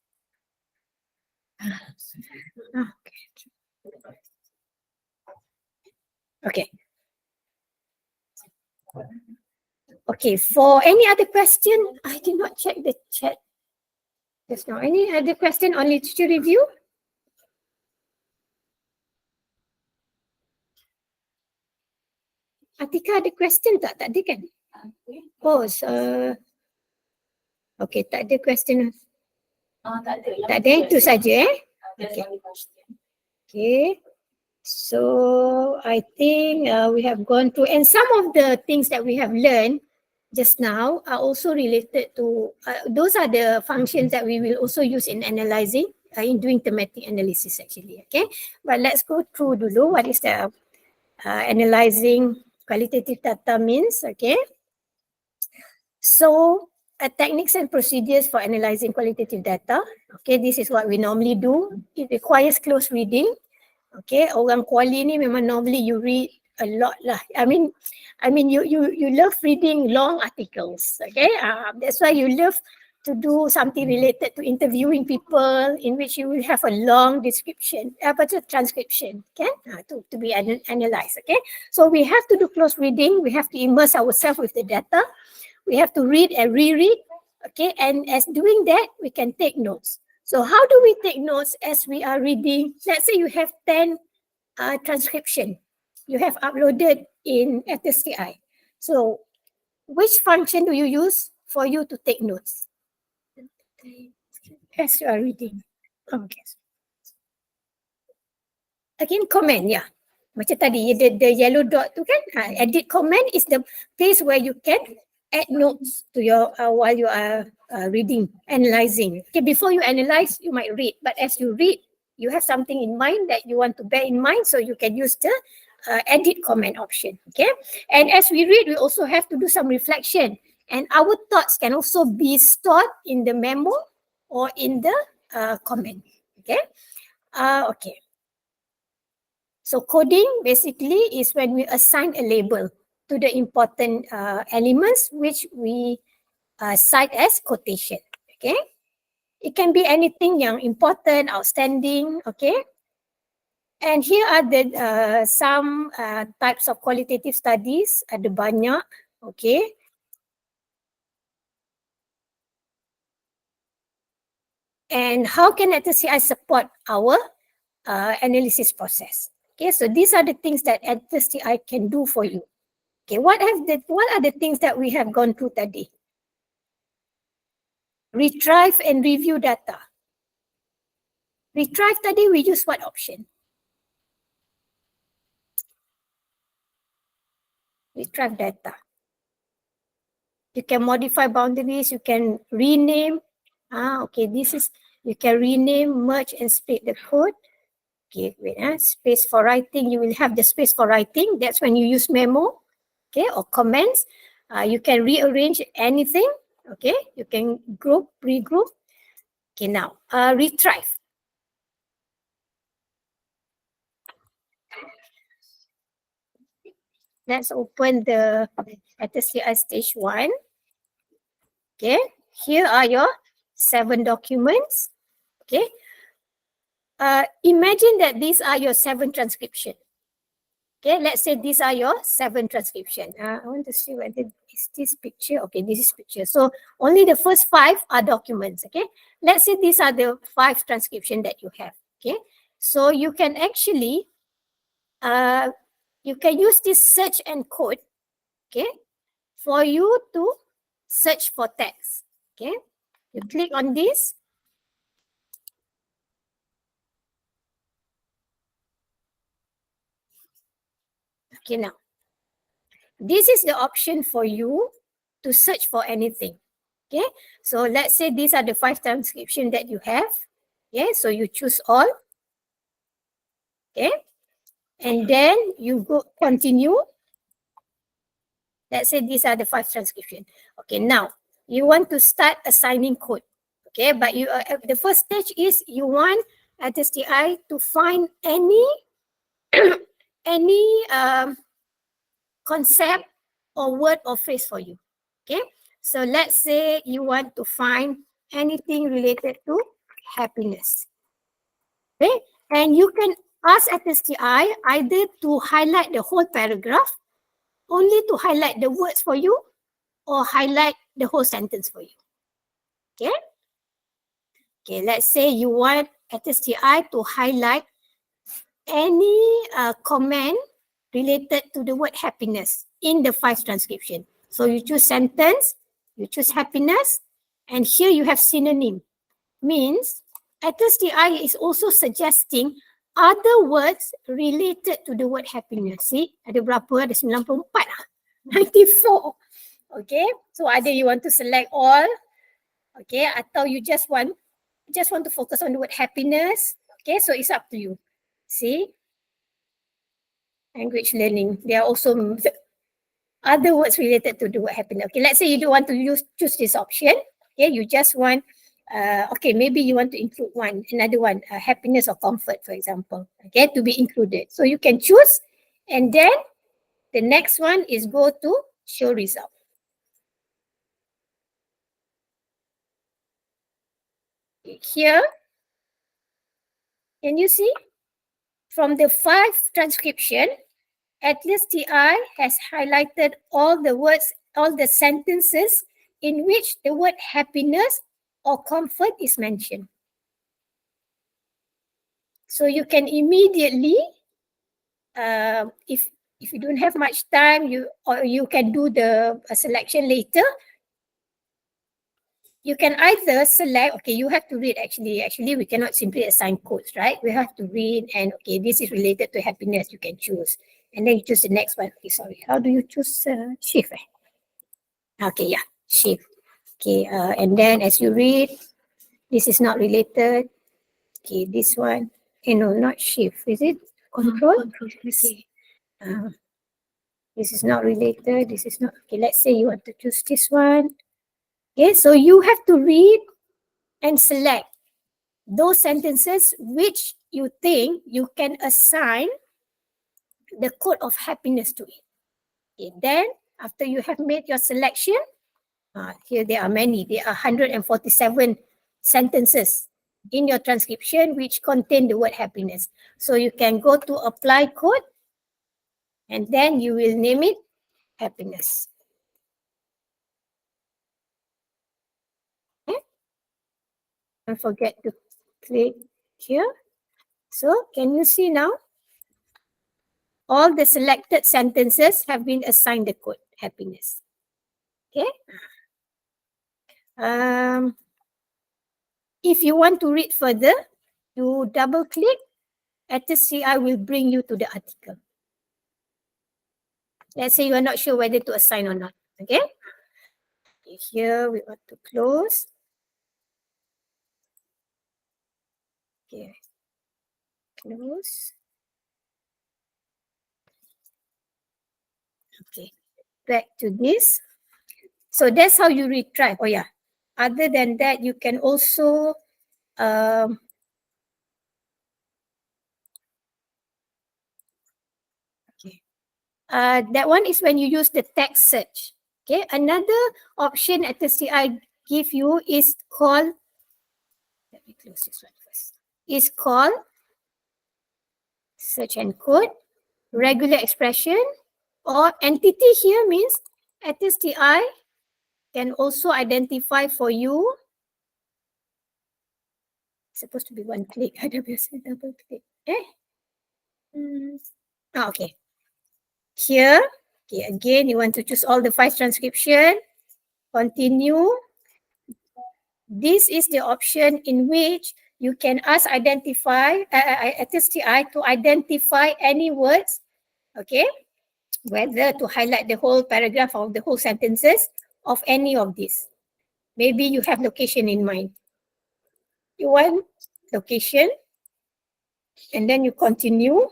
Okay. Okay. Okay, for any other question, I did not check the chat just now. Any other question on literature review? Atika ada question tak? Tak ada kan? Oh, okay, tak ada question. Tak ada. Tak ada, itu saja Okay. Okay. So I think we have gone through, and some of the things that we have learned just now are also related to, those are the functions that we will also use in analyzing, in doing thematic analysis actually, okay? But let's go through dulu what is the analyzing qualitative data means, okay? So techniques and procedures for analyzing qualitative data, okay, this is what we normally do. It requires close reading. Okay, orang kuali ni memang normally you read a lot lah. I mean you love reading long articles. Okay, that's why you love to do something related to interviewing people in which you will have a long description, transcription, okay, to be analyzed. Okay, so we have to do close reading. We have to immerse ourselves with the data. We have to read and reread. Okay, and as doing that, we can take notes. So how do we take notes as we are reading? Let's say you have 10 transcription you have uploaded in FSCI. So which function do you use for you to take notes? As you are reading. Okay. Again, comment, yeah. Macam tadi, the yellow dot tu kan, edit comment is the place where you can add notes to your while you are reading, analyzing. Okay, before you analyze, you might read, but as you read, you have something in mind that you want to bear in mind, so you can use the edit comment option. Okay, and as we read, we also have to do some reflection, and our thoughts can also be stored in the memo or in the comment. Okay, okay. So coding basically is when we assign a label to the important elements which we cite as quotation. Okay, it can be anything yang important, outstanding. Okay, and here are the some types of qualitative studies. Ada banyak. Okay, and how can FSCI support our analysis process? Okay, so these are the things that FSCI can do for you. Okay, what are the things that we have gone through tadi? Retrieve and review data. Retrieve tadi we use what option? Retrieve data. You can modify boundaries, you can rename. Okay, this is, you can rename, merge and split the code. Okay, wait, space for writing, you will have the space for writing. That's when you use memo. Okay, or comments. You can rearrange anything. Okay, you can group, regroup. Okay, now retrieve. Let's open the FSCI stage 1. Okay, here are your 7 documents. Okay, imagine that these are your 7 transcription. Okay, let's say these are your 7 transcription. I want to see whether is this picture. Okay, this is picture. So only the first 5 are documents. Okay, let's say these are the 5 transcription that you have. Okay, so you can actually you can use this search and code. Okay, for you to search for text. Okay, you click on this. Okay, now this is the option for you to search for anything. Okay, so let's say these are the 5 transcription that you have. Okay, so you choose all. Okay. And then you go continue. Let's say these are the 5 transcription. Okay, now you want to start assigning code. Okay, but you the first stage is you want STI to find any any concept or word or phrase for you. Okay, so let's say you want to find anything related to happiness. Okay, and you can ask STI either to highlight the whole paragraph, only to highlight the words for you, or highlight the whole sentence for you. Okay. Okay, let's say you want STI to highlight any comment related to the word happiness in the 5 transcription. So you choose sentence, you choose happiness, and here you have synonym. Means STI is also suggesting other words related to the word happiness. See, ada berapa? Ada 94 lah. 94. Okay, so either you want to select all, okay, atau you just want to focus on the word happiness. Okay, so it's up to you. See, language learning, there are also other words related to the word happiness. Okay, let's say you don't want to choose this option. Okay, you just want okay, maybe you want to include another one, happiness or comfort, for example, okay, to be included. So you can choose, and then the next one is go to show result. Here, can you see? From the 5 transcription, at least TI has highlighted all the words, all the sentences in which the word happiness or comfort is mentioned. So you can immediately, if you don't have much time, you can do the selection later. You can either select, okay, you have to read actually we cannot simply assign codes, right? We have to read, and okay, this is related to happiness, you can choose. And then you choose the next one. Okay, sorry, how do you choose shift? Okay, yeah, shift. Okay, and then as you read, this is not related. Okay, this one, no, not shift, is it? Control? Okay. This is not related, this is not, okay, let's say you want to choose this one. Okay, so you have to read and select those sentences which you think you can assign the code of happiness to it. Okay, then after you have made your selection, here there are many, there are 147 sentences in your transcription which contain the word happiness. So you can go to apply code, and then you will name it happiness. Okay. Don't forget to click here. So can you see now? All the selected sentences have been assigned the code happiness. Okay. If you want to read further, you double click. STI will bring you to the article. Let's say you are not sure whether to assign or not. Okay. Here we want to close. Okay. Close. Okay. Back to this. So that's how you retrieve. Oh yeah. Other than that, you can also that one is when you use the text search. Okay. Another option STI give you is called, let me close this one first. Is called search and code, regular expression, or entity here means STI can also identify for you. It's supposed to be one click. I don't say double click. Okay. Here, okay, again, you want to choose all the 5 transcription. Continue. This is the option in which you can ask STI to identify any words, okay, whether to highlight the whole paragraph or the whole sentences of any of these. Maybe you have location in mind. You want location, And then you continue.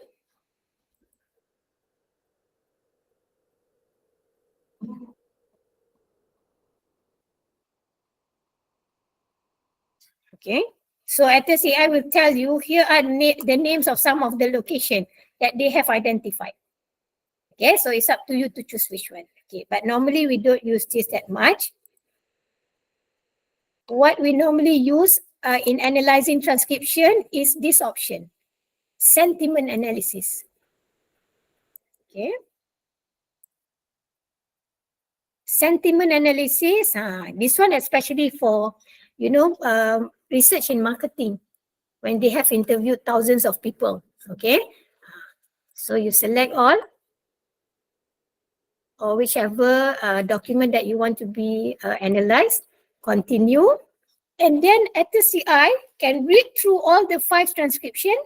Okay. So SSAI will tell you here are the names of some of the location that they have identified. Okay, so it's up to you to choose which one. Okay, but normally we don't use this that much. What we normally use in analyzing transcription is this option, sentiment analysis. Okay. Sentiment analysis, this one especially for, research in marketing, when they have interviewed thousands of people. Okay. So you select all, or whichever document that you want to be analyzed, continue. And then SSCI can read through all the 5 transcription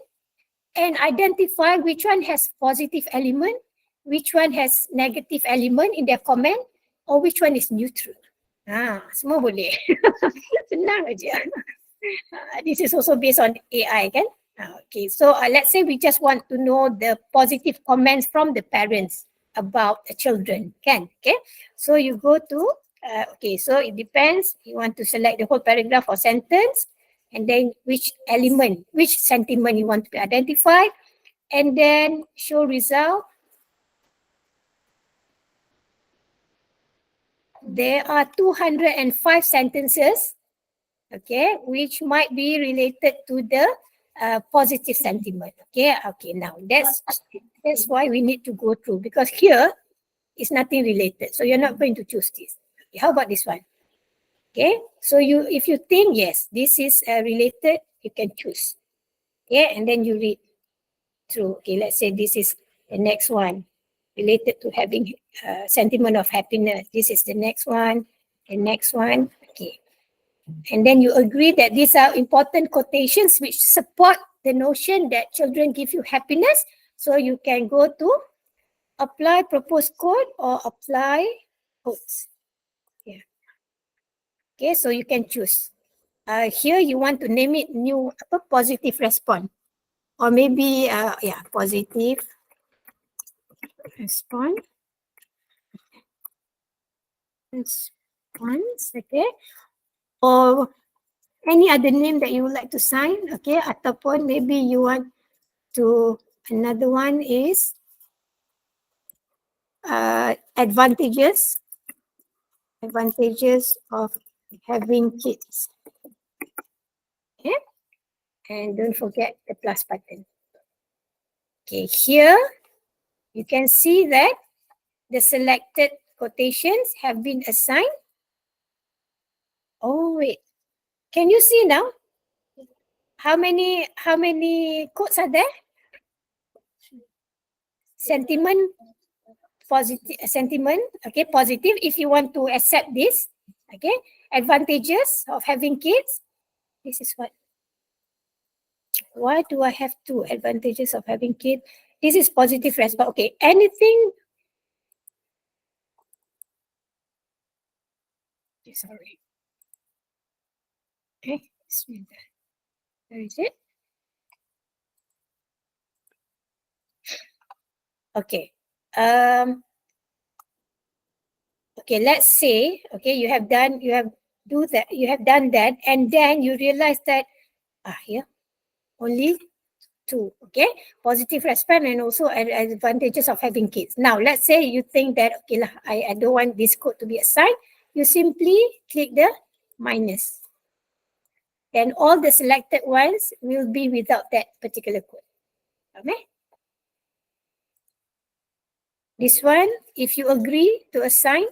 and identify which one has positive element, which one has negative element in their comment, or which one is neutral. Semua boleh. Senang aja. This is also based on AI, kan? Okay, so let's say we just want to know the positive comments from the parents about the children, kan? Okay, so you go to, okay, so it depends. You want to select the whole paragraph or sentence, and then which element, which sentiment you want to be identified, and then show result. There are 205 sentences, okay, which might be related to the positive sentiment. Okay, now that's why we need to go through, because here is nothing related, so you're not going to choose this. Okay, how about this one? Okay, so if you think yes, this is related, you can choose. Okay, and then you read through. Okay, let's say this is the next one, related to having sentiment of happiness. This is the next one, the next one. Okay. And then you agree that these are important quotations which support the notion that children give you happiness. So you can go to apply proposed code or apply codes. Yeah. Okay, so you can choose. Here you want to name it new positive response. Or maybe, positive response. Okay. Or any other name that you would like to sign, okay, ataupun maybe you want to, another one is advantages of having kids. Okay, and don't forget the plus button. Okay, here you can see that the selected quotations have been assigned. Oh wait, can you see now? How many quotes are there? Sentiment, positive, sentiment, okay, positive if you want to accept this, okay. Advantages of having kids, this is what, why do I have 2 advantages of having kids? This is positive response, okay, anything, okay, sorry, okay, where is it? Okay, okay, let's say, okay, you have done that, and then you realize that, here, only 2, okay, positive response and also advantages of having kids. Now, let's say you think that, okay, I don't want this code to be assigned. You simply click the minus. And all the selected ones will be without that particular code. Okay. This one, if you agree to assign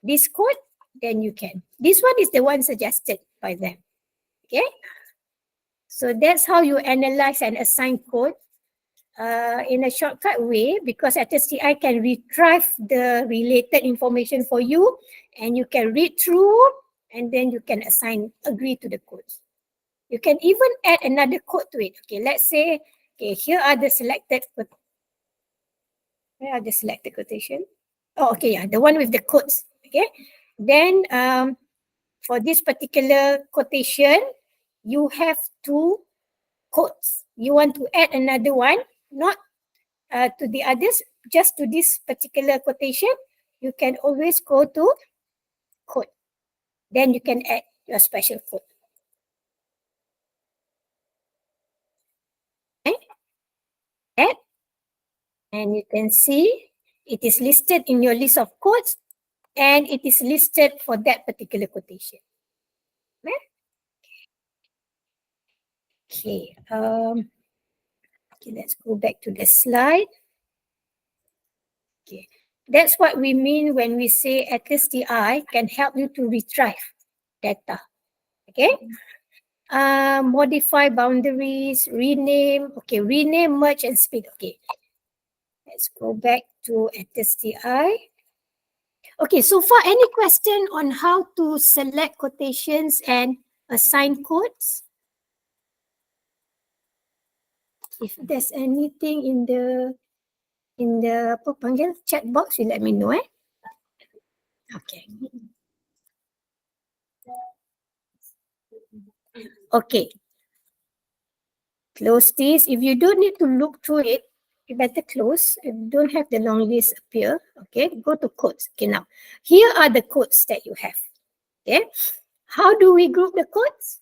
this code, then you can. This one is the one suggested by them. Okay. So that's how you analyze and assign code in a shortcut way, because SSCI can retrieve the related information for you, and you can read through, and then you can agree to the codes. You can even add another code to it. Okay, let's say, okay, here are the selected, where are the selected quotation? Oh, okay, yeah, the one with the codes. Okay, then for this particular quotation, you have to quotes. You want to add another one, not to the others, just to this particular quotation, you can always go to quote. Then you can add your special quote. Okay? Add. And you can see it is listed in your list of quotes and it is listed for that particular quotation. Okay. Okay, let's go back to the slide. Okay. That's what we mean when we say STI can help you to retrieve data. Okay. Modify boundaries, rename. Okay, rename, merge, and split. Okay. Let's go back to STI. Okay, so far, any question on how to select quotations and assign codes? If there's anything in the apa panggil chat box, you let me know. Okay. Okay. Close this. If you don't need to look through it, you better close. If you don't have the long list appear, okay, go to codes. Okay, now, here are the codes that you have. Okay. How do we group the codes?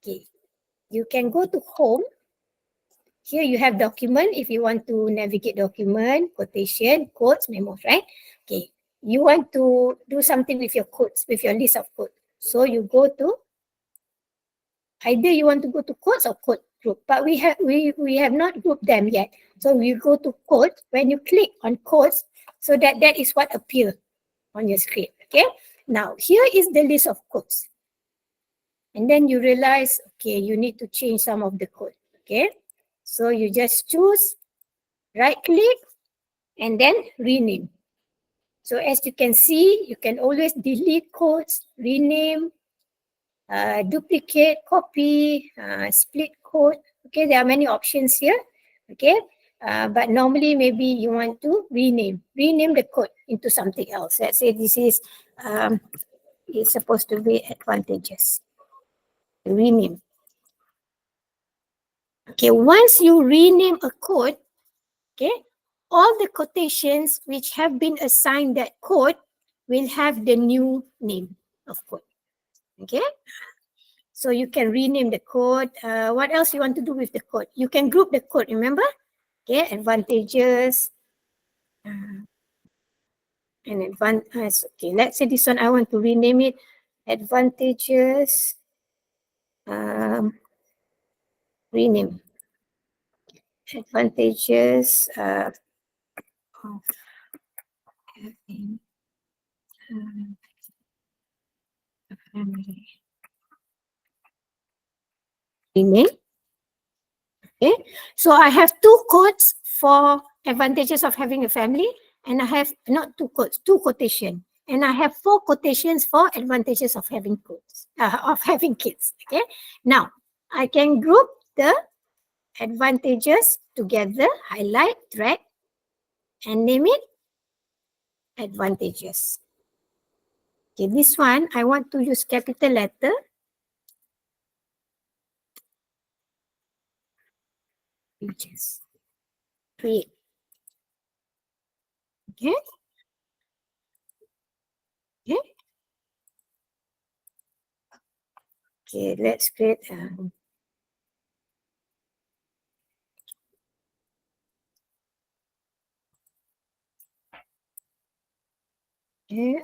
Okay. You can go to home. Here you have document. If you want to navigate document, quotation, codes, memos, right? Okay. You want to do something with your codes, with your list of codes. So you go to, either you want to go to codes or code group, but we have not grouped them yet. So you go to code. When you click on codes, so that is what appears on your screen. Okay. Now here is the list of codes. And then you realize, okay, you need to change some of the code. Okay. So you just choose, right click, and then rename. So as you can see, you can always delete codes, rename, duplicate, copy, split code. Okay, there are many options here. Okay, but normally maybe you want to rename the code into something else. Let's say this is it's supposed to be advantages. Rename. Okay, once you rename a code, okay, all the quotations which have been assigned that code will have the new name of code. Okay. So you can rename the code. What else you want to do with the code? You can group the code, remember? Okay, advantages. And advantages. Okay, let's say this one, I want to rename it advantages. Rename. Advantages of having a family. Rename. Okay, so I have two codes for advantages of having a family, and I have not two codes, two quotation, and I have 4 quotations for advantages of having codes, of having kids. Okay, now I can group the advantages together, highlight, drag, and name it advantages. Okay, this one I want to use capital letter. Pages. Create. Okay. Okay. Okay, let's create okay,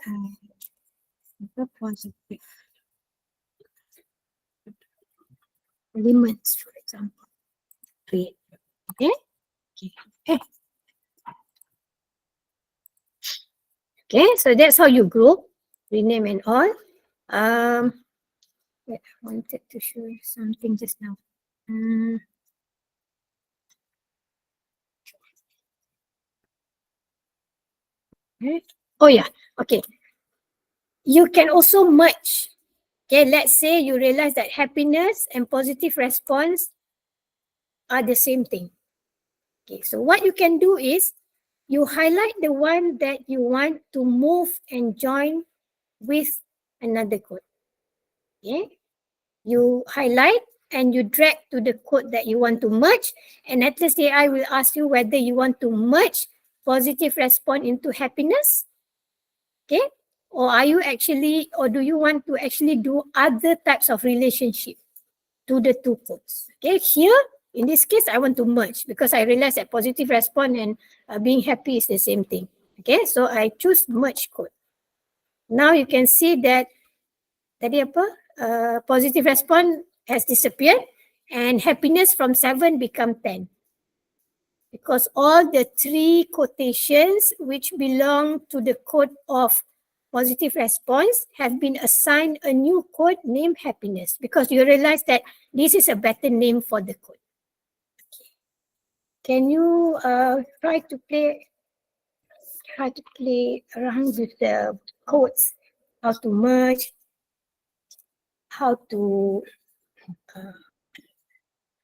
positive elements, for example. Create. Okay. Okay. Okay, so that's how you group, rename and all. Wait, I wanted to show you something just now. Okay. Oh yeah, okay. You can also merge. Okay, let's say you realize that happiness and positive response are the same thing. Okay, so what you can do is you highlight the one that you want to move and join with another code. Okay, you highlight and you drag to the code that you want to merge, and Atlas AI will ask you whether you want to merge positive response into happiness, okay, or do you want to actually do other types of relationship to the two codes. Okay, here in this case I want to merge because I realize that positive response and being happy is the same thing. Okay, so I choose merge code. Now you can see that tadi apa, positive response has disappeared and happiness from 7 become 10. Because all the 3 quotations which belong to the code of positive response have been assigned a new code named happiness because you realize that this is a better name for the code. Okay. Can you try to play around with the codes, how to merge, how to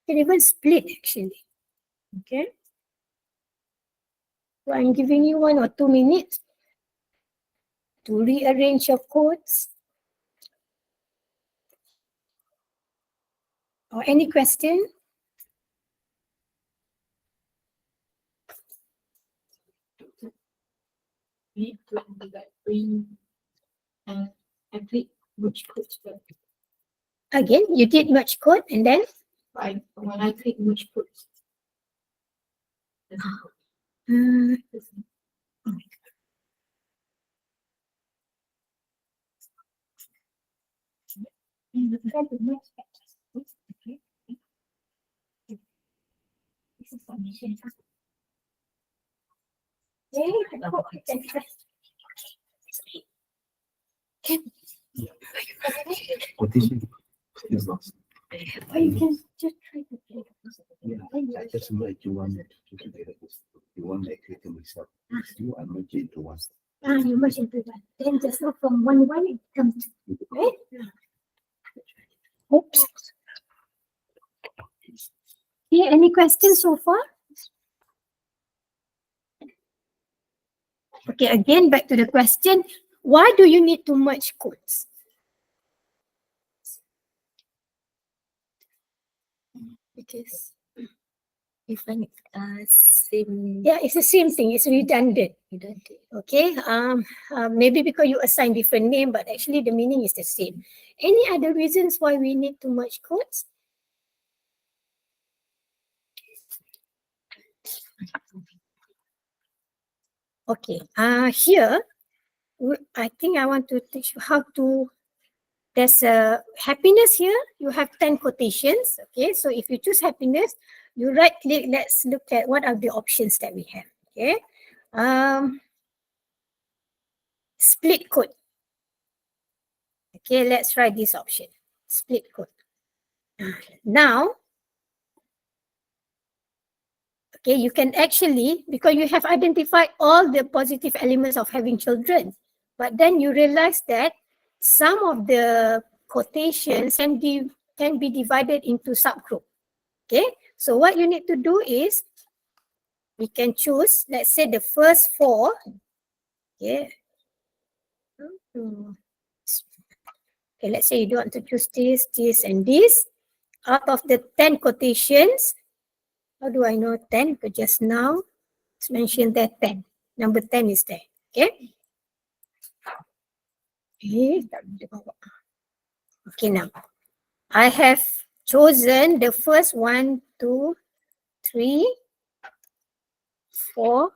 can even split actually. Okay. So I'm giving you 1 or 2 minutes to rearrange your codes. Or any question? We need to like bring and click which codes that Again, you did merge code and then? when I click which codes. Uh, Quotation is lost. or you can just try to play. Yeah, I just like you want to get it. You want to click on myself. You are not into one. You merge into one. Then just now from 1 it comes to, right? Oops. Okay, any questions so far? Okay, again, back to the question. Why do you need to merge codes? Because even same Yeah, it's the same thing. It's redundant. Okay. Maybe because you assign different name, but actually the meaning is the same. Any other reasons why we need to merge codes? Okay. Here, I think I want to teach you how to. There's a happiness here. You have 10 quotations. Okay. So if you choose happiness, you right click. Let's look at what are the options that we have. Okay. Split code. Okay, let's try this option. Split code. Now, okay, you can actually, because you have identified all the positive elements of having children, but then you realize that some of the quotations can be divided into subgroup. Okay, so what you need to do is, we can choose, let's say the first 4. Okay. Okay, let's say you don't want to choose this, this, and this. Out of the 10 quotations, how do I know 10? Because just now it's mentioned that 10. Number 10 is there. Okay. Okay, now I have chosen the first 1, 2, 3, 4,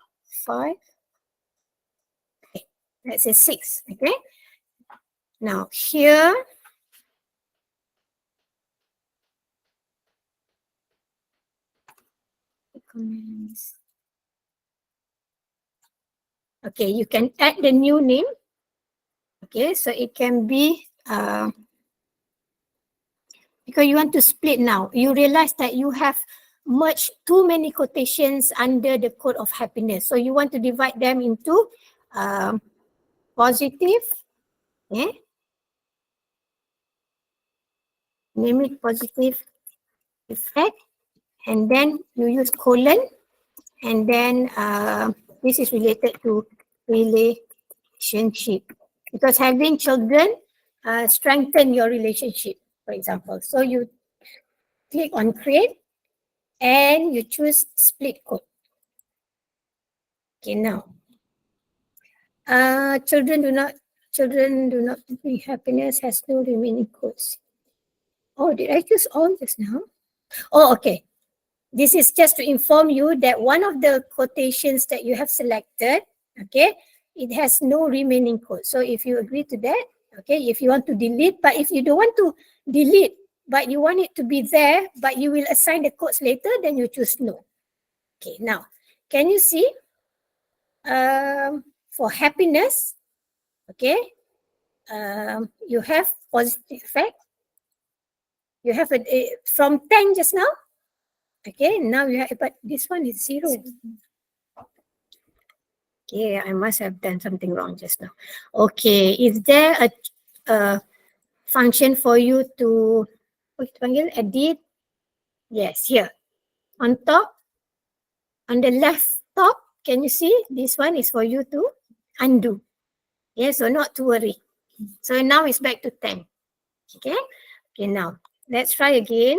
5. Okay, let's say 6. Okay. Now here, comments. Okay, you can add the new name. Okay, so it can be because you want to split now. You realize that you have merged too many quotations under the code of happiness. So you want to divide them into positive, okay? Name it positive effect, and then you use colon, and then this is related to relationship. Because having children strengthen your relationship, for example. So you click on create and you choose split code. Okay, now, children do not bring happiness, has no remaining codes. Oh, did I choose all just now? Oh, okay. This is just to inform you that one of the quotations that you have selected, okay, it has no remaining code. So if you agree to that, okay, if you want to delete, but if you don't want to delete, but you want it to be there, but you will assign the codes later, then you choose no. Okay, now, can you see? For happiness, okay, you have positive effect. You have a from 10 just now. Okay, now you have, but this one is 0. Okay, I must have done something wrong just now. Okay, is there a function for you to edit? Yes, here. On top, on the left top, can you see? This one is for you to undo. Yes, so not to worry. So now it's back to 10. Okay, okay, now let's try again.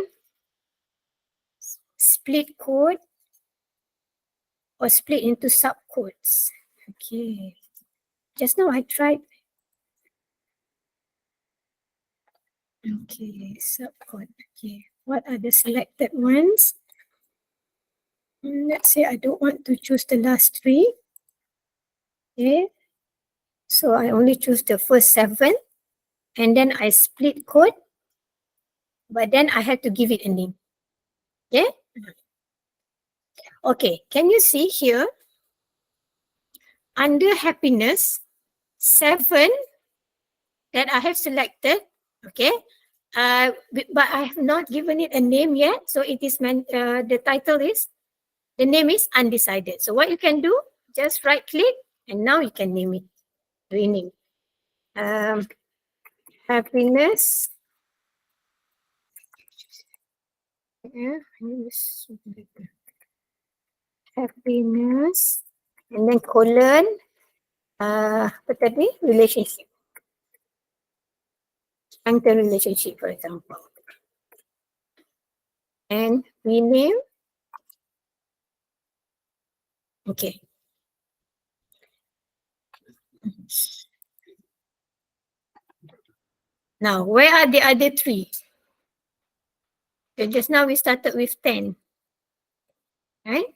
Split code or split into subcodes. Okay, just now I tried. Okay, subcode. Okay, what are the selected ones? Let's say I don't want to choose the last 3. Okay, so I only choose the first 7 and then I split code, but then I have to give it a name. Okay, okay, can you see here under happiness 7 that I have selected, okay, but I have not given it a name yet, so it is the title is, the name is undecided. So what you can do, just right click and now you can name it, rename. Happiness. Happiness and then colon apa tadi, relationship. Strengthen relationship, for example. And rename. Okay. Now, where are the other 3? So just now we started with 10. Right?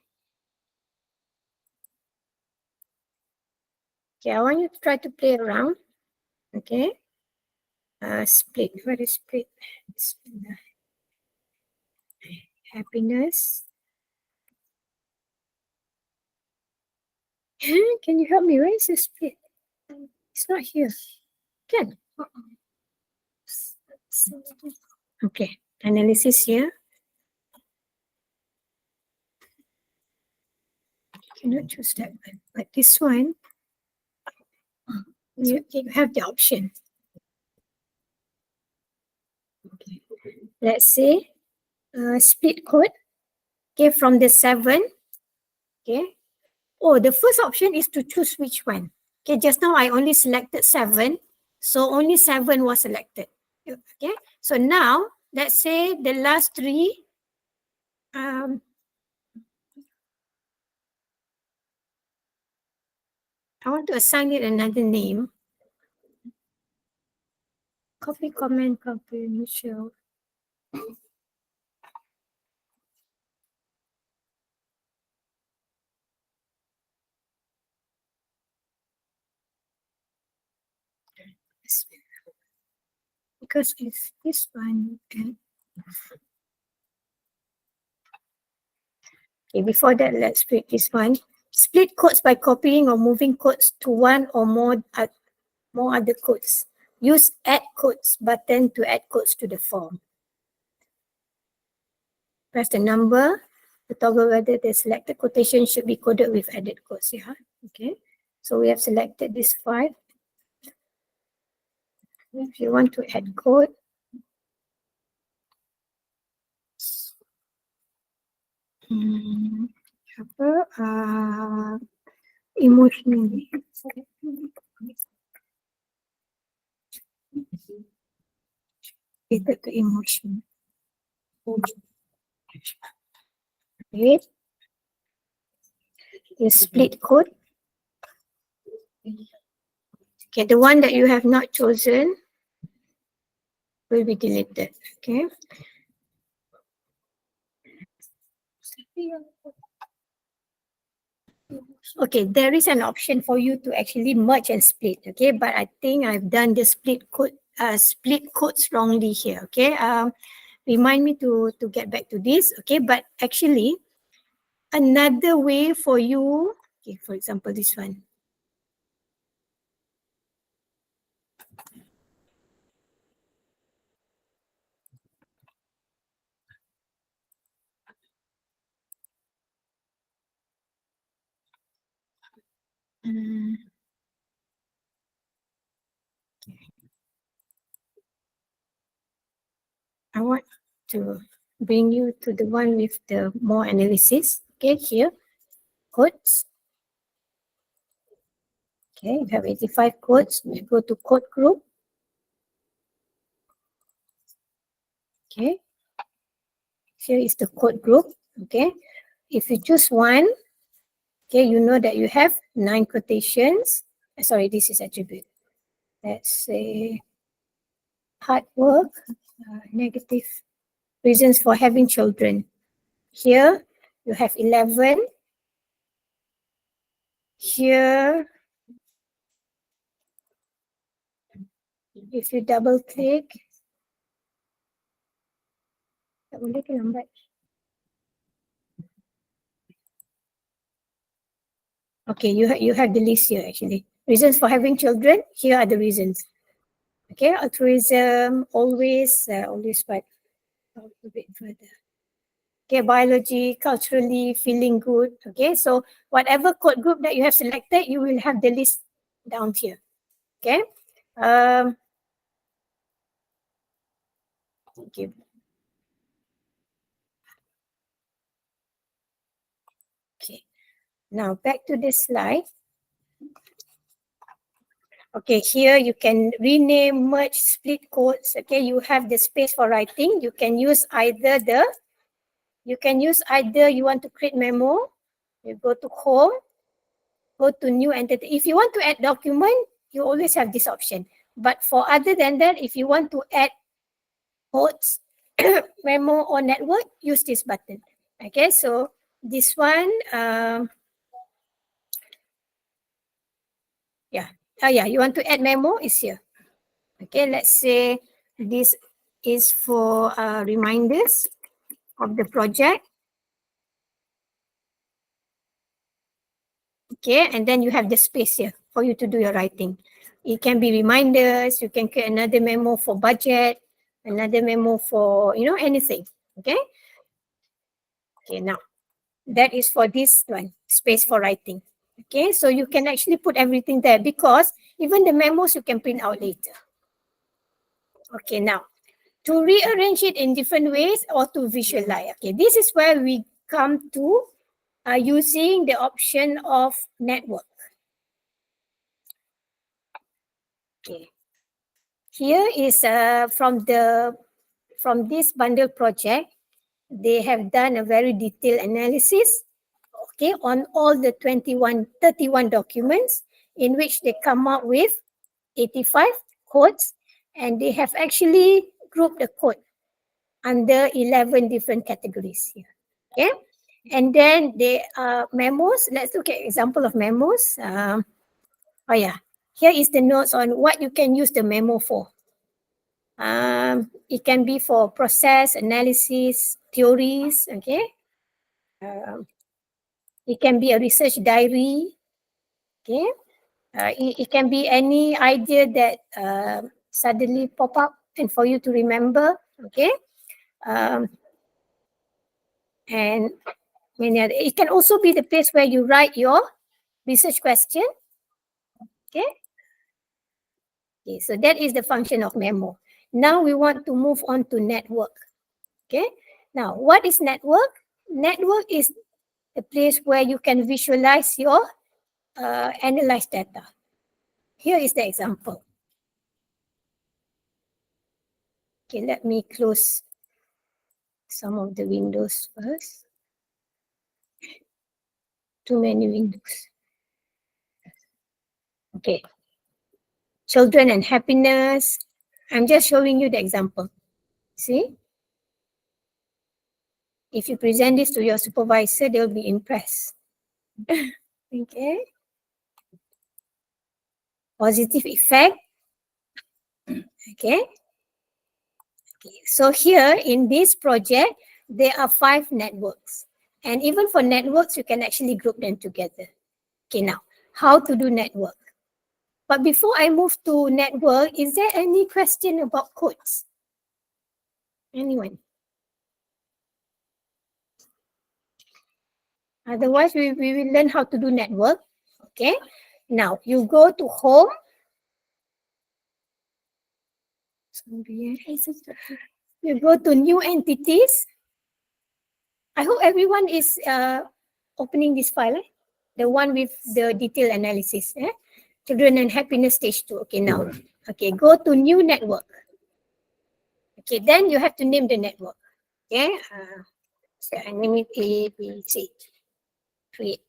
Okay, I want you to try to play around. Okay. Split. What is split? Happiness. Can you help me? Where is the split? It's not here. Can. Okay. Analysis here. Cannot choose that one. But this one, you have the option. Okay. Let's say split code. Okay, from the 7. Okay. Oh, the first option is to choose which one. Okay, just now I only selected 7. So only 7 was selected. Okay, so now let's say the last 3. I want to assign it another name. Copy, comment, copy, Michelle. Because it's this one. Okay, before that, let's split this one. Split codes by copying or moving codes to one or more other codes. Use add codes button to add codes to the form. Press the number to toggle whether the selected quotation should be coded with added codes. Yeah. Okay. So we have selected this 5. If you want to add code, emotionally. related to emotion. Okay. You split code. Okay, the one that you have not chosen will be deleted. Okay. Okay, there is an option for you to actually merge and split. Okay, but I think I've done the split codes wrongly here. Okay. Remind me to get back to this. Okay, but actually another way for you, okay, for example, this one. I want to bring you to the one with the more analysis. Okay, here, codes. Okay, you have 85 codes. We go to code group. Okay, here is the code group. Okay, if you choose one, okay, you know that you have 9 quotations. Sorry, this is attribute. Let's say hard work, negative reasons for having children. Here, you have 11. Here, if you double click, tak boleh ke lambat? Okay, you have the list here actually. Reasons for having children, here are the reasons. Okay, altruism, always but a bit further. Okay, biology, culturally, feeling good. Okay, so whatever code group that you have selected, you will have the list down here. Okay. Okay. Okay. Now back to this slide. Okay, here you can rename, merge, split codes. Okay, you have the space for writing. You can use either you want to create memo, you go to home, go to new entity. If you want to add document, you always have this option. But for other than that, if you want to add codes, memo or network, use this button. Okay, so this one, you want to add memo is here. Okay, let's say this is for reminders of the project. Okay, and then you have the space here for you to do your writing. It can be reminders, you can create another memo for budget, another memo for, anything. Okay. Okay, now that is for this one, space for writing. Okay, so you can actually put everything there because even the memos you can print out later. Okay, now to rearrange it in different ways or to visualize. Okay, this is where we come to using the option of network. Okay, here is from this bundle project, they have done a very detailed analysis, okay, on all the 31 documents in which they come up with 85 codes, and they have actually grouped the code under 11 different categories here. Okay, and then they memos. Let's look at example of memos. Here is the notes on what you can use the memo for. It can be for process, analysis, theories, okay. It can be a research diary, okay. It can be any idea that suddenly pop up and for you to remember, okay. And many other. It can also be the place where you write your research question, okay. Okay, so that is the function of memo. Now we want to move on to network. Okay. Now, what is network? Network is the place where you can visualize your analyzed data. Here is the example. Okay, let me close some of the windows first. Too many windows. Okay. Children and happiness. I'm just showing you the example. See? If you present this to your supervisor, they'll be impressed. Okay. Positive effect. Okay. Okay. So here in this project, there are 5 networks. And even for networks, you can actually group them together. Okay, now, how to do network? But before I move to network, is there any question about codes? Anyone? Otherwise, we will learn how to do network. Okay. Now, you go to home. You go to new entities. I hope everyone is opening this file. The one with the detailed analysis. Children and happiness stage 2. Okay, now. Okay, go to new network. Okay, then you have to name the network. Okay. So I name it A, B, C. Create.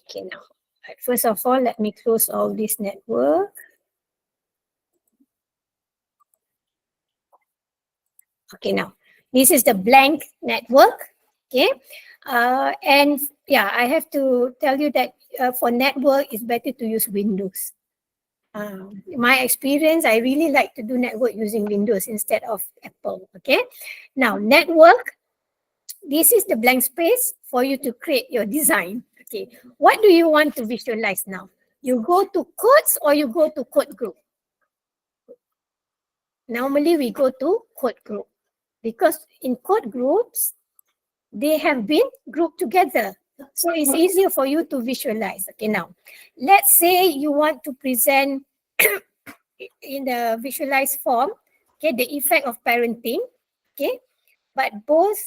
Okay, now. First of all, let me close all this network. Okay, now. This is the blank network. Okay. And yeah, I have to tell you that for network, it's better to use Windows. My experience, I really like to do network using Windows instead of Apple. Okay. Now, network. This is the blank space for you to create your design. Okay, what do you want to visualize now? You go to codes or you go to code group? Normally we go to code group because in code groups, they have been grouped together. So it's easier for you to visualize. Okay, now, let's say you want to present in the visualized form, okay, the effect of parenting, okay, but both.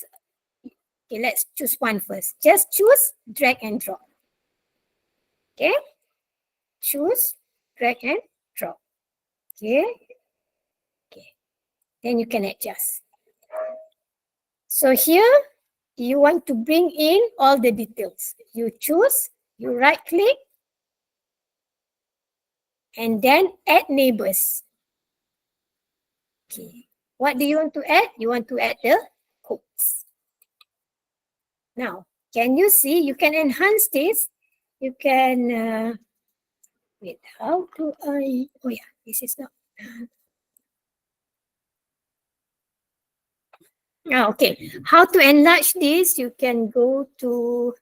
Okay, let's choose one first. Just choose, drag and drop. Okay. Choose, drag and drop. Okay. Okay. Then you can adjust. So here, you want to bring in all the details. You choose, you right click, and then add neighbors. Okay. What do you want to add? You want to add the codes. Now, can you see? You can enhance this. You can, wait, how do I, oh yeah, this is not. Okay, how to enlarge this? You can go to,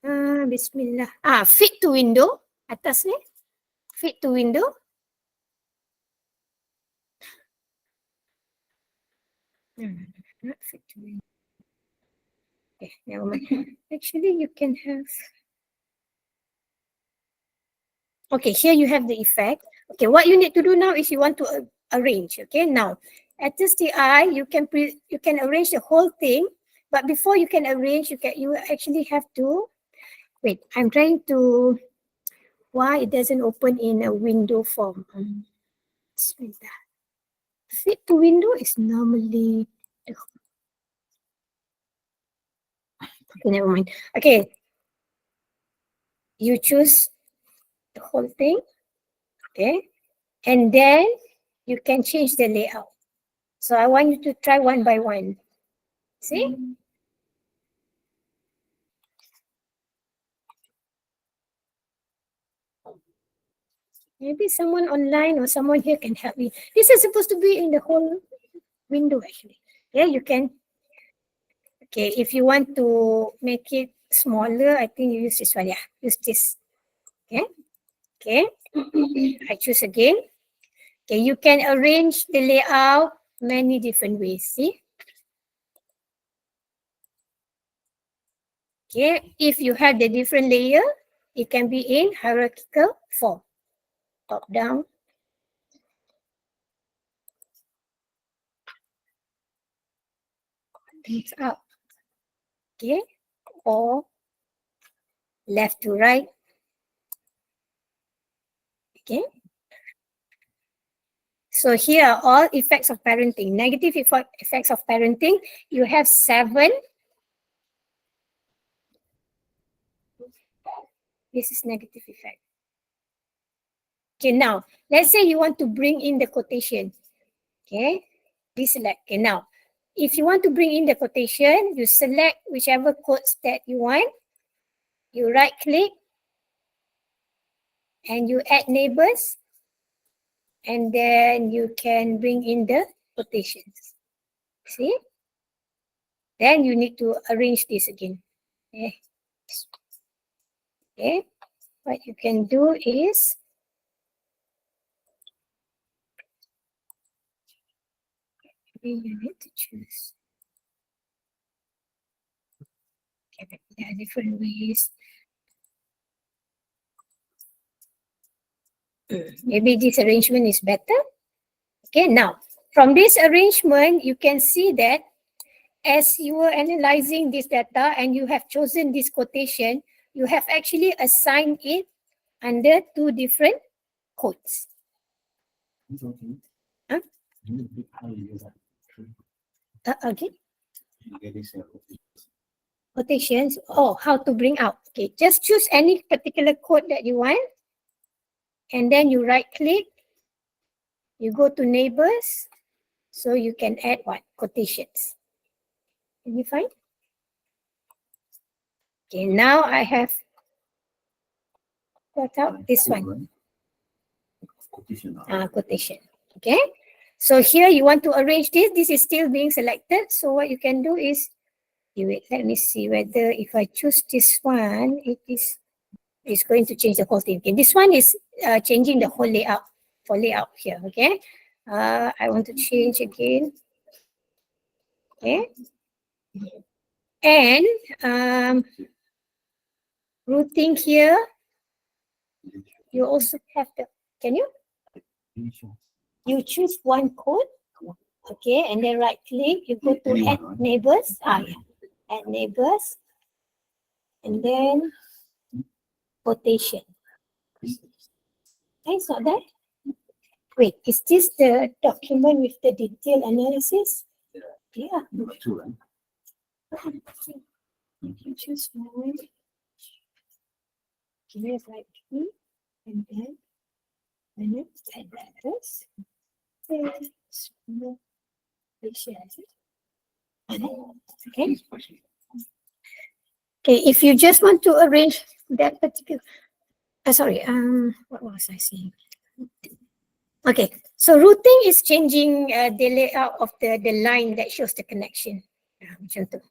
Bismillah. Fit to window. Atas ni. Fit to window. Not fit to window. Okay, never mind. Actually, you can have. Okay, here you have the effect. Okay, what you need to do now is you want to arrange. Okay, now at STI you can arrange the whole thing, but before you can arrange, you actually have to wait. I'm trying to. Why it doesn't open in a window form? Fit to window is normally. Okay, never mind. Okay, you choose the whole thing. Okay, and then you can change the layout. So I want you to try one by one. See? Maybe someone online or someone here can help me. This is supposed to be in the whole window actually. Yeah, you can. Okay, if you want to make it smaller, I think you use this one. Yeah, use this. Okay. Okay. I choose again. Okay, you can arrange the layout many different ways. See? Okay, if you have the different layer, it can be in hierarchical form. Top down. Things up. Okay, or left to right. Okay. So here are all effects of parenting. Negative effects of parenting. You have 7. This is negative effect. Okay, now let's say you want to bring in the quotation. Okay, deselect. Okay, now if you want to bring in the quotation, you select whichever quotes that you want. You right click and you add neighbors, and then you can bring in the quotations. See? Then you need to arrange this again. Okay. Okay. What you can do is you need to choose. Okay, there are different ways. Maybe this arrangement is better. Okay, now from this arrangement, you can see that as you were analyzing this data and you have chosen this quotation, you have actually assigned it under 2 different codes. Huh? Okay. Quotations. Oh, how to bring out. Okay, just choose any particular code that you want. And then you right click. You go to neighbors. So you can add what? Quotations. Can you find? Okay, now I have got out this one. Quotation. Okay. So here you want to arrange this. This is still being selected. So what you can do is, wait, let me see whether if I choose this one, it's going to change the whole thing. Okay, this one is changing the whole layout for layout here. Okay. I want to change again. Okay. And routing here, you also have the, can you? You choose one code. Okay, and then right click, you go to add neighbors. Yeah. Add neighbors. And then quotation. Okay, it's not that. Wait, is this the document with the detailed analysis? Yeah. You choose one. Give right click, and then add address. Okay. Okay, if you just want to arrange that particular, sorry, what was I saying? Okay, so routing is changing the layout of the line that shows the connection. Macam tu.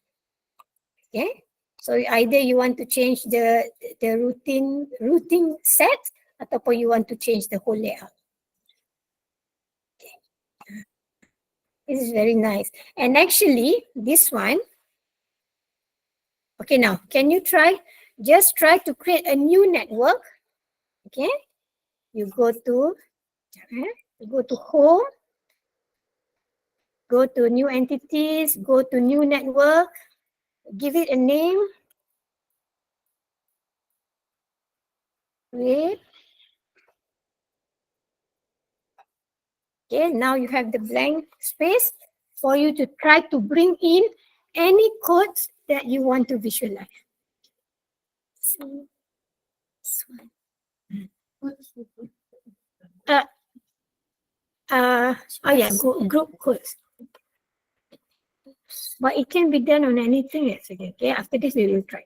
Okay, so either you want to change the routing set ataupun you want to change the whole layout. Okay. This is very nice. And actually, this one, okay, now, can you just try to create a new network. Okay, you go to home, go to new entities, go to new network, give it a name. Wait. Okay, now you have the blank space for you to try to bring in any codes that you want to visualize. So, this one. Oh yeah, group codes. But it can be done on anything else again. Okay, after this we will try.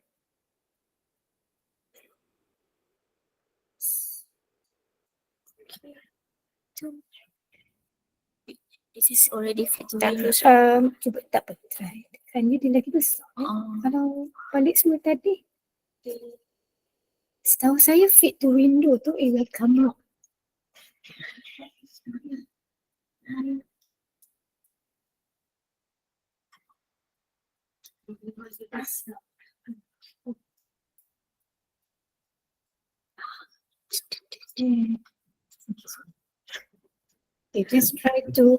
This is already fit. Cuba tak apa, try. Kan dia lagi besar. Kalau balik semua tadi, setahu saya fit to window tu it will come out. Okay, just try to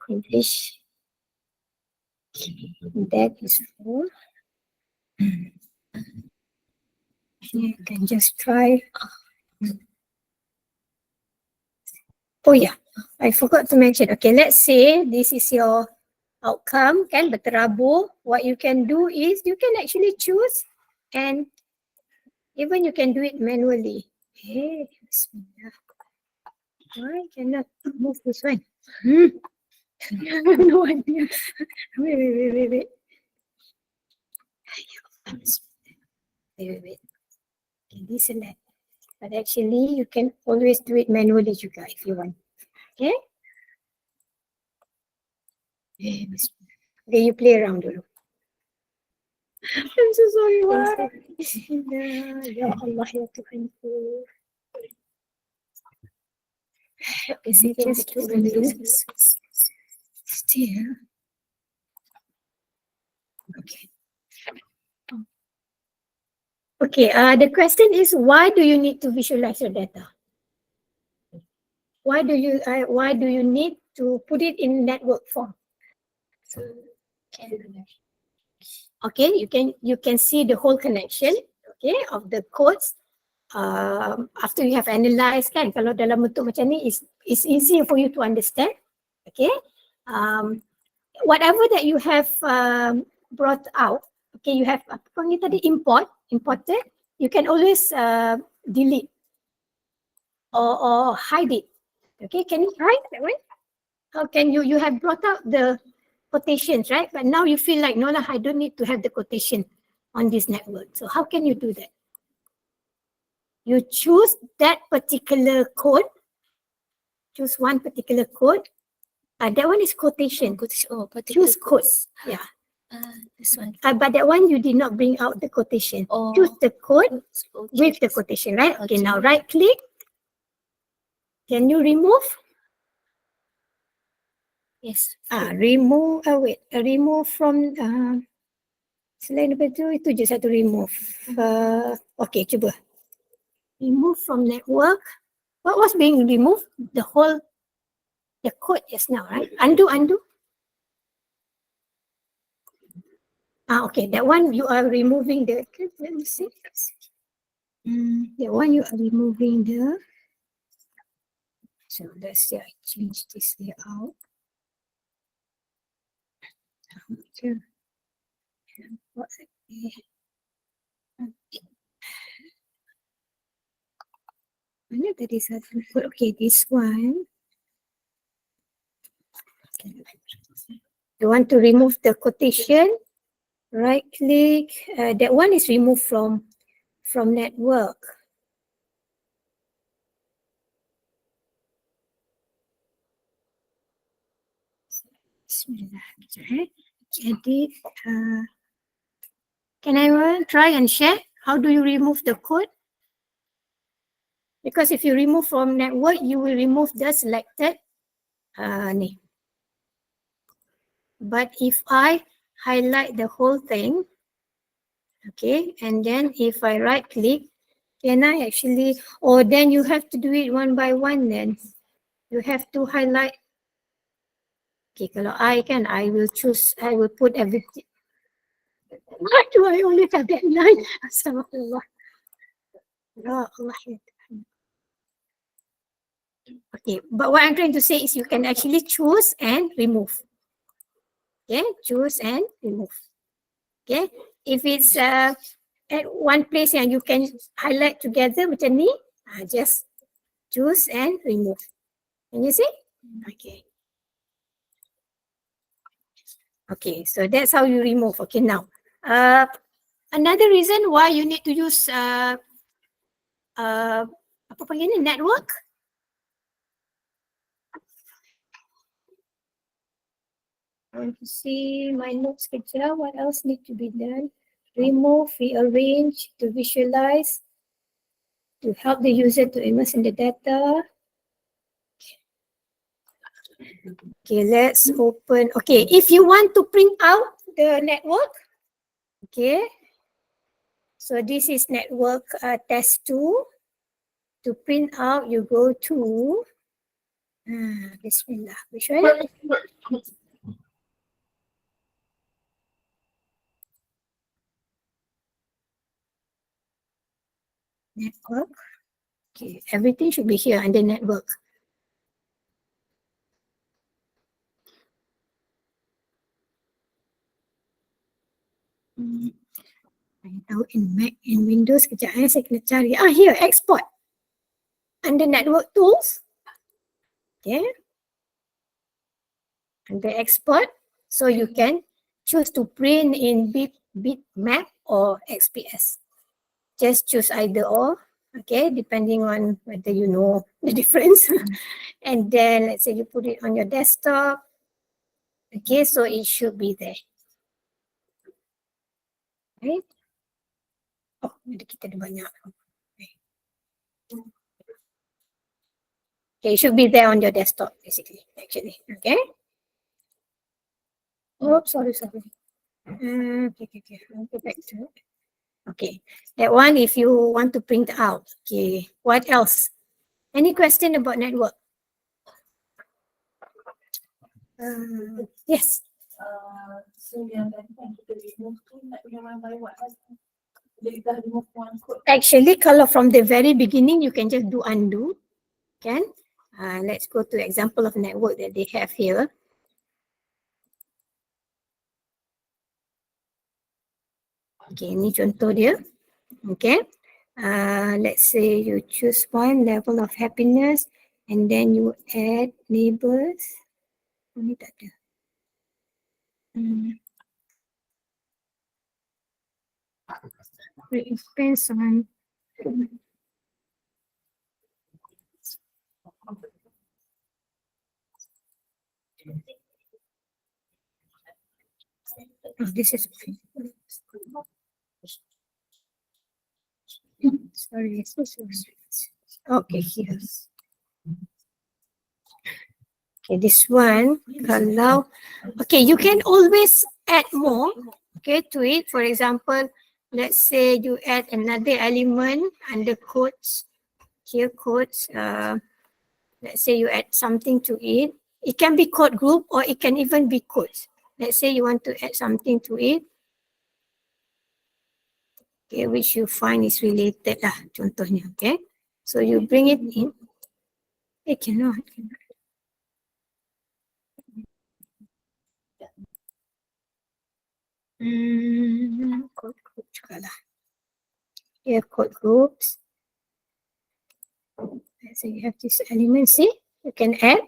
English. That is for You can just try. Oh yeah, I forgot to mention. Okay, let's say this is your outcome, kan berterabur. What you can do is you can actually choose, and even you can do it manually. Hey, bismillah. Why cannot move this one? I have no idea. Wait. Wait. Okay, deselect. But actually, you can always do it manually juga if you want. Okay? Okay, you play around dulu. I'm so sorry, why? Ya Allah, ya Tuhanku. Is it just to release? Still. Okay. Okay, the question is, why do you need to visualize your data? Why do you need to put it in network form? Okay, you can see the whole connection, okay, of the codes. After you have analyzed, kan, kalau dalam bentuk macam ni is easier for you to understand. Okay, whatever that you have brought out, okay, you have apa panggil tadi imported, you can always delete or hide it. Okay, can you hide that one? How can you have brought out the quotations, right? But now you feel like, no, I don't need to have the quotation on this network. So how can you do that? You choose that particular code, choose one particular code. That one is quotation. Choose codes. Yeah. This one. But that one you did not bring out the quotation. Choose the code with the quotation, right? Okay, now right click. Can you remove? Yes. Remove from selain itu je satu remove. Okay, cuba. Remove from network. What was being removed? The code just now, right? Undo. Okay, that one you are removing the, let me see. That one you are removing the, so let's say I change this layout. Mana tadi satu code? Okay, this one. You want to remove the quotation, right click. That one is removed from network. Bismillah. Jadi, can I try and share? How do you remove the code? Because if you remove from network, you will remove the selected name. But if I highlight the whole thing, okay, and then if I right click, can I actually, or then you have to do it one by one then. You have to highlight. Okay, kalau I will put everything. Why do I only have that line? Astaghfirullah. Ya Allah. Okay, but what I'm trying to say is you can actually choose and remove. Okay, choose and remove. Okay, if it's at one place and you can highlight together macam ni, just choose and remove. Can you see? Okay. Okay, so that's how you remove. Okay, now another reason why you need to use apa panggil ni, network. I want to see my notes kejap. What else need to be done? Remove, rearrange, to visualize, to help the user to immerse in the data. Okay, let's open. Okay, if you want to print out the network, okay. So this is network test 2. To print out, you go to, Bismillah, which one? network. Okay, everything should be here under network. Saya tahu in Mac, in Windows kejap saya kena cari. Here, export. Under network tools. Okay. Under export. So you can choose to print in bitmap or XPS. Just choose either or. Okay, depending on whether you know the difference. And then let's say you put it on your desktop. Okay, so it should be there. Right? Oh, kita ada banyak. Okay, it should be there on your desktop, basically, actually. Okay. Oh, sorry. Okay. I'll go back to it. Okay, that one if you want to print out. Okay, what else? Any question about network? Yes. So yang tadi kan kita remove tu nak kena one by one. Bila kita remove one code. Actually, kalau from the very beginning, you can just do undo. Can? Let's go to example of network that they have here. Okay, ini contoh dia. Okay. Let's say you choose one level of happiness and then you add labels. Ini tak ada. It depends on this is sorry. Okay, here. Okay, this one, kalau, okay, you can always add more, okay, to it. For example, let's say you add another element under codes, here codes, let's say you add something to it. It can be code group or it can even be codes. Let's say you want to add something to it, okay, which you find is related lah, contohnya, okay. So you bring it in. It cannot. Code group juga lah. Here code groups. Let's say you have this element, see? You can add.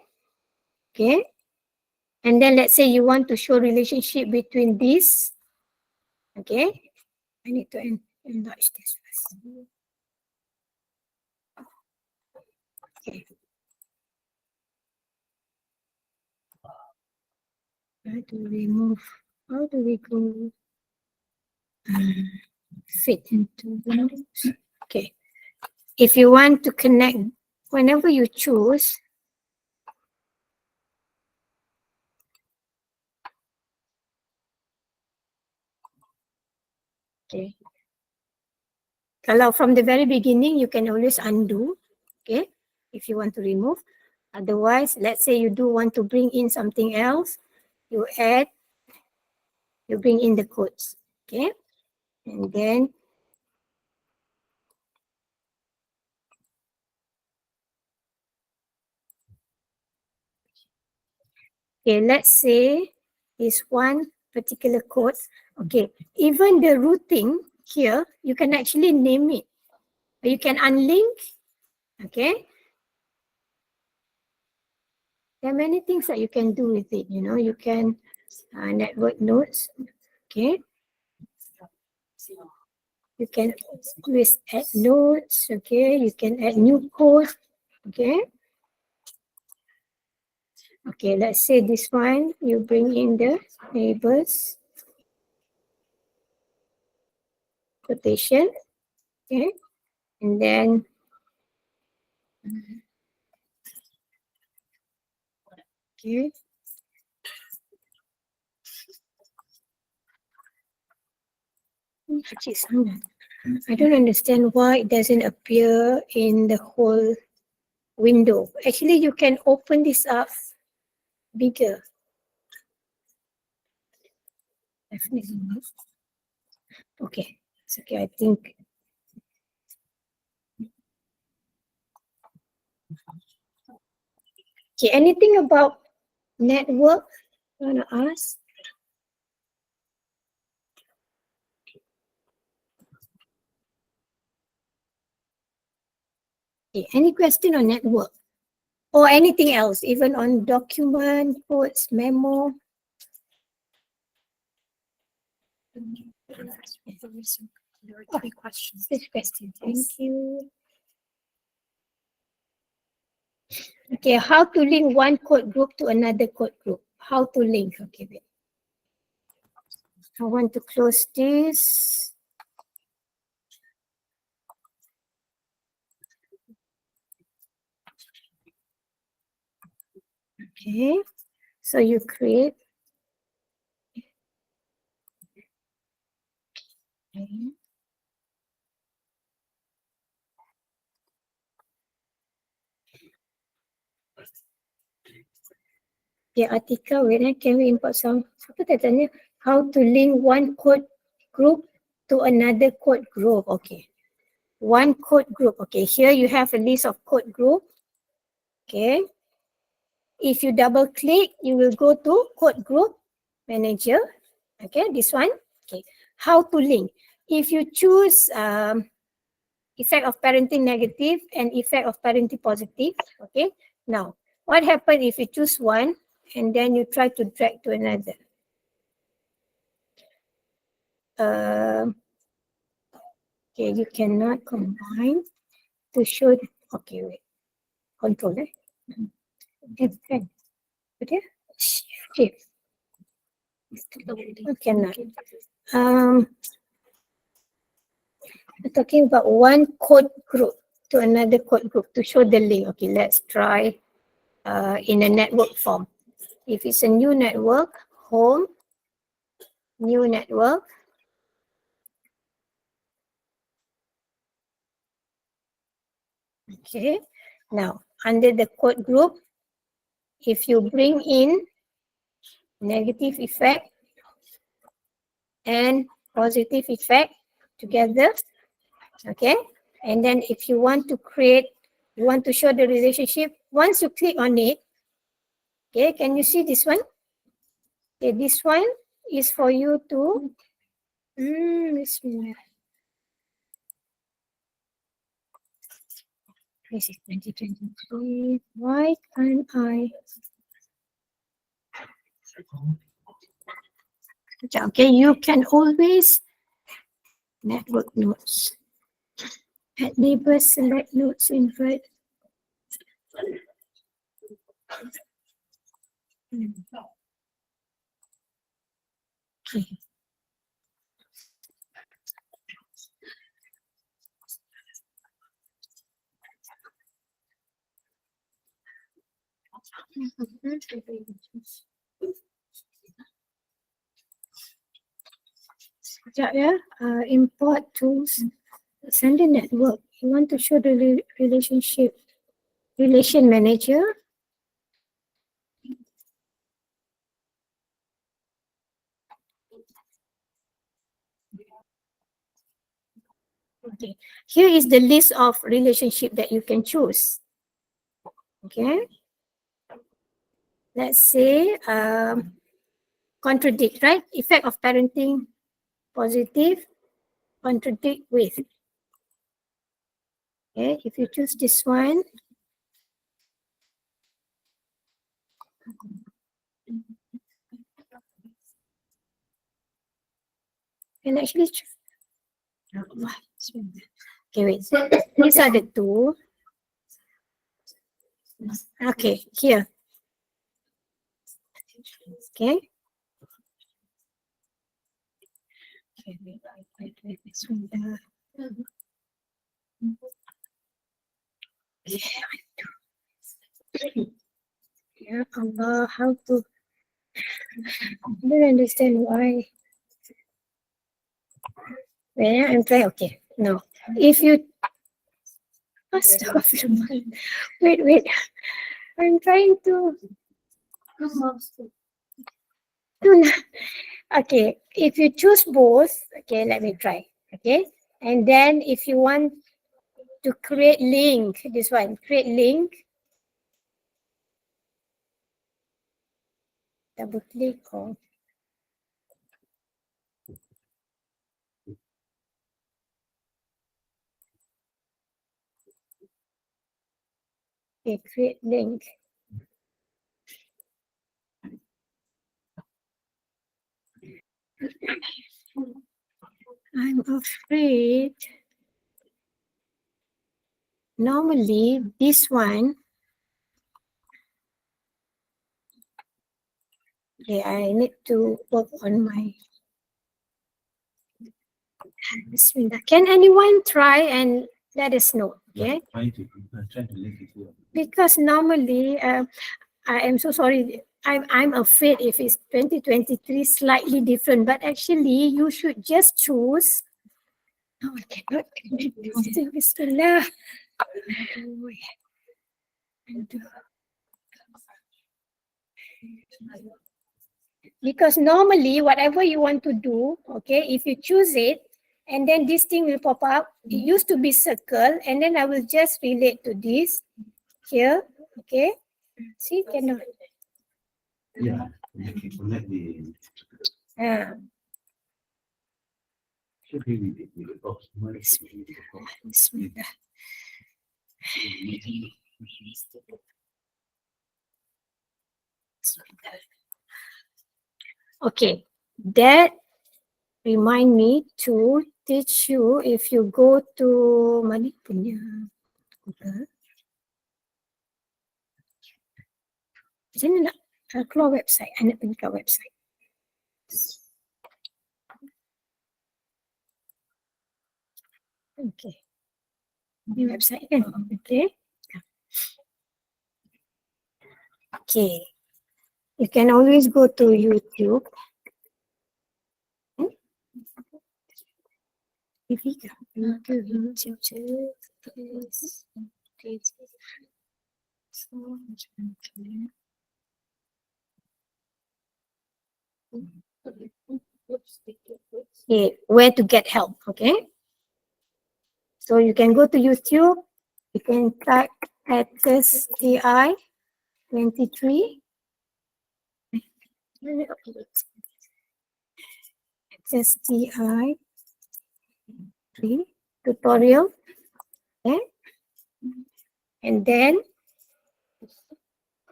Okay. And then let's say you want to show relationship between this. Okay. I need to enlarge this first. Okay. How do we move? How do we go? Fit into Windows. Okay. If you want to connect, whenever you choose, okay. Kalau from the very beginning, you can always undo, okay, if you want to remove. Otherwise, let's say you do want to bring in something else, you add, you bring in the codes, okay, and then okay, let's say this one particular code, okay, even the routing here, you can actually name it. You can unlink, okay. There are many things that you can do with it, you know, you can network nodes, okay. You can always add nodes, okay. You can add new code, okay. Okay, let's say this one, you bring in the neighbors, quotation, okay. And then okay. I don't understand why it doesn't appear in the whole window. Actually, you can open this up bigger. Definitely not. Okay, it's okay. I think Okay, anything about network you want to ask? Okay, any question on network? Or anything else, even on document, quotes, memo? There are 3 questions. This question, thank you. Okay, how to link one code group to another code group? How to link? Okay, wait. I want to close this. Okay, so you create. Okay. Okay, Atika, when can we import some? Siapa tak tanya? How to link one code group to another code group? Okay. One code group. Okay, here you have a list of code group. Okay. If you double click, you will go to code group manager. Okay, this one. Okay. How to link? If you choose effect of parenting negative and effect of parenting positive. Okay. Now, what happens if you choose one and then you try to drag to another? Okay, you cannot combine to show. Okay, wait. Control, eh? F10. Okay. Shift. Cannot. We're talking about one code group to another code group to show the link. Okay, let's try in a network form. If it's a new network, home, new network. Okay, now under the code group, if you bring in negative effect and positive effect together, okay, and then if you want to create, you want to show the relationship, once you click on it, okay, can you see this one? Okay, this one is for you to this is 2023. Why can't I? Okay, you can always network notes. Add labels, select notes, invert. Okay. Sekejap ya, import tools, send a network. You want to show the relationship, relation manager. Okay, here is the list of relationship that you can choose. Okay, let's say contradict, right? Effect of parenting positive, contradict with. Okay, if you choose this one, and actually choose. Okay, wait. These are the two. Okay, here. Okay. Okay, wait, this one. Yeah, Allah, how to? I don't understand why. Yeah, I'm trying. Okay, no. If you wait, I'm trying to. Okay, if you choose both, okay, let me try. Okay, and then if you want to create link, this one, create link. double click or okay, create link. I'm afraid normally this one, okay, I need to work on my Bismillah. Can anyone try and let us know? Okay, Try to link it here. because normally I am so sorry. I'm afraid if it's 2023 slightly different, but actually you should just choose. No, I cannot. Bismillah. Because normally whatever you want to do, okay, if you choose it and then this thing will pop up, it used to be circle and then I will just relate to this here, okay. See, cannot. Yeah, connect the should be with the box. Bismillah. Okay, that remind me to teach you if you go to mana punya Google. Macam mana nak keluar website? I nak pergi ke website. Okay. Di website kan? Okay. Okay. You can always go to YouTube. Okay, where to get help, okay? So you can go to YouTube, you can type Hackers AI 23. Hackers AI 3 tutorial, okay? And then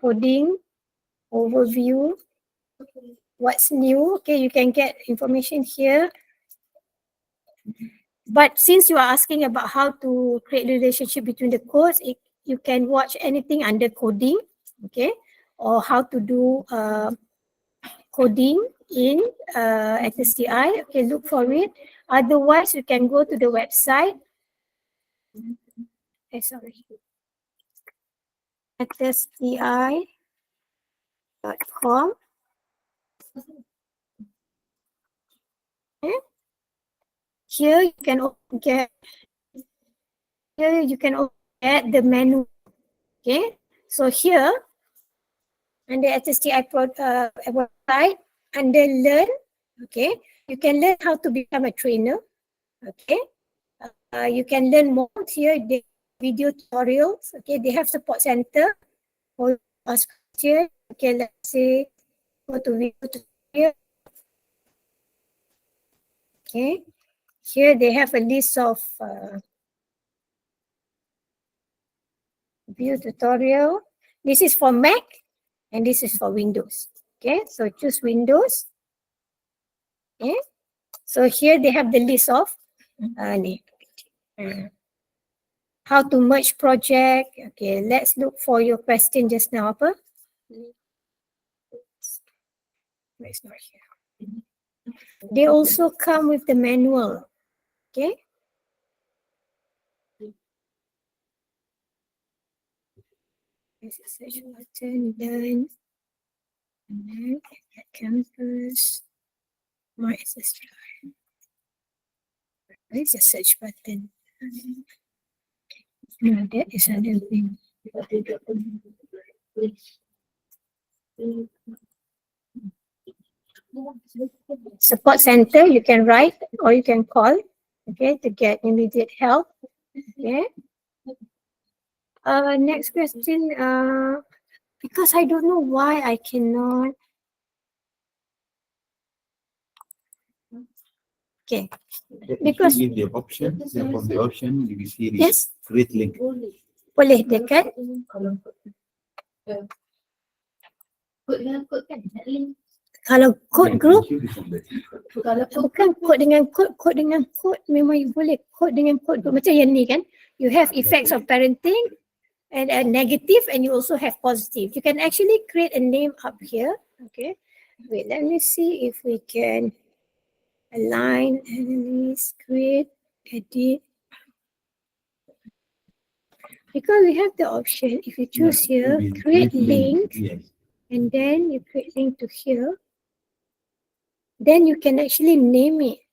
coding overview, what's new, okay? You can get information here. But since you are asking about how to create relationship between the codes, you can watch anything under coding, okay? Or how to do coding in SSTI, okay, look for it. Otherwise, you can go to the website. Sorry. SSTI.com. Okay. Here you can also get the menu. Okay, so here under SSTI website, under learn, okay, you can learn how to become a trainer. Okay, you can learn more here. The video tutorials. Okay, they have support center for ask question. Okay, let's say go to video tutorial. Okay, here they have a list of view tutorial. This is for Mac and this is for Windows. Okay, so choose Windows. Okay, so here they have the list of how to merge project. Okay, let's look for your question just now. Apa? It's not here. They also come with the manual. Okay. There's a search button, done. And then at campus, my ancestry. There's a search button. No, that is another thing. Support center, you can write or you can call, okay, to get immediate help. Okay. Next question. Because I don't know why I cannot. Okay. If Because- you give the option, then from the option, you will see the Yes, create link. boleh dekat. Kalau kod dengan kod kan nak link. Kalau code group, It should be from there. Kalau bukan kod dengan kod memang you boleh kod dengan kod group. Macam yang ni kan. You have effects of parenting and a negative and you also have positive. You can actually create a name up here. Okay. Wait, let me see if we can align, analyze, create, edit. Because we have the option, if you choose Yeah, here, it will be create link, Yes. and then you create link to here, then you can actually name it.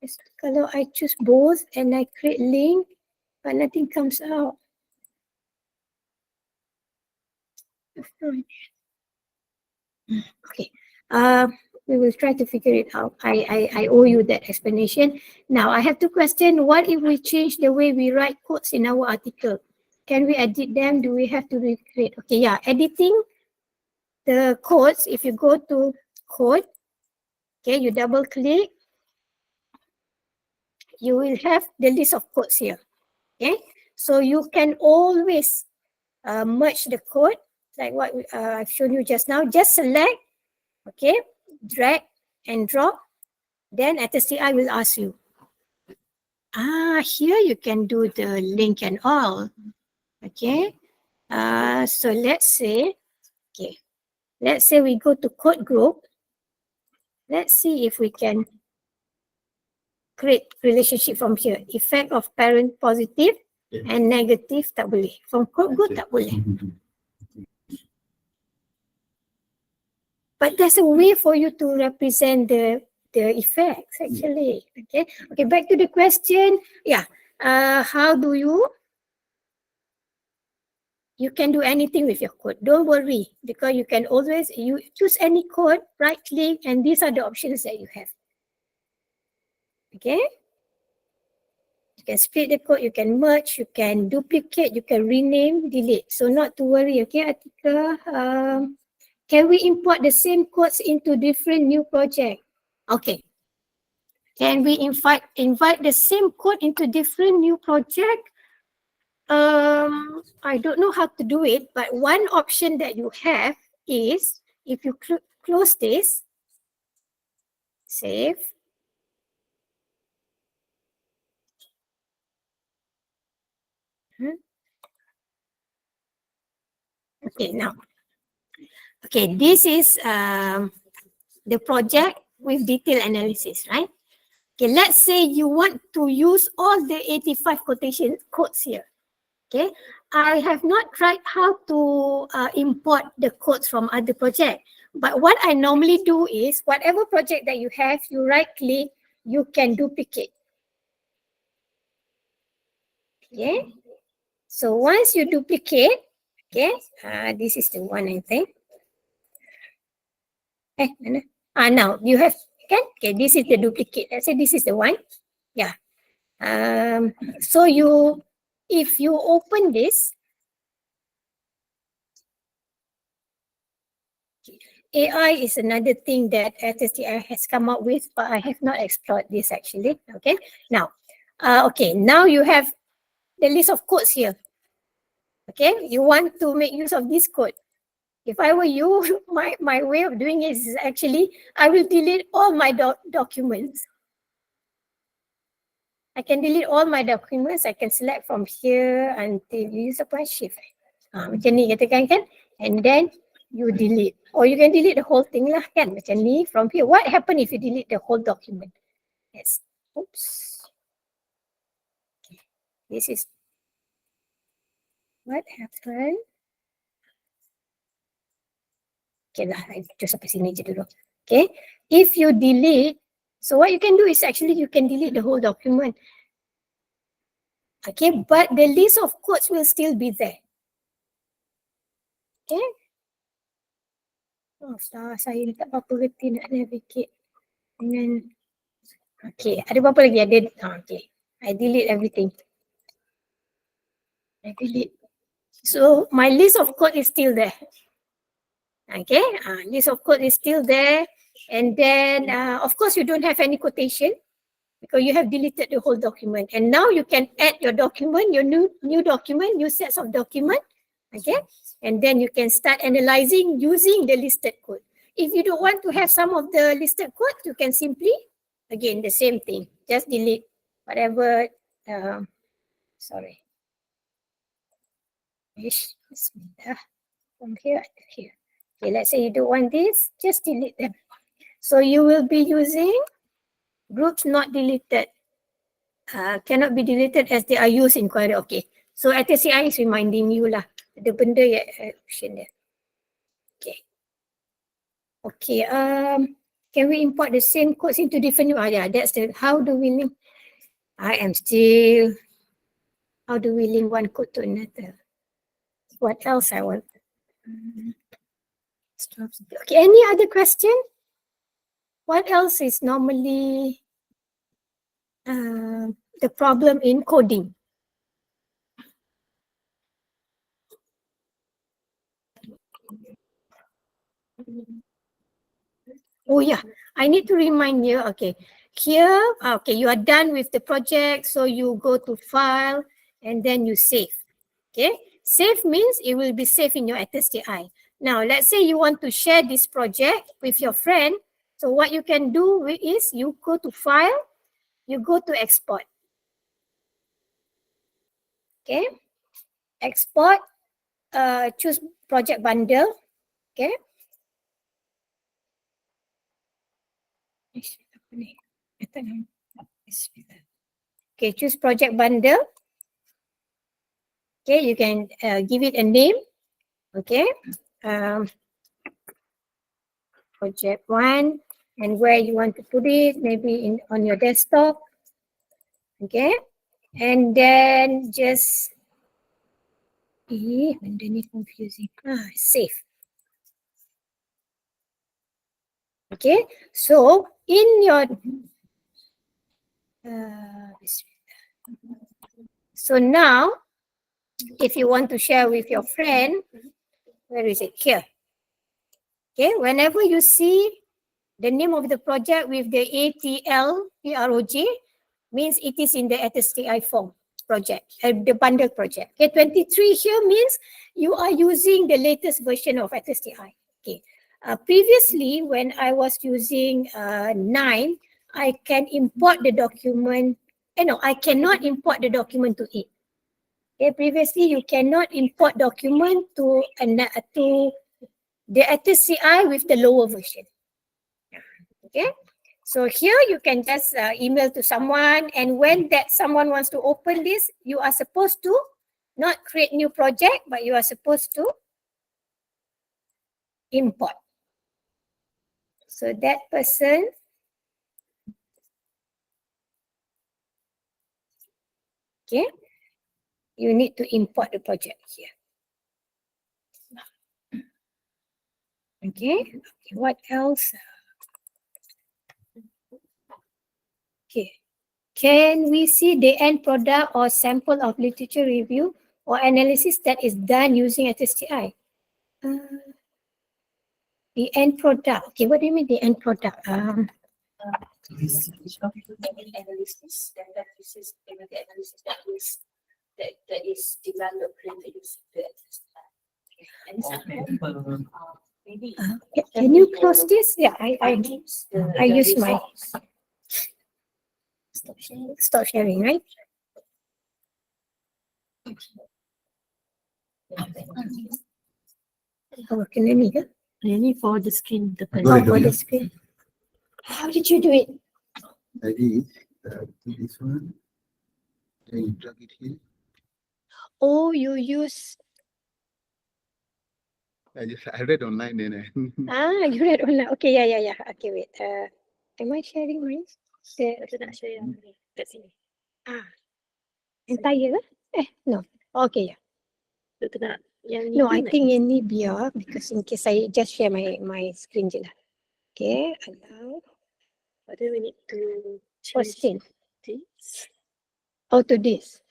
Yes, kalau I choose both and I create link, but nothing comes out. Okay, we will try to figure it out. I owe you that explanation. Now I have to question, what if we change the way we write quotes in our article? Can we edit them? Do we have to recreate? Okay, yeah, editing the quotes. If you go to code, okay, you double click, you will have the list of quotes here. Okay, so you can always merge the code like what I've shown you just now. Just select, okay, drag and drop. Then STI will ask you. Here you can do the link and all. Okay. So let's say we go to code group. Let's see if we can create relationship from here. Effect of parent positive and negative tak boleh. From code group tak boleh. But there's a way for you to represent the effects actually. Okay. Okay, back to the question. Yeah. How do you can do anything with your code. Don't worry, because you can always you choose any code, right click, and these are the options that you have. Okay. You can split the code, you can merge, you can duplicate, you can rename, delete. So not to worry, okay, Atika. Can we import the same codes into different new project? Okay. Can we invite the same code into different new project? I don't know how to do it, but one option that you have is if you close this, save. Okay, now. Okay, this is the project with detailed analysis, right? Okay, let's say you want to use all the 85 quotation codes here. Okay, I have not tried how to import the codes from other project. But what I normally do is whatever project that you have, you right click, you can duplicate. Okay, so once you duplicate, okay, this is the one I think. Now you have, okay, this is the duplicate. Let's say this is the one. Yeah. So if you open this, AI is another thing that SSTI has come up with, but I have not explored this actually. Okay. Now, now you have the list of codes here. Okay. You want to make use of this code. If I were you, my way of doing it is actually, I will delete all my documents. I can delete all my documents. I can select from here until you use a shift. Macam ni katakan kan. And then you delete. Or you can delete the whole thing lah kan. Macam ni from here. What happen if you delete the whole document? Yes. Oops. Okay. This is what happened. Okay lah, I just sampai sini je dulu. Okay. If you delete, so what you can do is actually you can delete the whole document. Okay, but the list of codes will still be there. Okay. Oh, saya ni tak apa-apa reti nak navigate dengan. Okay, ada apa lagi? Ada. Okay, I delete everything. I delete. So my list of code is still there. Okay, list of code is still there. And then, of course, you don't have any quotation because you have deleted the whole document. And now you can add your document, your new document, new sets of document. Okay. And then you can start analyzing using the listed code. If you don't want to have some of the listed code, you can simply, again, the same thing. Just delete whatever, sorry. From here to here. Okay, let's say you don't want this, just delete them. So you will be using groups not deleted. Cannot be deleted as they are used in query. Okay. So ATCI is reminding you lah. Ada benda yang option dia. Okay. Okay. Can we import the same codes into different? Yeah, that's the how do we link? I am still. How do we link one code to another? What else I want? Okay. Any other question? What else is normally the problem in coding? Oh yeah, I need to remind you, okay, here, okay, you are done with the project, so you go to file and then you save, okay? Save means it will be saved in your ATSTI. Now, let's say you want to share this project with your friend, so what you can do is you go to file, you go to export, okay? Export, choose project bundle, okay? Okay, choose project bundle. Okay, you can give it a name. Okay, project 1, and where you want to put it, maybe on your desktop. Okay, and then just and then it's confusing. Save. Okay, so in your so now, if you want to share with your friend, where is it? Here. Okay, whenever you see the name of the project with the ATL means it is in the ATSTI form project, the bundle project. Okay, 23 here means you are using the latest version of ATSTI. Okay, previously when I was using 9, I can import the document. No, I cannot import the document to it. Okay, previously you cannot import document to the ATSTI with the lower version. Okay, so here you can just email to someone, and when that someone wants to open this, you are supposed to not create new project, but you are supposed to import. So that person okay, you need to import the project here. Okay, what else? Okay, can we see the end product or sample of literature review or analysis that is done using ATSTI? The end product. Okay, what do you mean the end product? Analysis, that is developed using the maybe. Can you close this? Yeah, I use my stop sharing, right? Oh, can you hear? Really for the screen. Oh, for the screen. How did you do it? I did this one. Then you plug it here. Oh, you use. I read online then. You read online. Okay, yeah. Okay, wait. Am I sharing mine? Saya nak share yang ni kat sini. Entire? No. Okay, yeah. Doktor nak yang ni No, pun I nak think ini biar because in case I just share my screen je lah. Okay, allow. But then we need to Posting. this. Oh, to this.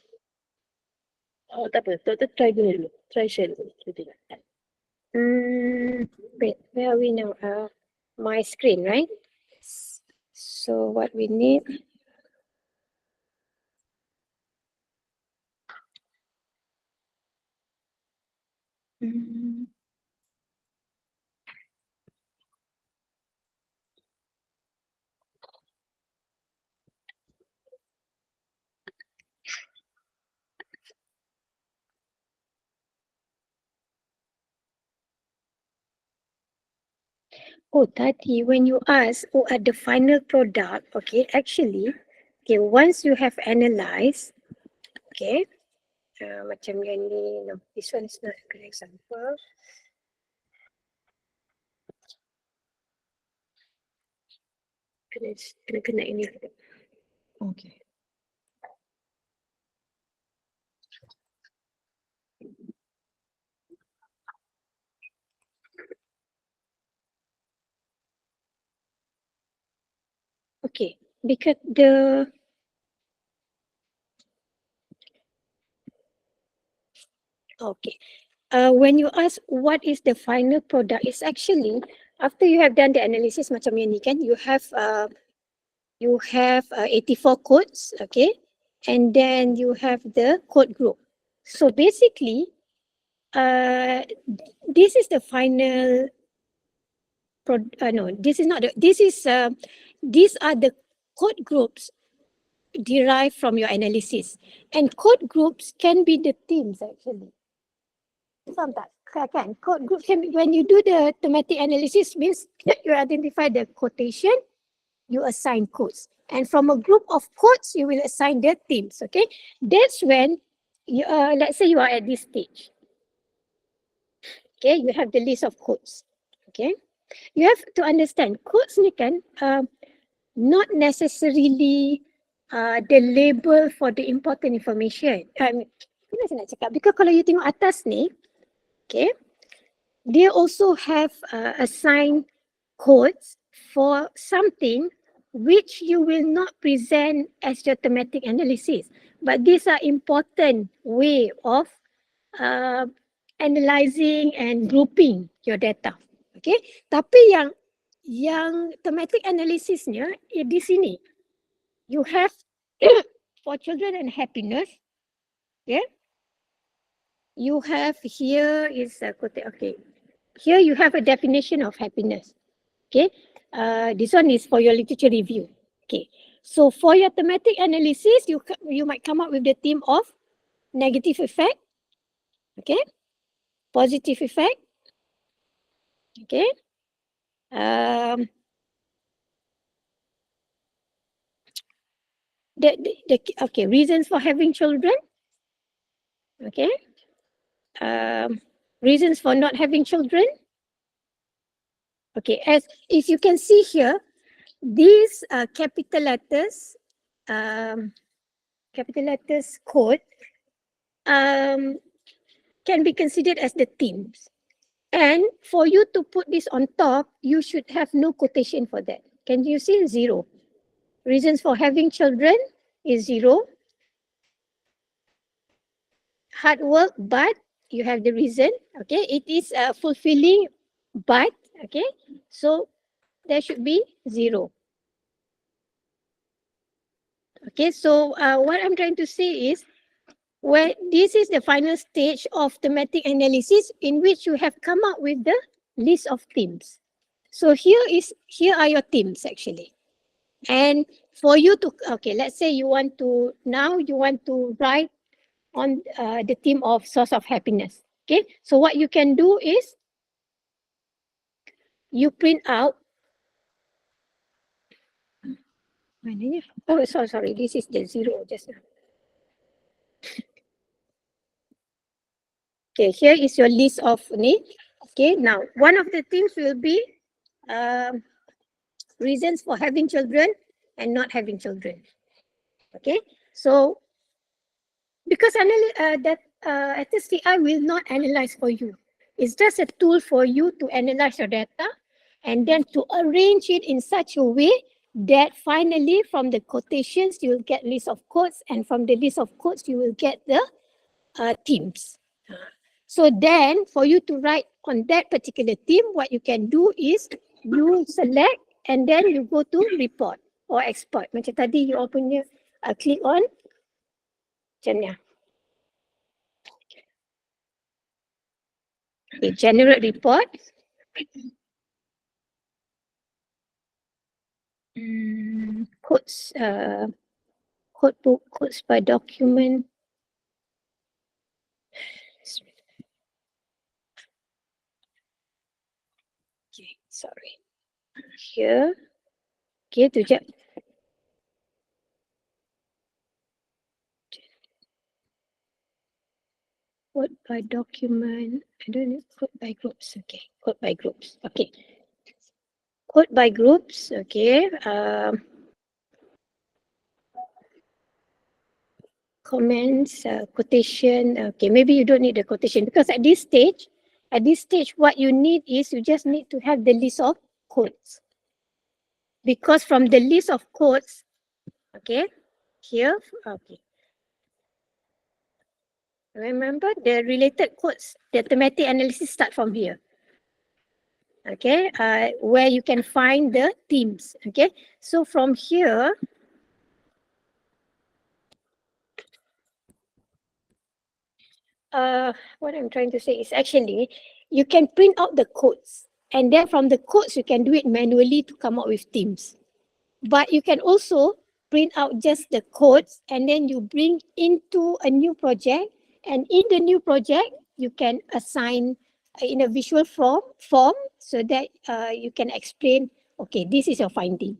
Oh, tak apa. Doktor try dulu. Try share dulu. Kita tengok. Wait, where are we now? my screen, right? So what we need, Mm. Oh, Tati, when you ask, oh, at the final product, okay, actually, okay, once you have analyzed, okay, macam yang ni, no, this one is not a good example. Kena ini. Okay. Okay, because okay. When you ask what is the final product, it's actually after you have done the analysis macam yang ni kan, you have 84 codes, okay, and then you have the code group. So basically, this is the final. No, this is not. These are the code groups derived from your analysis, and code groups can be the themes actually. Faham tak? Kan? Code group can be, when you do the thematic analysis means you identify the quotation, you assign codes. And from a group of codes, you will assign their themes, okay? That's when, you, let's say you are at this stage. Okay, you have the list of codes, okay? You have to understand, codes ni kan, not necessarily the label for the important information. Macam mana saya nak cakap? Because kalau you tengok atas ni, okay, they also have assigned codes for something which you will not present as your thematic analysis. But these are important way of analyzing and grouping your data. Okay, tapi yang thematic analysisnya di sini. You have for children and happiness, yeah. You have here is okay. Here you have a definition of happiness. Okay, this one is for your literature review. Okay, so for your thematic analysis, you might come up with the theme of negative effect. Okay, positive effect. Okay, okay, reasons for having children. Okay, reasons for not having children. Okay, as you can see here, these capital letters code can be considered as the themes. And for you to put this on top, you should have no quotation for that. Can you see? 0. Reasons for having children is 0. Hard work, but you have the reason. Okay, it is fulfilling, but okay, so there should be 0. Okay, so what I'm trying to say is, when this is the final stage of thematic analysis in which you have come up with the list of themes. So here are your themes actually. And for you to, okay, let's say you want to write on the theme of source of happiness. Okay, so what you can do is you print out. Oh, sorry, this is the 0 just now. Okay, here is your list of need. Okay, now one of the things will be reasons for having children and not having children. Okay, so because STI will not analyze for you. It's just a tool for you to analyze your data and then to arrange it in such a way that finally from the quotations you will get list of codes, and from the list of codes you will get the themes. So then for you to write on that particular theme, what you can do is you select and then you go to report or export. Macam tadi you all punya click on macam ni. Okay, generate report. Codes, code book, codes by document. Okay, sorry. Here. Okay, tu je. Code by document. I don't know. Code by groups. Okay. Code by groups. Okay. Code by groups. Okay. Comments, quotation. Okay. Maybe you don't need the quotation because at this stage, what you need is you just need to have the list of codes. Because from the list of codes, okay, here, okay. Remember the related codes, the thematic analysis start from here. Okay, where you can find the themes. Okay, so from here, what I'm trying to say is actually you can print out the codes, and then from the codes you can do it manually to come up with themes. But you can also print out just the codes and then you bring into a new project, and in the new project you can assign in a visual form so that you can explain, okay, this is your finding.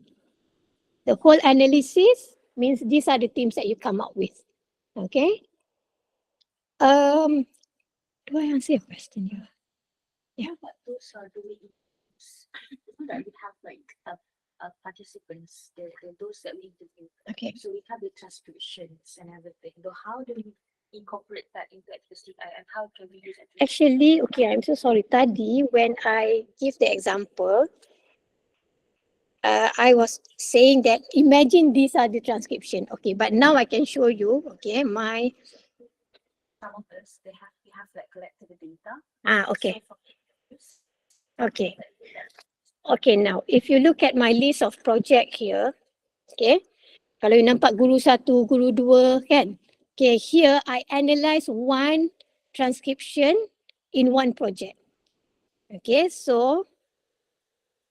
The whole analysis means these are the themes that you come up with. Okay. Do I answer your question here? Yeah. But those are the way that we have like participants, those that we interview. Okay. So we have the transcriptions and everything. So how do we incorporate that into Accuracy and how can we use it? Actually, okay, I'm so sorry. Tadi, when I give the example, I was saying that imagine these are the transcription. Okay, but now I can show you. Okay, my Some of us we have like collected the data. okay. So Okay. Okay, now if you look at my list of project here, okay, kalau you nampak guru 1, guru 2 kan, okay, here I analyze one transcription in one project. Okay, so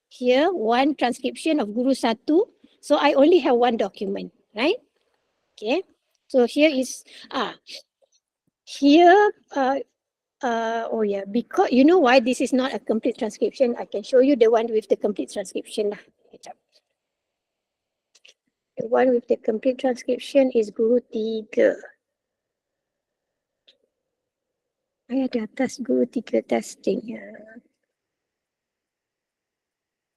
here one transcription of guru 1, so I only have one document, right? Okay, so here is here oh yeah, because you know why this is not a complete transcription. I can show you the one with the complete transcription lah. The one with the complete transcription is guru 3. Ada di atas guru 3 testing.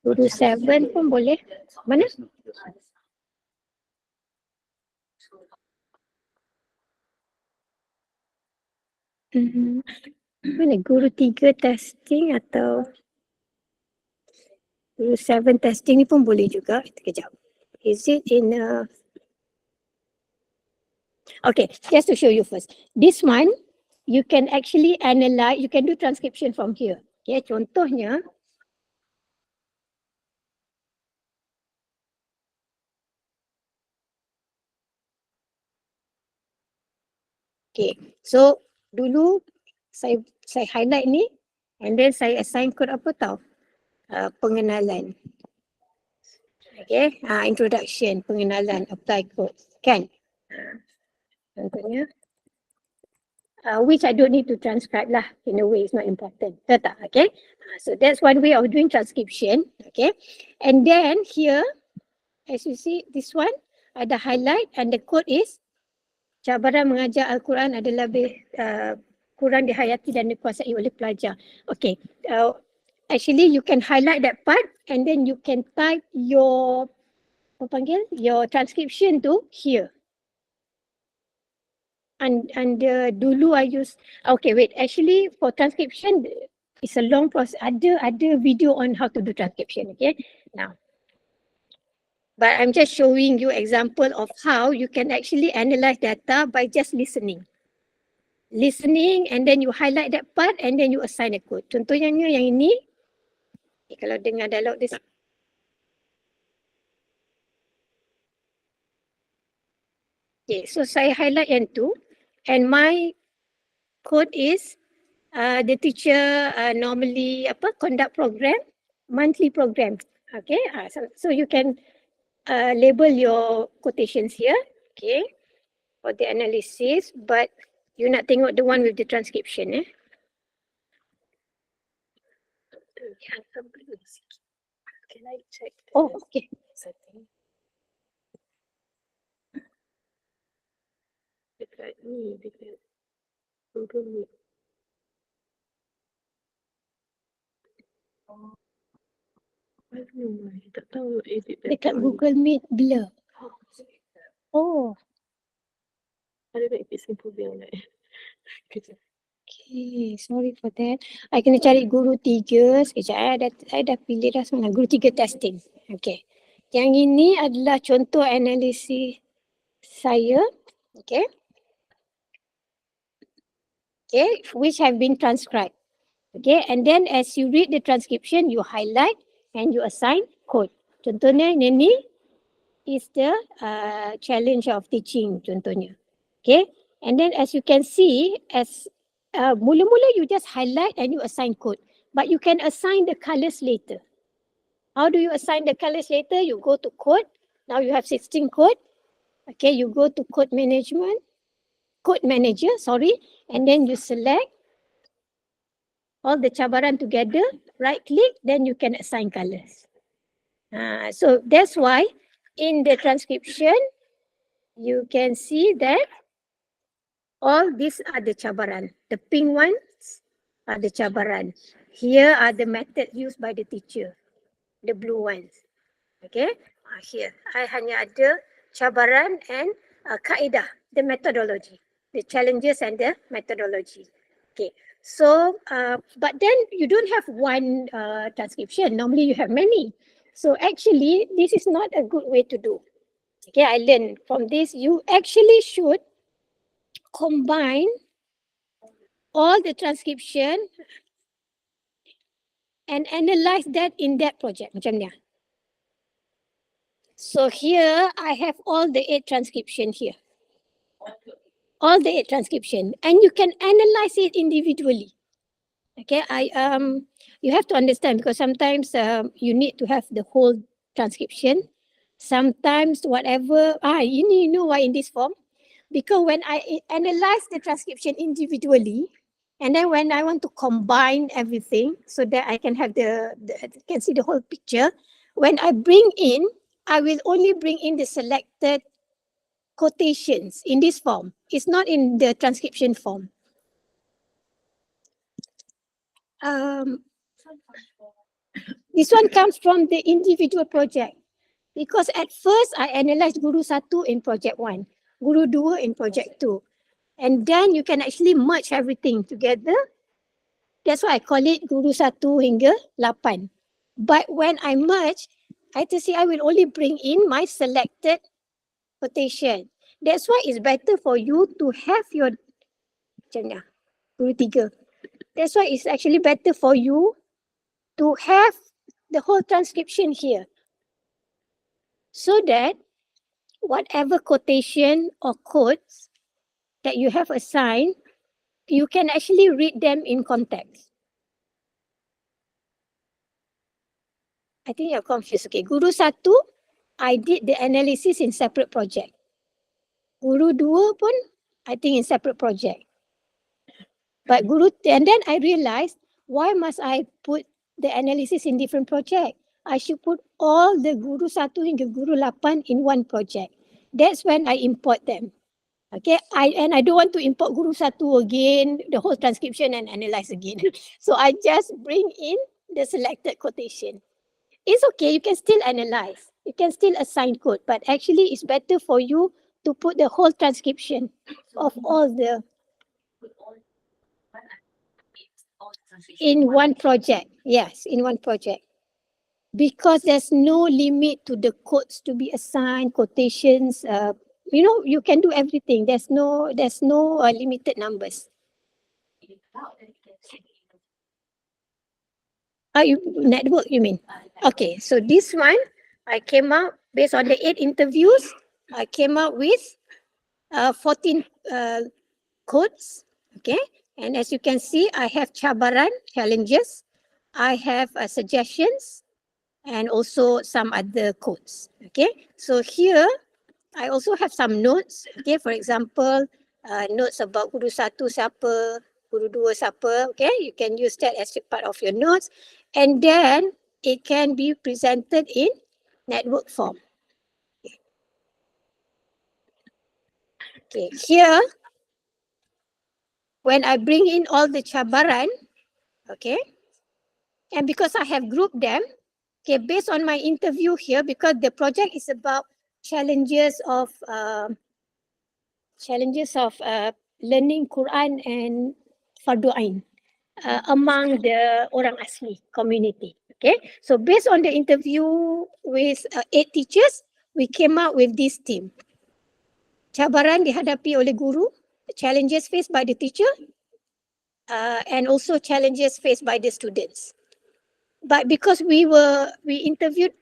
Guru 7 pun boleh. Mana? Mana guru 3 testing atau guru 7 testing ni pun boleh juga. Kejap. Is it in okay, just to show you first. This one, you can actually analyze, you can do transcription from here. Okay, contohnya, okay, so dulu saya highlight ni and then saya assign code apa tau? Pengenalan. Okay, introduction, pengenalan, apply code. Kan? Contohnya, which I don't need to transcribe lah. In a way, it's not important. Tahu tak? Okay. So that's one way of doing transcription. Okay. And then here, as you see, this one ada highlight and the code is cabaran mengajar Al-Quran adalah kurang dihayati dan dikuasai oleh pelajar. Okay. Actually, you can highlight that part and then you can type your your transcription to here. And dulu I use, okay wait, actually for transcription it's a long process. Ada video on how to do transcription. Okay, now, but I'm just showing you example of how you can actually analyze data by just listening and then you highlight that part and then you assign a code. Contohnya yang ini, Kalau dengar dialog dia. Okay, so saya highlight yang tu, and my code is the teacher normally conduct program, monthly program. Okay, so you can label your quotations here. Okay, for the analysis, but you nak tengok the one with the transcription. Can I check? Oh, okay. Setting. Dekat ni, dekat Google Meet. I don't know why. Tak tahu edit Dekat on- Google Meet blur. Oh, I don't know if it's simple or not. Kejap. okay. Sorry for that. I kena cari guru 3 sekejap. I dah pilih dah semua. Guru 3 testing. Okay. Yang ini adalah contoh analisis saya. Okay. Okay, which have been transcribed. Okay, and then as you read the transcription, you highlight and you assign code. Contohnya ini is the challenge of teaching contohnya. Okay, and then as you can see, as mula-mula you just highlight and you assign code, but you can assign the colors later. How do you assign the colors later? You go to code. Now you have 16 code. Okay, you go to code management, code manager, sorry, and then you select all the cabaran together, right click, then you can assign colors. So that's why in the transcription, you can see that all these are the cabaran. The pink ones are the cabaran. Here are the methods used by the teacher, the blue ones. Okay, here I hanya ada cabaran and kaedah, the methodology, the challenges and the methodology. Okay, so but then you don't have one transcription. Normally you have many. So actually, this is not a good way to do. Okay, I learned from this. You actually should combine all the transcription and analyze that in that project. Macam ni. So here I have all the 8 transcription here. All the 8 transcription, and you can analyze it individually. Okay, you have to understand because sometimes you need to have the whole transcription. Sometimes whatever you know why in this form, because when I analyze the transcription individually, and then when I want to combine everything so that I can have can see the whole picture, when I bring in, I will only bring in the selected quotations in this form. It's not in the transcription form. This one comes from the individual project. Because at first I analyzed Guru 1 in project 1, Guru 2 in project 2. And then you can actually merge everything together. That's why I call it Guru 1 hingga 8. But when I merge, I will only bring in my selected quotation. That's why it's better for you to have your Guru 3. That's why it's actually better for you to have the whole transcription here. So that whatever quotation or quotes that you have assigned, you can actually read them in context. I think you're confused. Okay, Guru 1, I did the analysis in separate project. Guru 2 pun, I think in separate project. But and then I realized, why must I put the analysis in different project? I should put all the Guru 1 hingga Guru 8 in one project. That's when I import them. Okay, I don't want to import Guru 1 again, the whole transcription and analyze again. So I just bring in the selected quotation. It's okay, you can still analyze. You can still assign code, but actually it's better for you to put the whole transcription of all the in one project. Yes, in one project. Because there's no limit to the codes to be assigned, quotations, you can do everything. There's no limited numbers. Network, you mean? Okay, so this one, I came out based on the 8 interviews. I came out with 14 codes. Okay, and as you can see, I have cabaran, challenges. I have suggestions and also some other codes. Okay, so here I also have some notes. Okay, for example, notes about guru satu siapa, guru dua siapa. Okay, you can use that as a part of your notes, and then it can be presented in network form. Okay, here when I bring in all the cabaran, okay, and because I have grouped them, okay, based on my interview here, because the project is about challenges of learning Quran and Fardu Ain among the orang asli community. Okay, so based on the interview with 8 teachers, we came up with this team. Cabaran dihadapi oleh guru, challenges faced by the teacher, and also challenges faced by the students. But because we interviewed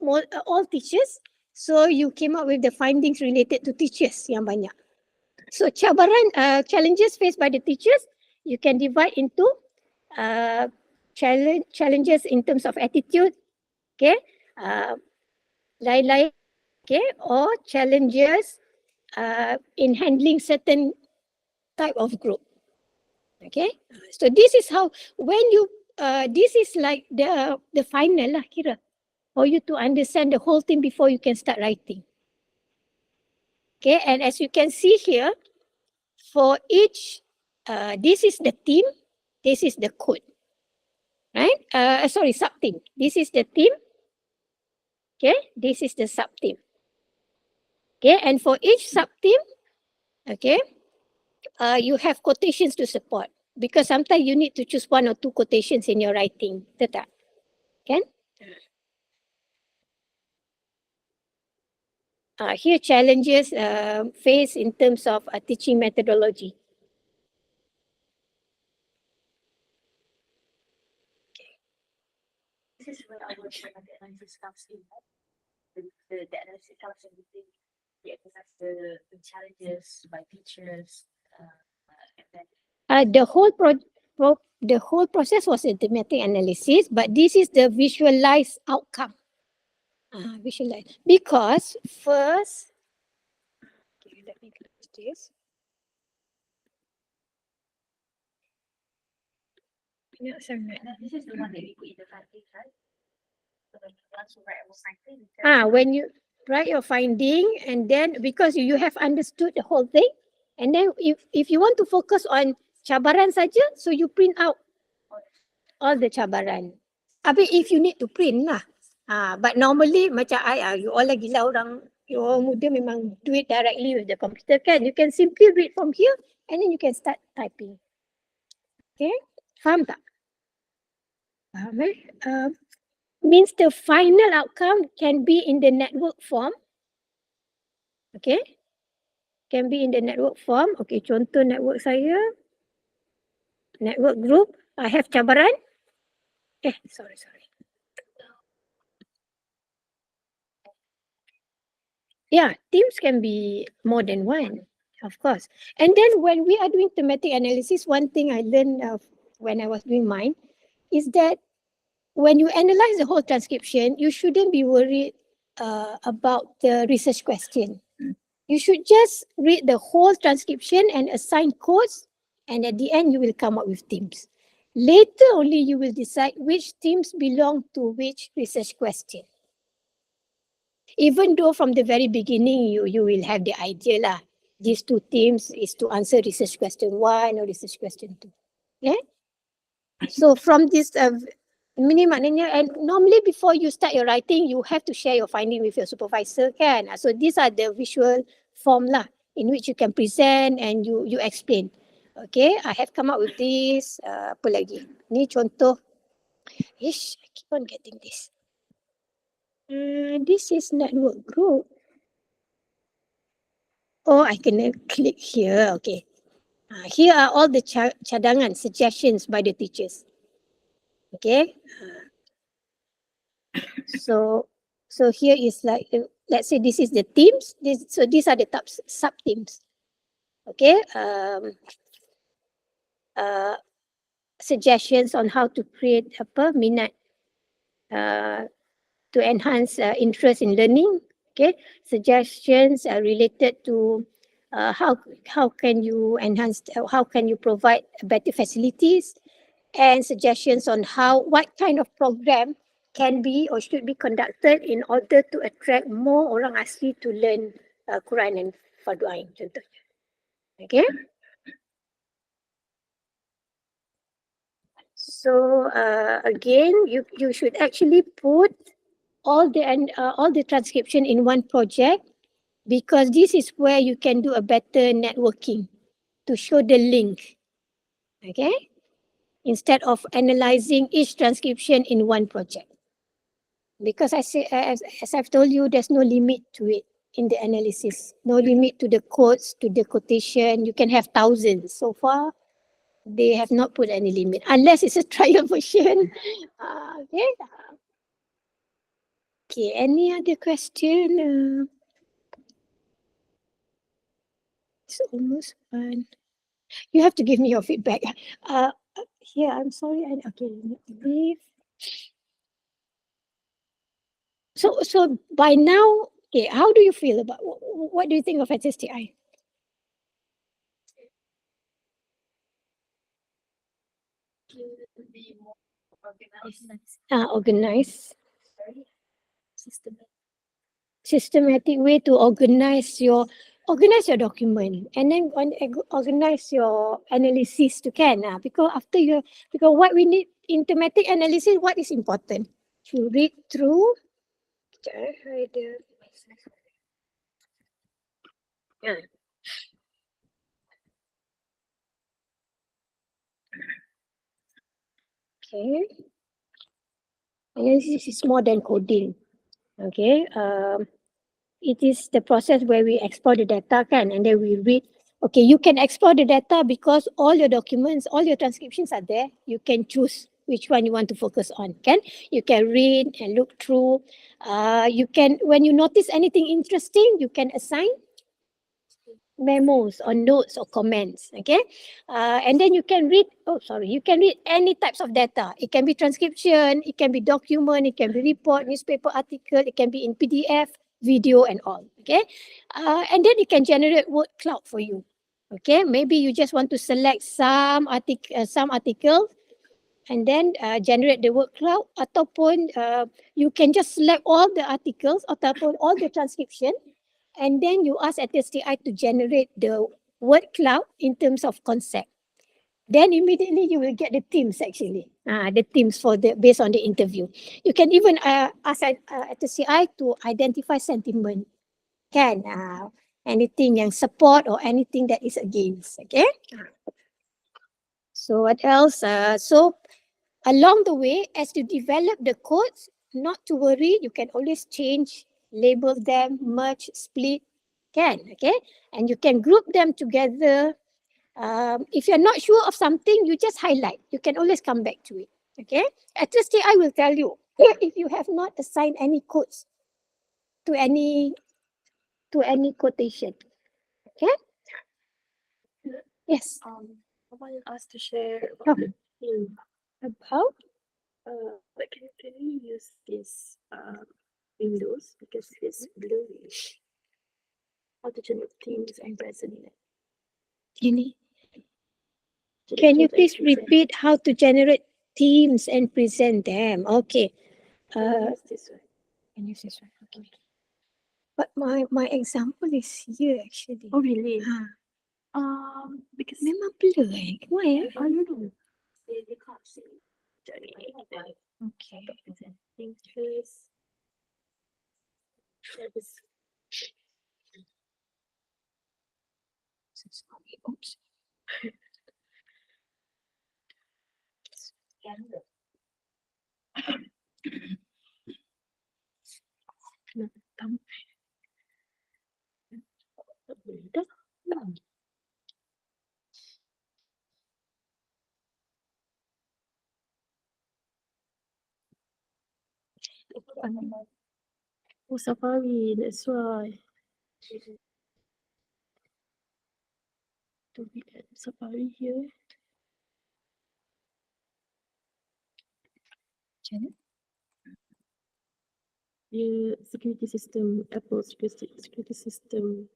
all teachers, so you came up with the findings related to teachers yang banyak. So cabaran, challenges faced by the teachers, you can divide into challenges in terms of attitude, okay, lain-lain, okay, or challenges in handling certain type of group. Okay, so this is how, when you, this is like the final lah kira, for you to understand the whole thing before you can start writing. Okay, and as you can see here, for each, this is the team, this is the code, right? Sorry, sub-team. This is the team, okay? This is the sub-team. Okay, and for each sub-team, okay, you have quotations to support, because sometimes you need to choose 1 or 2 quotations in your writing. Betul tak? Kan? Here challenges faced in terms of teaching methodology. This is where our analysis comes in. The analysis comes in between the exercise, the challenges by teachers, and then The whole process was a thematic analysis, but this is the visualized outcome. Visualize, because first, okay, let me close this. Banyak sangat. this is the one that we put in the front page, right? So once you write our finding, When you write your finding, and then because you have understood the whole thing, and then if you want to focus on cabaran saja, so you print out all the cabaran. Tapi if you need to print lah. But normally macam you all lagi lah orang muda memang do it directly with the computer kan. You can simply read from here and then you can start typing. Okay, faham tak? Faham means the final outcome can be in the network form. Okay, can be in the network form. Okay, contoh network saya, network group, I have cabaran. Sorry. Yeah, teams can be more than one, of course. And then when we are doing thematic analysis, one thing I learned when I was doing mine is that when you analyze the whole transcription, you shouldn't be worried about the research question. You should just read the whole transcription and assign codes, and at the end you will come up with themes. Later only you will decide which themes belong to which research question. Even though from the very beginning you will have the idea lah, these 2 themes is to answer research question 1 or research question 2. Okay? So from this maknanya, and normally before you start your writing, you have to share your finding with your supervisor kan. So these are the visual form lah in which you can present and you explain. Okay, I have come up with this. Apa lagi? Ni contoh. I keep on getting this. This is network group. I can click here. Okay. Here are all the cadangan, suggestions by the teachers. Okay. So here is like, let's say this is the teams. So these are the sub teams. Okay. Suggestions on how to create minat to enhance interest in learning. Okay. Suggestions are related to how can you enhance, how can you provide better facilities, and suggestions on what kind of program can be or should be conducted in order to attract more orang asli to learn Quran and Fardu Ain contohnya. Okay. So again, you should actually put all the transcription in one project, because this is where you can do a better networking to show the link. Okay. Instead of analyzing each transcription in one project. Because as I've told you, there's no limit to it in the analysis. No limit to the quotes, to the quotation. You can have thousands. So far, they have not put any limit, unless it's a trial version. Okay. Okay, any other question? It's almost fun. You have to give me your feedback. Here, I'm sorry. Okay, leave. So by now, okay, how do you feel about, what do you think of SSTI? Be more organized. Organize. Systematic. Systematic way to organize your document, and then organize your analysis to because what we need in thematic analysis, what is important to read through. Yeah. Okay. Analysis is more than coding. Okay. It is the process where we export the data and then we read. Okay, you can export the data because all your documents, all your transcriptions are there. You can choose which one you want to focus on. You can read and look through. You can, when you notice anything interesting, you can assign memos or notes or comments. Okay, and then you can read. You can read any types of data. It can be transcription, it can be document, it can be report, newspaper article, it can be in PDF, video, and all. Okay, and then it can generate word cloud for you. Okay, maybe you just want to select some articles and then generate the word cloud, ataupun you can just select all the articles ataupun all the transcription, and then you ask STI to generate the word cloud in terms of concept. Then immediately you will get the themes actually. The themes based on the interview. You can even ask STI to identify sentiment. Anything yang support or anything that is against. Okay. So what else? So along the way, as you develop the codes, not to worry, you can always change, label them, merge, split, okay? And you can group them together. If you're not sure of something, you just highlight. You can always come back to it, okay? At least I will tell you, if you have not assigned any codes to any quotation, okay? Yes. I wanted us to share Oh. about the theme. About? But can we use this windows because it's blurry? How to generate themes and present in it? Can you please repeat how to generate themes and present them? Okay. This one. Can use this one. Okay. But my example is here actually. Oh really? Because memang blur Why? I don't know. They can't see. Okay. Interest. Service. Oops. Oh, Safari, that's why. Do we add Safari here? Yeah, security system, Apple security system.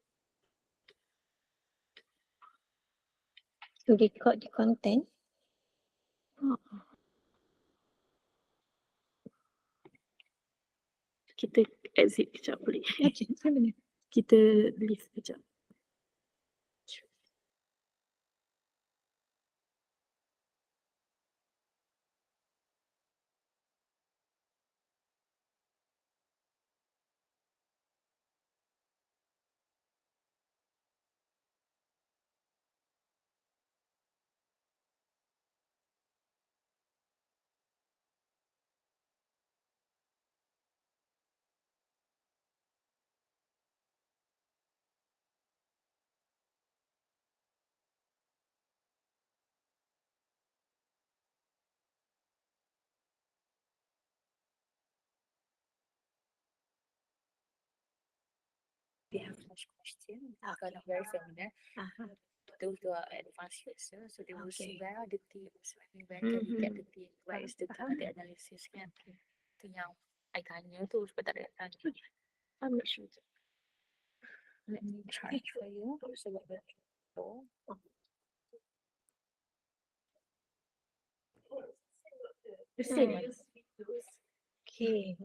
To record the content. Kita exit kejap boleh. Okay, macam mana? Kita leave kejap. They have much question. Because not very familiar. Those who are advanced users, so they will see Okay. where are the themes, where can we get the theme, where is the thematic analysis kan. Tu yang I tanya tu sebab tak ada yang tanya. I'm not sure. Let me try for you. Sebab betul. The same. Okay.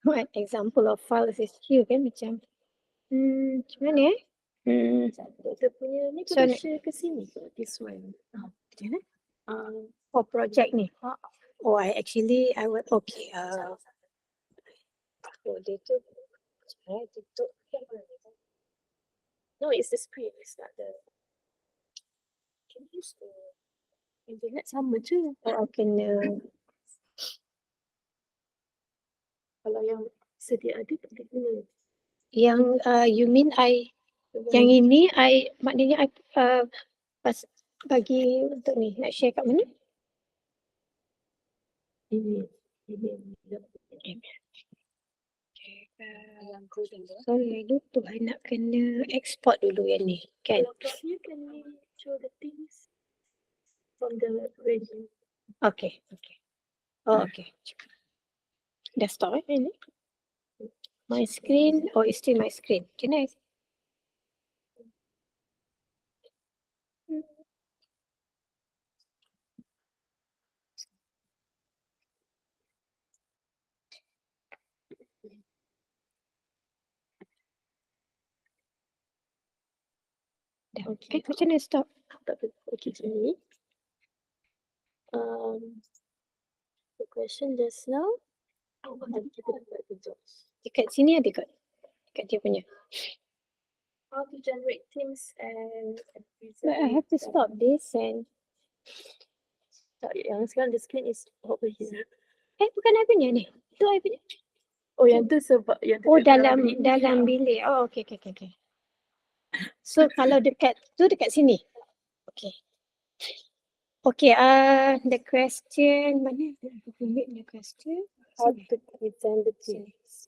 What example of files is here kan macam macam mana eh? Kita punya ni So, kita share ke sini ke? This one. Macam mana? Um, For project ni. Oh, I would okay. oh, dia tu. Tutup. No, it's the screen. It's not the. Can you use the internet sama je. I can Kalau yang sedia ada tak ada guna. yang you mean yang ini maknanya pas bagi untuk ni nak share kat mana? Ini. Yang coding tu. Sorry, lupa I nak kena export dulu yang ni kan? Kalau kat here can we show the things from the radio? Okay. Oh, okay. Desktop ini. My screen, it's still my screen. Can I? Dah. Okay, macam mana stop? Tak apa. Okay, sini. The question just now. Kita dapat the jobs. Dekat sini ada kot. Dekat dia punya. How to generate themes and But I have to stop this and Tak, yang sekarang the screen is over here. bukan I punya ni. Tu I punya. Oh, yang tu sebab yang tu Oh, dekat dalam bilik. Oh, okay. So kalau dekat sini. Okay. Okay, the question, mana the question? How to present the themes.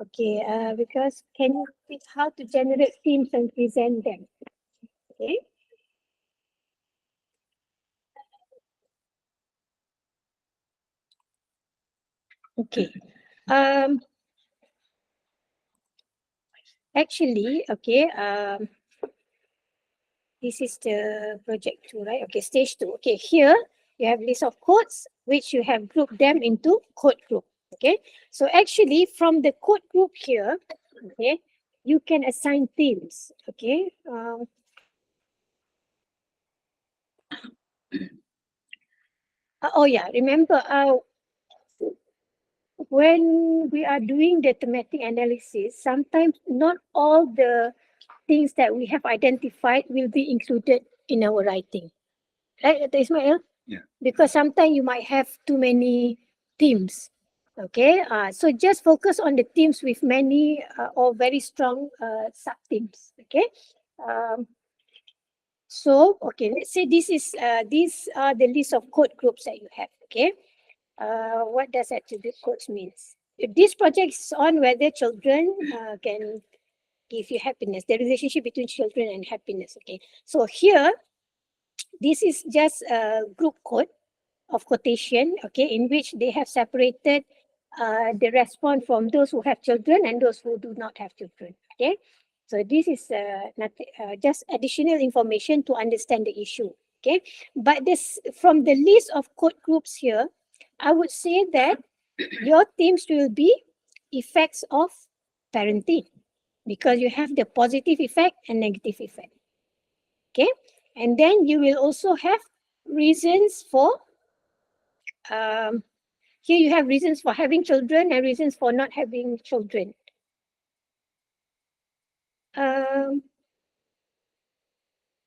Okay, because can you pick how to generate themes and present them? Okay. Okay. Actually, okay, this is the project 2, right? Okay, stage 2. Okay, here you have list of codes which you have grouped them into code group. Okay, so actually from the code group here, okay, you can assign themes. Okay. Oh yeah, remember when we are doing the thematic analysis, sometimes not all the things that we have identified will be included in our writing. Right, Dr. Ismail? Yeah. Because sometimes you might have too many themes. Okay, so just focus on the themes with many or very strong sub-themes. Okay. So, okay, let's say this is these are the list of code groups that you have. Okay, what does attribute codes means? If this project is on whether children can give you happiness, the relationship between children and happiness. Okay, so here this is just a group code of quotation. Okay, in which they have separated the response from those who have children and those who do not have children. Okay, so this is nothing, just additional information to understand the issue. Okay, but this from the list of code groups here, I would say that your themes will be effects of parenting because you have the positive effect and negative effect. Okay, and then you will also have reasons for here you have reasons for having children and reasons for not having children.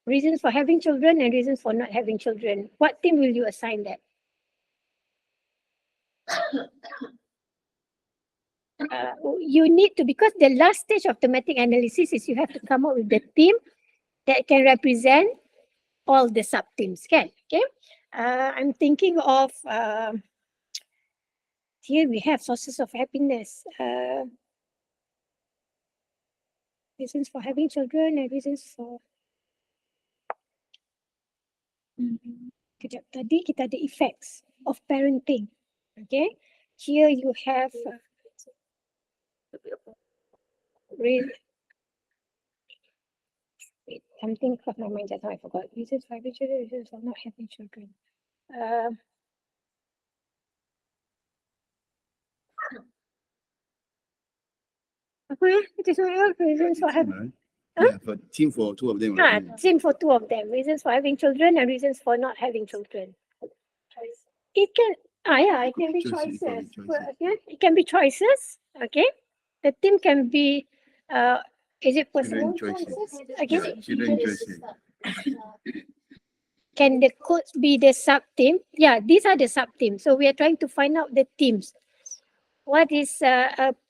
Reasons for having children and reasons for not having children. What theme will you assign that? You need to, because the last stage of thematic analysis is you have to come up with the theme that can represent all the sub-themes. Okay? I'm thinking of, here we have sources of happiness. Reasons for having children and reasons for... Kejap, tadi kita ada effects of parenting. Okay, here you have wait, something crossed my mind just now, I forgot. Reasons for having children, reasons for not having children. Apa ya? It is all reasons for having... Huh? Yeah, for team for two of them. Same for two of them. Reasons for having children and reasons for not having children. It can, it can be Choices, choices. choices. Yeah, it can be choices. Okay, the theme can be, is it personal Children choices. Okay, Yeah, children choices. can the codes be the sub theme? Yeah, these are the sub themes. So we are trying to find out the themes. What is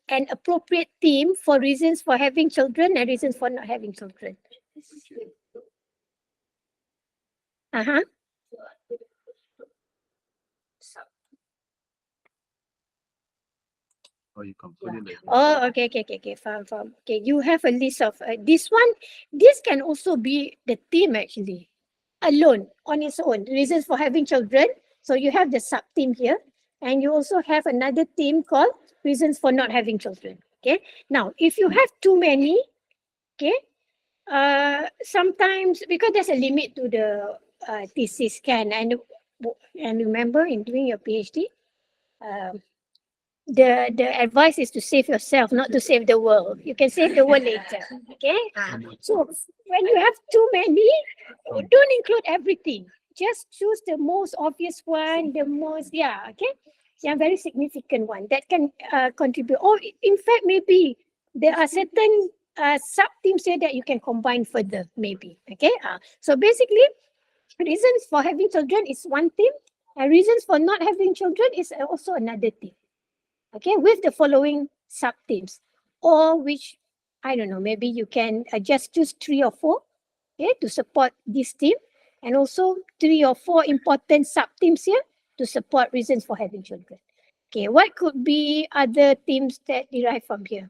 an appropriate theme for reasons for having children and reasons for not having children? Or you can put it like that. Oh, okay. Faham. Okay, you have a list of this one. This can also be the theme actually, alone on its own. Reasons for having children. So you have the sub theme here, and you also have another theme called reasons for not having children. Okay. Now, if you have too many, okay, sometimes because there's a limit to the thesis can and remember in doing your PhD, the advice is to save yourself, not to save the world. You can save the world later. Okay. So when you have too many, don't include everything. Just choose the most obvious one, the most okay. Very significant one that can contribute. Or in fact, maybe there are certain sub themes here that you can combine further. Maybe okay. So basically, reasons for having children is one theme, and reasons for not having children is also another theme. Okay, with the following sub-themes, or which, I don't know, maybe you can just choose 3 or 4, okay, to support this theme, and also 3 or 4 important sub-themes here to support reasons for having children. Okay, what could be other themes that derive from here?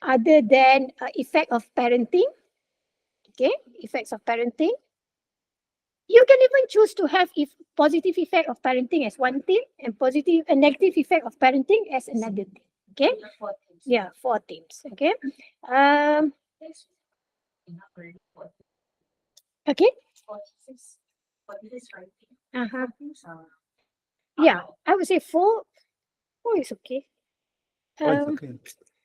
Other than effect of parenting, okay, effects of parenting. You can even choose to have positive effect of parenting as one theme and positive and negative effect of parenting as another theme. Okay. Yeah, 4 themes. Okay. Okay. Yeah, I would say 4. 4 is okay. It's okay.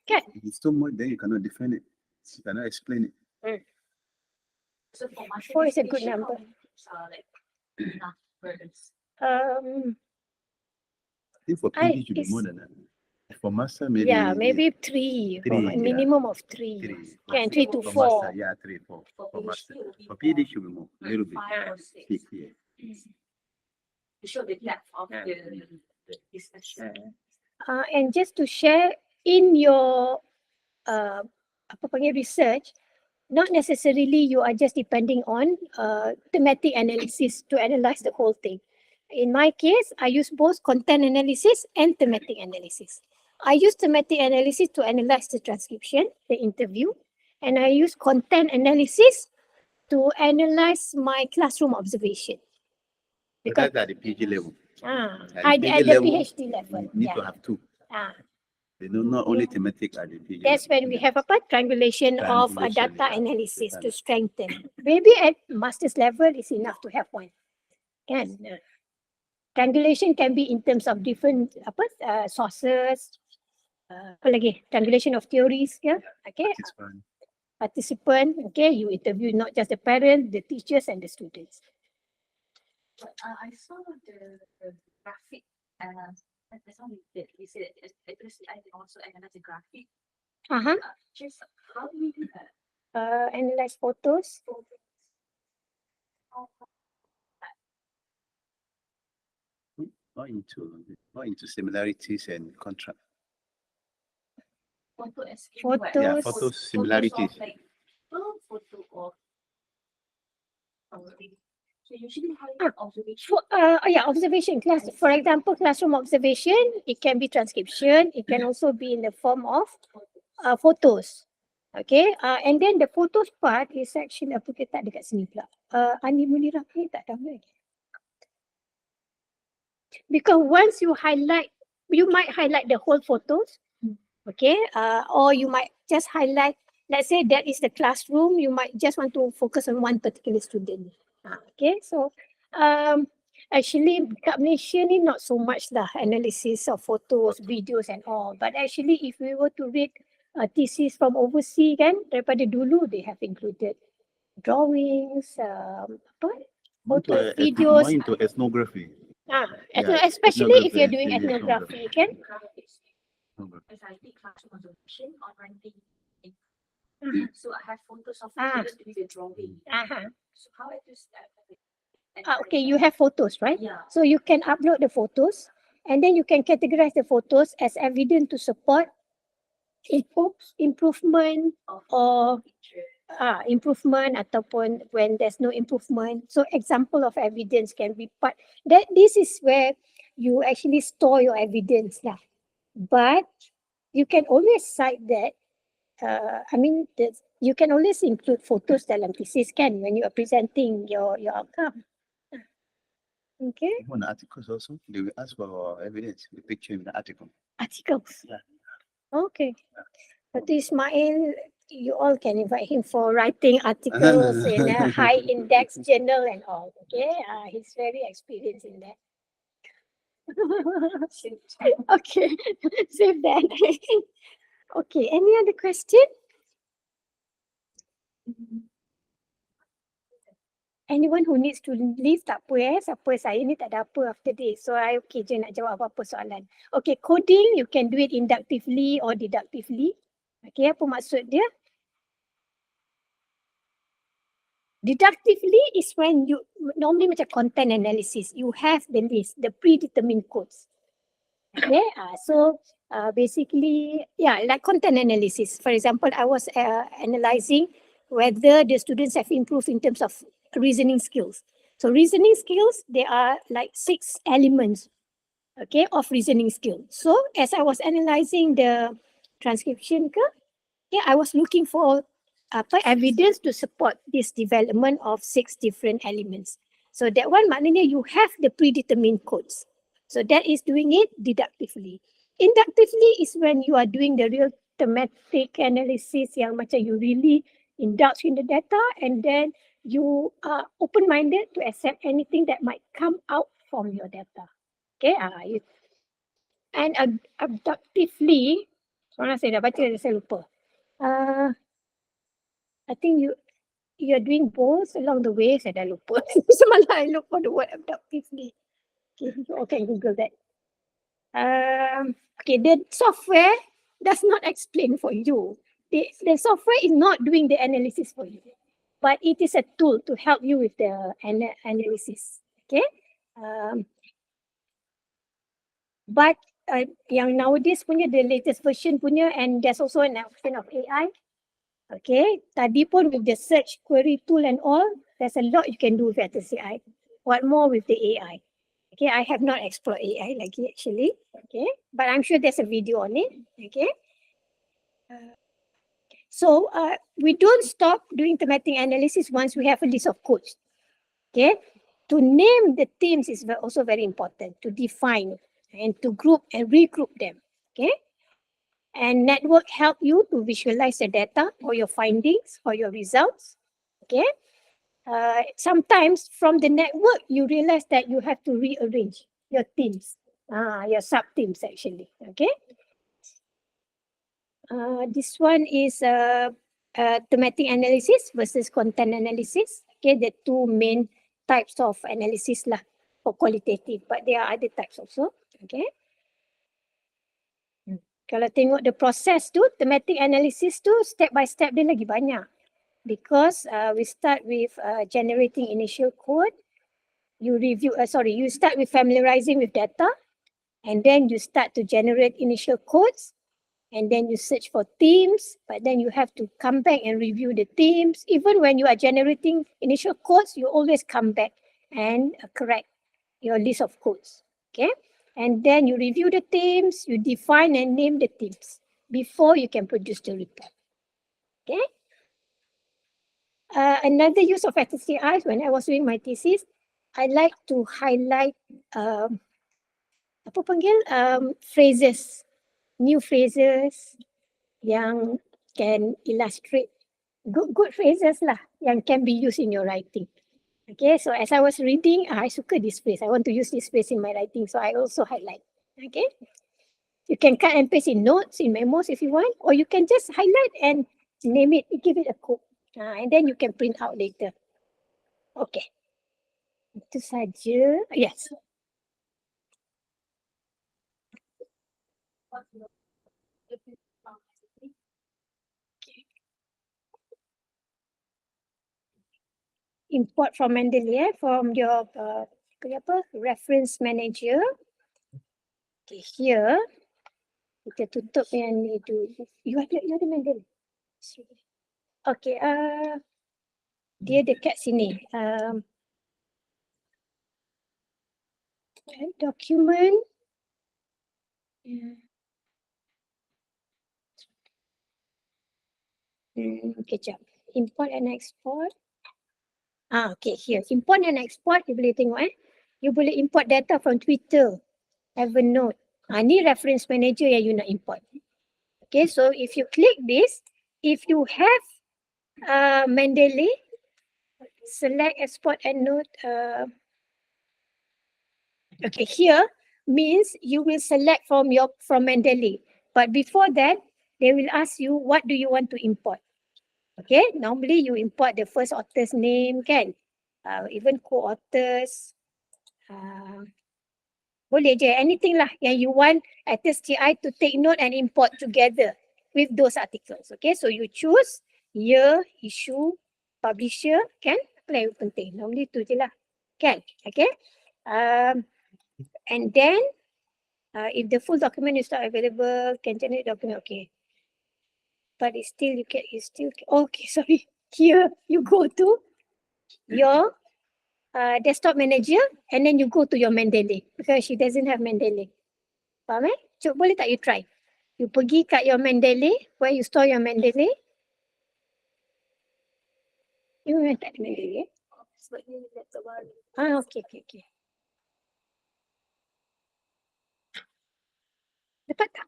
Okay. If it's too much, then you cannot defend it. You cannot explain it. So for 4 is a good number. like enough words. I think for PhD it should be more than that. For master, maybe. Yeah, maybe 3. For a minimum of 3. 3. Okay, and 3 to For 4. master, yeah, 3, 4. For master. For PhD should be more. A little bit. 5 or 6. Yeah. To show the depth of the discussion. And just to share in your apa panggil research, not necessarily you are just depending on thematic analysis to analyze the whole thing. In my case, I use both content analysis and thematic analysis. I use thematic analysis to analyze the transcription, the interview, and I use content analysis to analyze my classroom observation. But that's at the PG level. At the PhD level. You need to have two. Ah, They know not only thematic at the PG that's level. when we have a triangulation of Triangulation, data yeah. analysis to strengthen. Maybe at master's level is enough to have one. Kan? Triangulation can be in terms of different sources. Apa lagi? Triangulation of theories, yeah. Okay. Participant. Okay, you interview not just the parents, the teachers, and the students. But I saw the graphic. That's how we did. We said I also analyze the graphic. Just how do we do that? Analyze photos. Not into similarities and contrast. Photo as in Photos. what? Yeah, photos similarities. Photos of like photo of something. So usually how observation. Observation class. For example, classroom observation, it can be transcription. It can also be in the form of photos. Okay, and then the photos part is actually apa kita dekat sini pula. Ani Munirah ni tak tahu lagi. Because once you highlight, you might highlight the whole photos, okay, or you might just highlight, let's say that is the classroom, you might just want to focus on one particular student. Okay, so actually kat Malaysia ni not so much lah analysis of photos, videos and all, but actually if we were to read a thesis from overseas kan, daripada dulu they have included drawings, photos, videos. More into ethnography. Especially if you're ethnography, doing actually, ethnography, kan? As I did classroom observation on writing. So I have photos of students with the drawing. So how I do that? Okay, you have photos, right? Yeah. So you can upload the photos and then you can categorize the photos as evidence to support improvement or improvement ataupun when there's no improvement. So example of evidence can be part that this is where you actually store your evidence lah. But you can always cite that. You can always include photos dalam thesis kan when you are presenting your outcome. Okay. Even articles also, they will ask for evidence, the picture in the article. Articles. Yeah. Okay. But Ismail, you all can invite him for writing articles in a high index journal and all. Okay. He's very experienced in that. Okay. Save that. Okay. Any other question? Anyone who needs to leave tak apa siapa saya ni tak ada apa after this. So I okay je nak jawab apa-apa soalan. Okay, coding you can do it inductively or deductively. Okay, apa maksud dia? Deductively is when you normally macam content analysis. You have the list, the predetermined codes. Okay, so basically, like content analysis. For example, I was analyzing whether the students have improved in terms of reasoning skills. So reasoning skills, there are like 6 elements, okay, of reasoning skill. So as I was analyzing the transcription, I was looking for evidence to support this development of 6 different elements. So that one maknanya you have the predetermined codes. So that is doing it deductively. Inductively is when you are doing the real thematic analysis yang macam you really indulge in the data and then you are open-minded to accept anything that might come out from your data. Okay, and abductively, soalan saya dah baca, saya lupa. I think you are doing both along the way, saya dah lupa. Semalam I look for the word abductively. Okay, you all can Google that. Okay, the software does not explain for you. The software is not doing the analysis for you, but it is a tool to help you with the analysis. Okay, but yang nowadays punya the latest version punya, and there's also an option of AI. Okay, tadi pun with the search query tool and all, there's a lot you can do with FTCI. What more with the AI? Okay, I have not explored AI lagi actually. Okay, but I'm sure there's a video on it. Okay. So we don't stop doing thematic analysis once we have a list of codes. Okay, to name the themes is also very important, to define and to group and regroup them. Okay, and network help you to visualize the data or your findings or your results. Okay, sometimes from the network you realize that you have to rearrange your themes, your sub themes actually. Okay. This one is thematic analysis versus content analysis. Okay, the two main types of analysis lah for qualitative, but there are other types also. Okay. Kalau tengok the process tu, thematic analysis tu step by step dia lagi banyak. Because we start with generating initial code, you start with familiarizing with data, and then you start to generate initial codes, and then you search for themes, but then you have to come back and review the themes. Even when you are generating initial codes, you always come back and correct your list of codes. Okay, and then you review the themes, you define and name the themes before you can produce the report. Okay. Another use of FTCI when I was doing my thesis, I like to highlight phrases, new phrases yang can illustrate good phrases lah yang can be used in your writing. Okay, so as I was reading, I suka this phrase. I want to use this phrase in my writing, so I also highlight. Okay, you can cut and paste in notes, in memos if you want, or you can just highlight and name it, give it a quote. And then you can print out later. Okay. Itu saja. Yes. Import from Mendeley, from your reference manager. Okay, here kita tutup yang ni dulu. You ada Mendeley. Okay, dia dekat sini. Document. Okay, jap. Import and export. Okay, here. Import and export, you boleh tengok You boleh import data from Twitter, Evernote. Ni reference manager yang you nak import. Okay, so if you click this, if you have Mendeley, select export and note. Okay, here means you will select from Mendeley. But before that, they will ask you what do you want to import. Okay, normally you import the first author's name, kan? Even co-authors. Boleh je, anything lah yang you want FTCI to take note and import together with those articles. Okay, so you choose year, issue, publisher, kan? Apa yang penting? Normally tu je lah, kan? Okay. And then, if the full document is not available, can generate document. Okay. But it's still, okay, sorry. Here, you go to your desktop manager and then you go to your Mendeley because she doesn't have Mendeley. Faham Cuba boleh tak you try? You pergi kat your Mendeley, where you store your Mendeley. You memang tak ada Mendeley Sebab ni laptop baru. Okay. Dapat tak?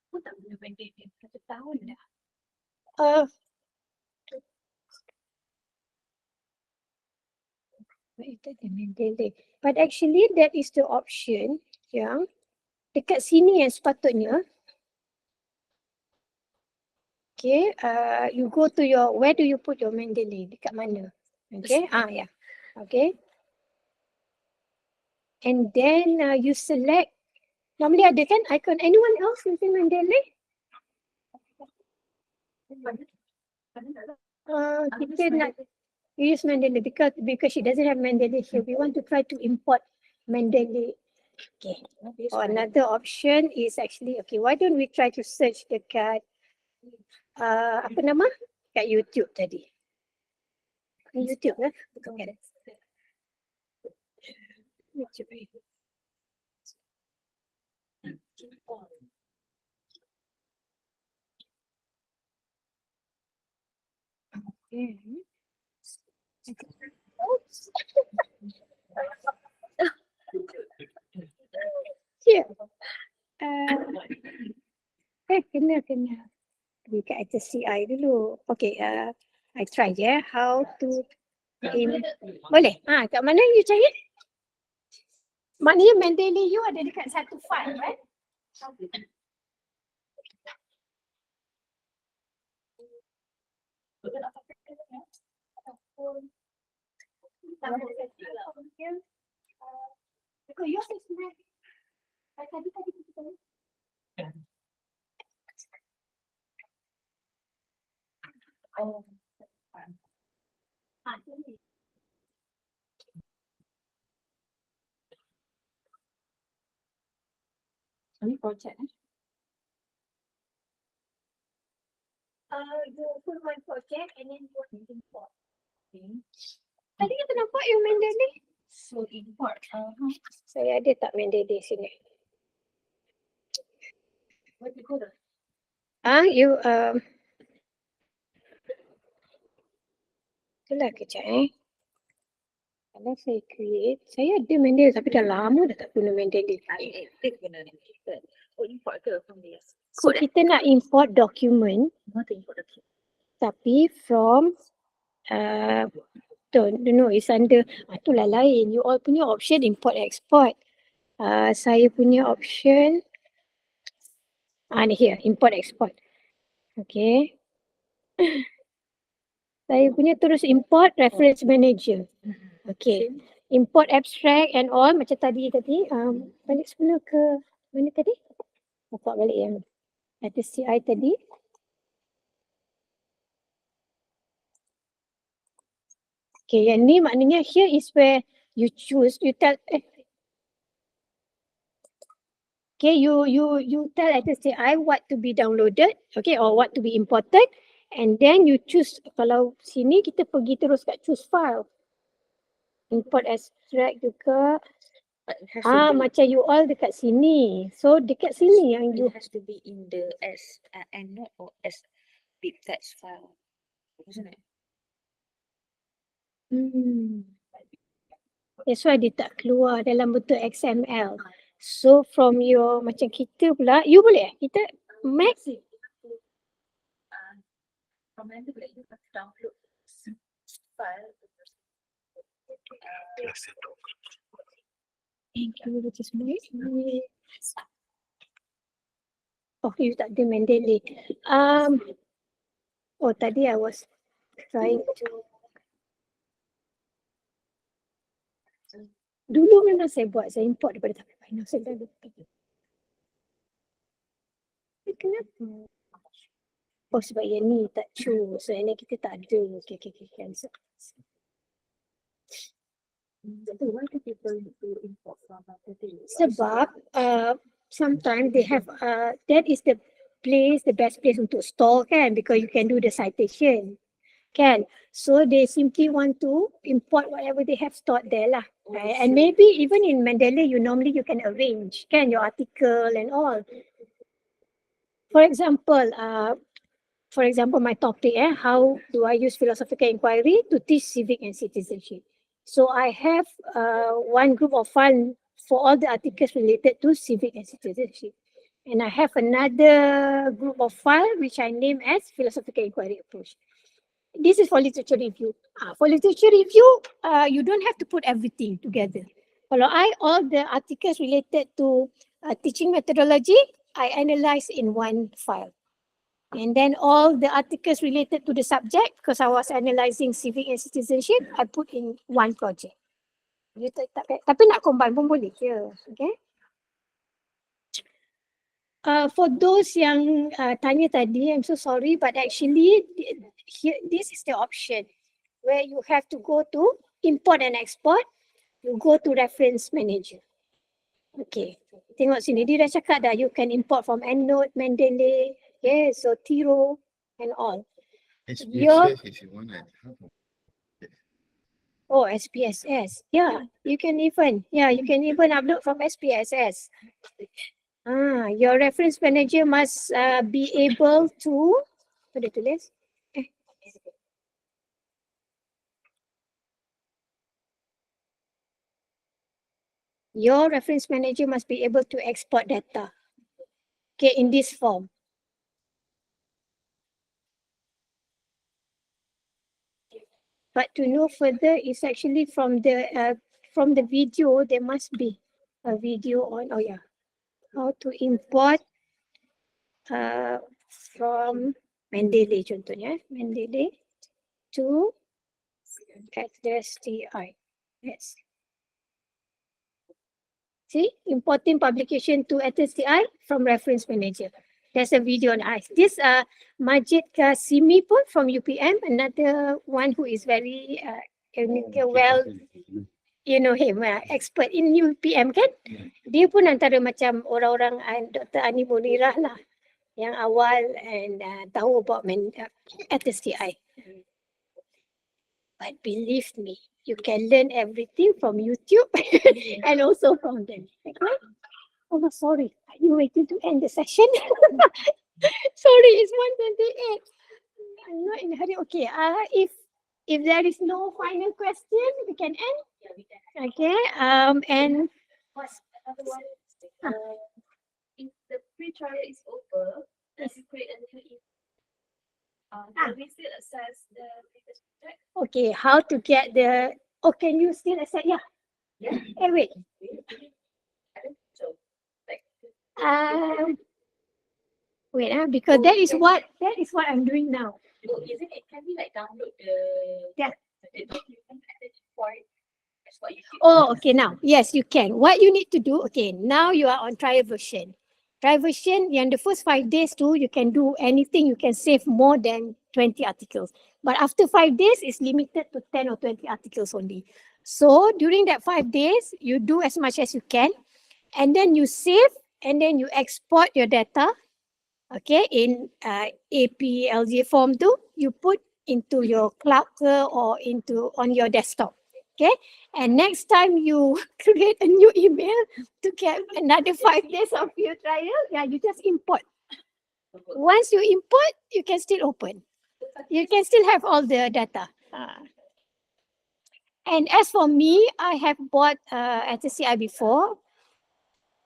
Aku tak boleh maintain dia 1 tahun dah. Uh, itu dia Mendeley. But actually that is the option yang dekat sini yang sepatutnya. Okay, you go to your, where do you put your Mendeley? Dekat mana? Okay, yeah. Okay. And then you select, normally ada kan icon, anyone else using Mendeley? Kita nak use Mendeley because she doesn't have Mendeley here. We want to try to import Mendeley. Okay. Another option is actually, okay, why don't we try to search dekat apa nama? Kat YouTube tadi. YouTube lah. Okay. YouTube. Okay. Yeah. Kena. Dekat atas CI dulu. Okay, I try ya. How to boleh? Kat mana you cari? Maknanya Mendeley you ada dekat satu file, right? Yours is ready. Tadi kita Ini project you put my project and then you import. Tadi kita nampak yang Mendeley. So import. Saya ada tak Mendeley sini? What do you call it? You itulah kejap Kalau saya create, saya ada Mendeley tapi dah lama dah tak guna Mendeley. Aktif guna ni. Oh, import ke from dia? So kita nak import document What to import the tapi from don't know, it's under itulah lain. You all punya option import export. Saya punya option ni here, import export. Okay. Saya punya terus import reference manager. Okay. Import abstract and all macam tadi. Balik semula ke mana tadi? Bapak balik yang ada CI tadi. Okay, yang ni maknanya here is where you choose, you tell okay, you tell SCI what to be downloaded, okay, or what to be imported, and then you choose. Kalau sini kita pergi terus kat choose file. Import abstract juga. Macam you all dekat sini. So dekat sini yang you has to be in the as and not or as big text file, isn't it? That's why dia tak keluar dalam bentuk XML. So from your macam kita pula, you boleh kita Mac From mana boleh you download file. Thank you, which is nice. Oh, you tak ada Mendeley. Oh, tadi I was trying to. Dulu memang saya buat, saya import daripada tapi final saya dah lupa. Kenapa? Oh, sebab yang ni tak choose. So, yang ni kita tak ada. Okay, cancel. Why do people need to import from Sebab sometimes they have that is the best place untuk store kan, because you can do the citation kan. So they simply want to import whatever they have stored there lah. And maybe even in Mendeley you can arrange kan your article and all. For example, my topic, how do I use philosophical inquiry to teach civic and citizenship? So I have one group of files for all the articles related to civic and citizenship. And I have another group of file which I name as philosophical inquiry approach. This is for literature review. For literature review, you don't have to put everything together. Kalau all the articles related to teaching methodology, I analyze in one file. And then all the articles related to the subject, because I was analyzing civic and citizenship, I put in one project. Tapi nak combine pun boleh je. Okay. For those yang tanya tadi, I'm so sorry, but actually here, this is the option where you have to go to import and export. You go to reference manager. Okay, tengok sini, dia dah cakap dah, you can import from EndNote, Mendeley, yeah, so Tiro and all. SPSS if you want it. Oh, SPSS. Yeah, you can even upload from SPSS. Your reference manager must be able to, apa dia tulis? Your reference manager must be able to export data, okay, in this form. But to know further is actually from the video, there must be a video on, oh yeah, how to import from Mendeley contohnya, Mendeley to STI. Yes. See, importing publication to STI from reference manager. There's a video on us. This Majid Kasimi pun from UPM, another one who is very well, you know him, expert in UPM kan. Dia pun antara macam orang-orang Dr. Ani Munirah lah yang awal and tahu about STI. But believe me, you can learn everything from YouTube and also from them. Okay? Oh, sorry. Are you waiting to end the session? Sorry, it's 1:28. I'm not in a hurry. Okay. If there is no final question, we can end. Okay. And If the free trial is over, does it create a new email? Can we still access the previous project? okay, how to get the? Oh, can you still accept? Yeah. Yeah. Hey, wait. I don't think so. Like, Wait, because that is what I'm doing now. oh, isn't it? Can we like download the? Yeah. The document and then import it? That's what you did. Oh, okay. Now, yes, you can. What you need to do? Okay, now you are on trial version. Trial version, yang the first 5 days too, you can do anything. You can save more than 20 articles. But after 5 days, it's limited to 10 or 20 articles only. So during that 5 days, you do as much as you can, and then you save, and then you export your data. Okay, in APLJ form too, you put into your cloud or on your desktop. Okay, and next time you create a new email to get another 5 days of your trial, yeah, you just import. Once you import, you can still open. You can still have all the data. And as for me, I have bought STI before.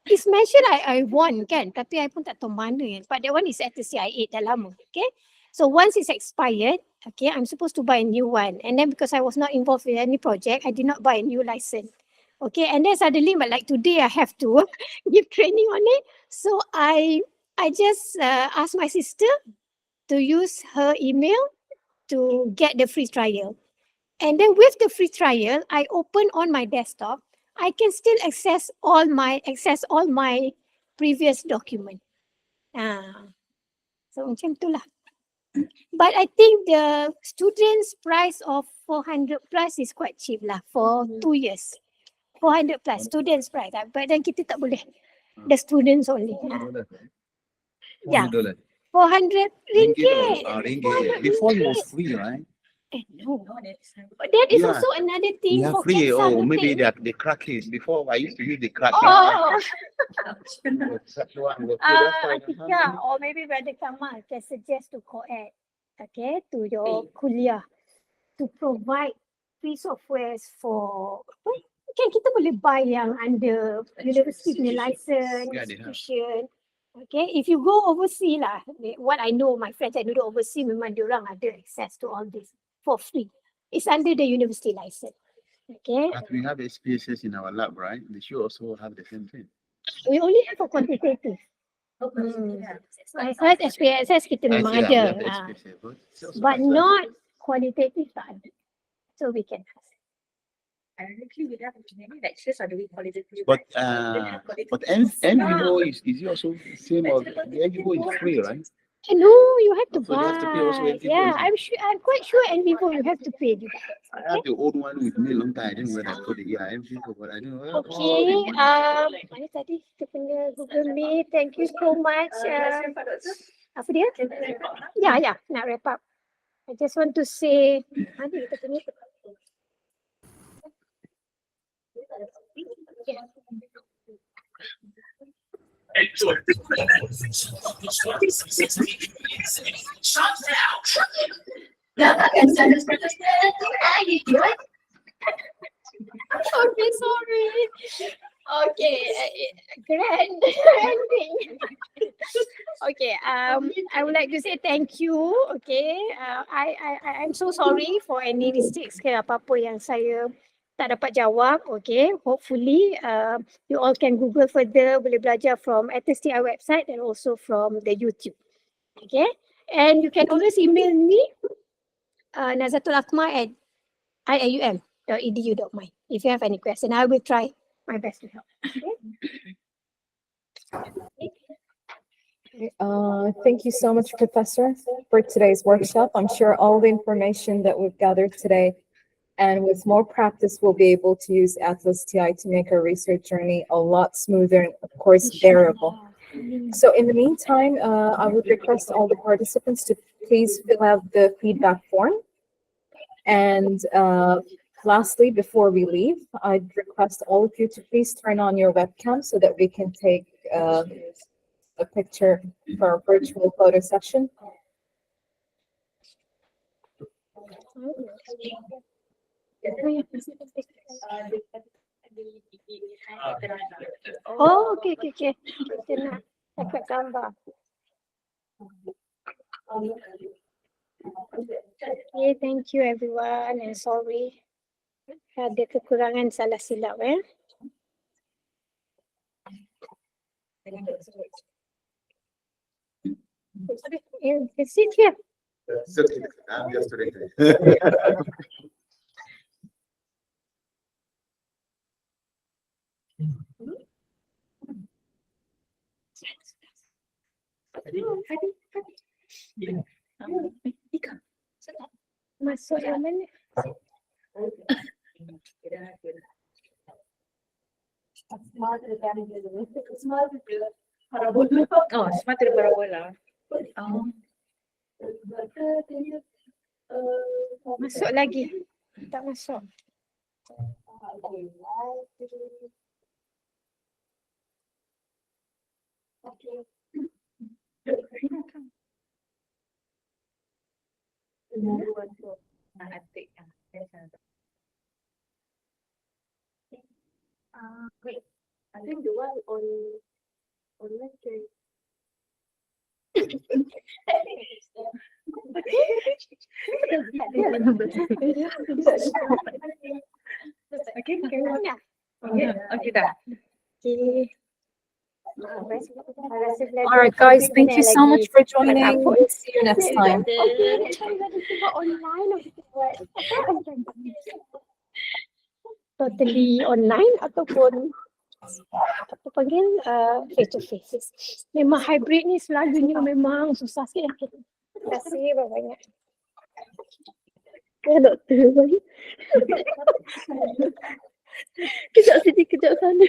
It's mentioned I won kan, tapi I pun tak tahu mana kan. But that one is STI 8 dah lama. Okay, so once it's expired, okay, I'm supposed to buy a new one. And then because I was not involved in any project, I did not buy a new license. Okay, and then suddenly, but like today, I have to give training on it. So I just asked my sister to use her email to get the free trial. And then with the free trial, I open on my desktop. I can still access all my previous document. So macam tu lah. But I think the students' price of 400 plus is quite cheap lah for 2 years. 400 plus students' price. But then kita tak boleh. The students only. Yeah. 400 ringgit. Ringgit. Before it was free, right? No. That is Yeah. also another thing Yeah, for free. kids. Oh, maybe they crack it. Before I used to use the crack. Oh. It. Yeah, or maybe Brother Kamal can suggest to co-ed, okay, to your kuliah to provide free softwares for Kan kita boleh buy yang under university punya license, Yeah, they have. institution. Okay, if you go overseas lah, what I know, my friends I know overseas memang diorang ada access to all this for free. It's under the university license. Okay, But we have SPSS in our lab, right? They should also have the same thing. we only have for quantitative. I heard SPSS kita memang I see, ada, we have the SPSS, but it's also but quite fun. not qualitative tak ada. So we can ask. Ironically, we have many lectures on doing qualitative. But but NVO is it also same or the NVO is free, right? No, you have to So they have to pay also buy. NVO, Yeah, is it? I'm quite sure NVivo you have to pay juga. I have the old one with me long time. I didn't know where I put it. Yeah, NVO, but I don't know. Okay, mana tadi kita punya Google Meet. Thank you so much. Apa dia? Ya, nak wrap up. I just want to say, mana kita punya? Yeah. Okay, sorry. Okay, grand ending. Okay, I would like to say thank you. Okay, I'm so sorry for any mistakes ke apa-apa yang saya tak dapat jawab. Okay, hopefully you all can Google further, boleh belajar from STI website and also from the YouTube. Okay, and you can always email me nazatulakma@iau.edu.my if you have any question. I will try my best to help. Thank you so much, Professor, for today's workshop. I'm sure all the information that we've gathered today and with more practice, we'll be able to use Atlas TI to make our research journey a lot smoother and, of course, bearable. So in the meantime, I would request all the participants to please fill out the feedback form. And lastly, before we leave, I'd request all of you to please turn on your webcam so that we can take a picture for our virtual photo session. Oh, okay. Kita nak dapat gambar. Okay, thank you everyone and sorry ada kekurangan salah silap You can sit here. I'm just ready. Masuk yang mana? Oh, smart parabola. Masuk lagi. Tak masuk. Wait, I think the one on can. Okay, dah. Okay. All right, guys, thank you so much for joining. We'll see you next time. Totally online ataupun apa panggil face to face. Memang hybrid ni selalunya memang susah sikit. Terima kasih banyak. Ya doktor. Kejap sini, kejap sana.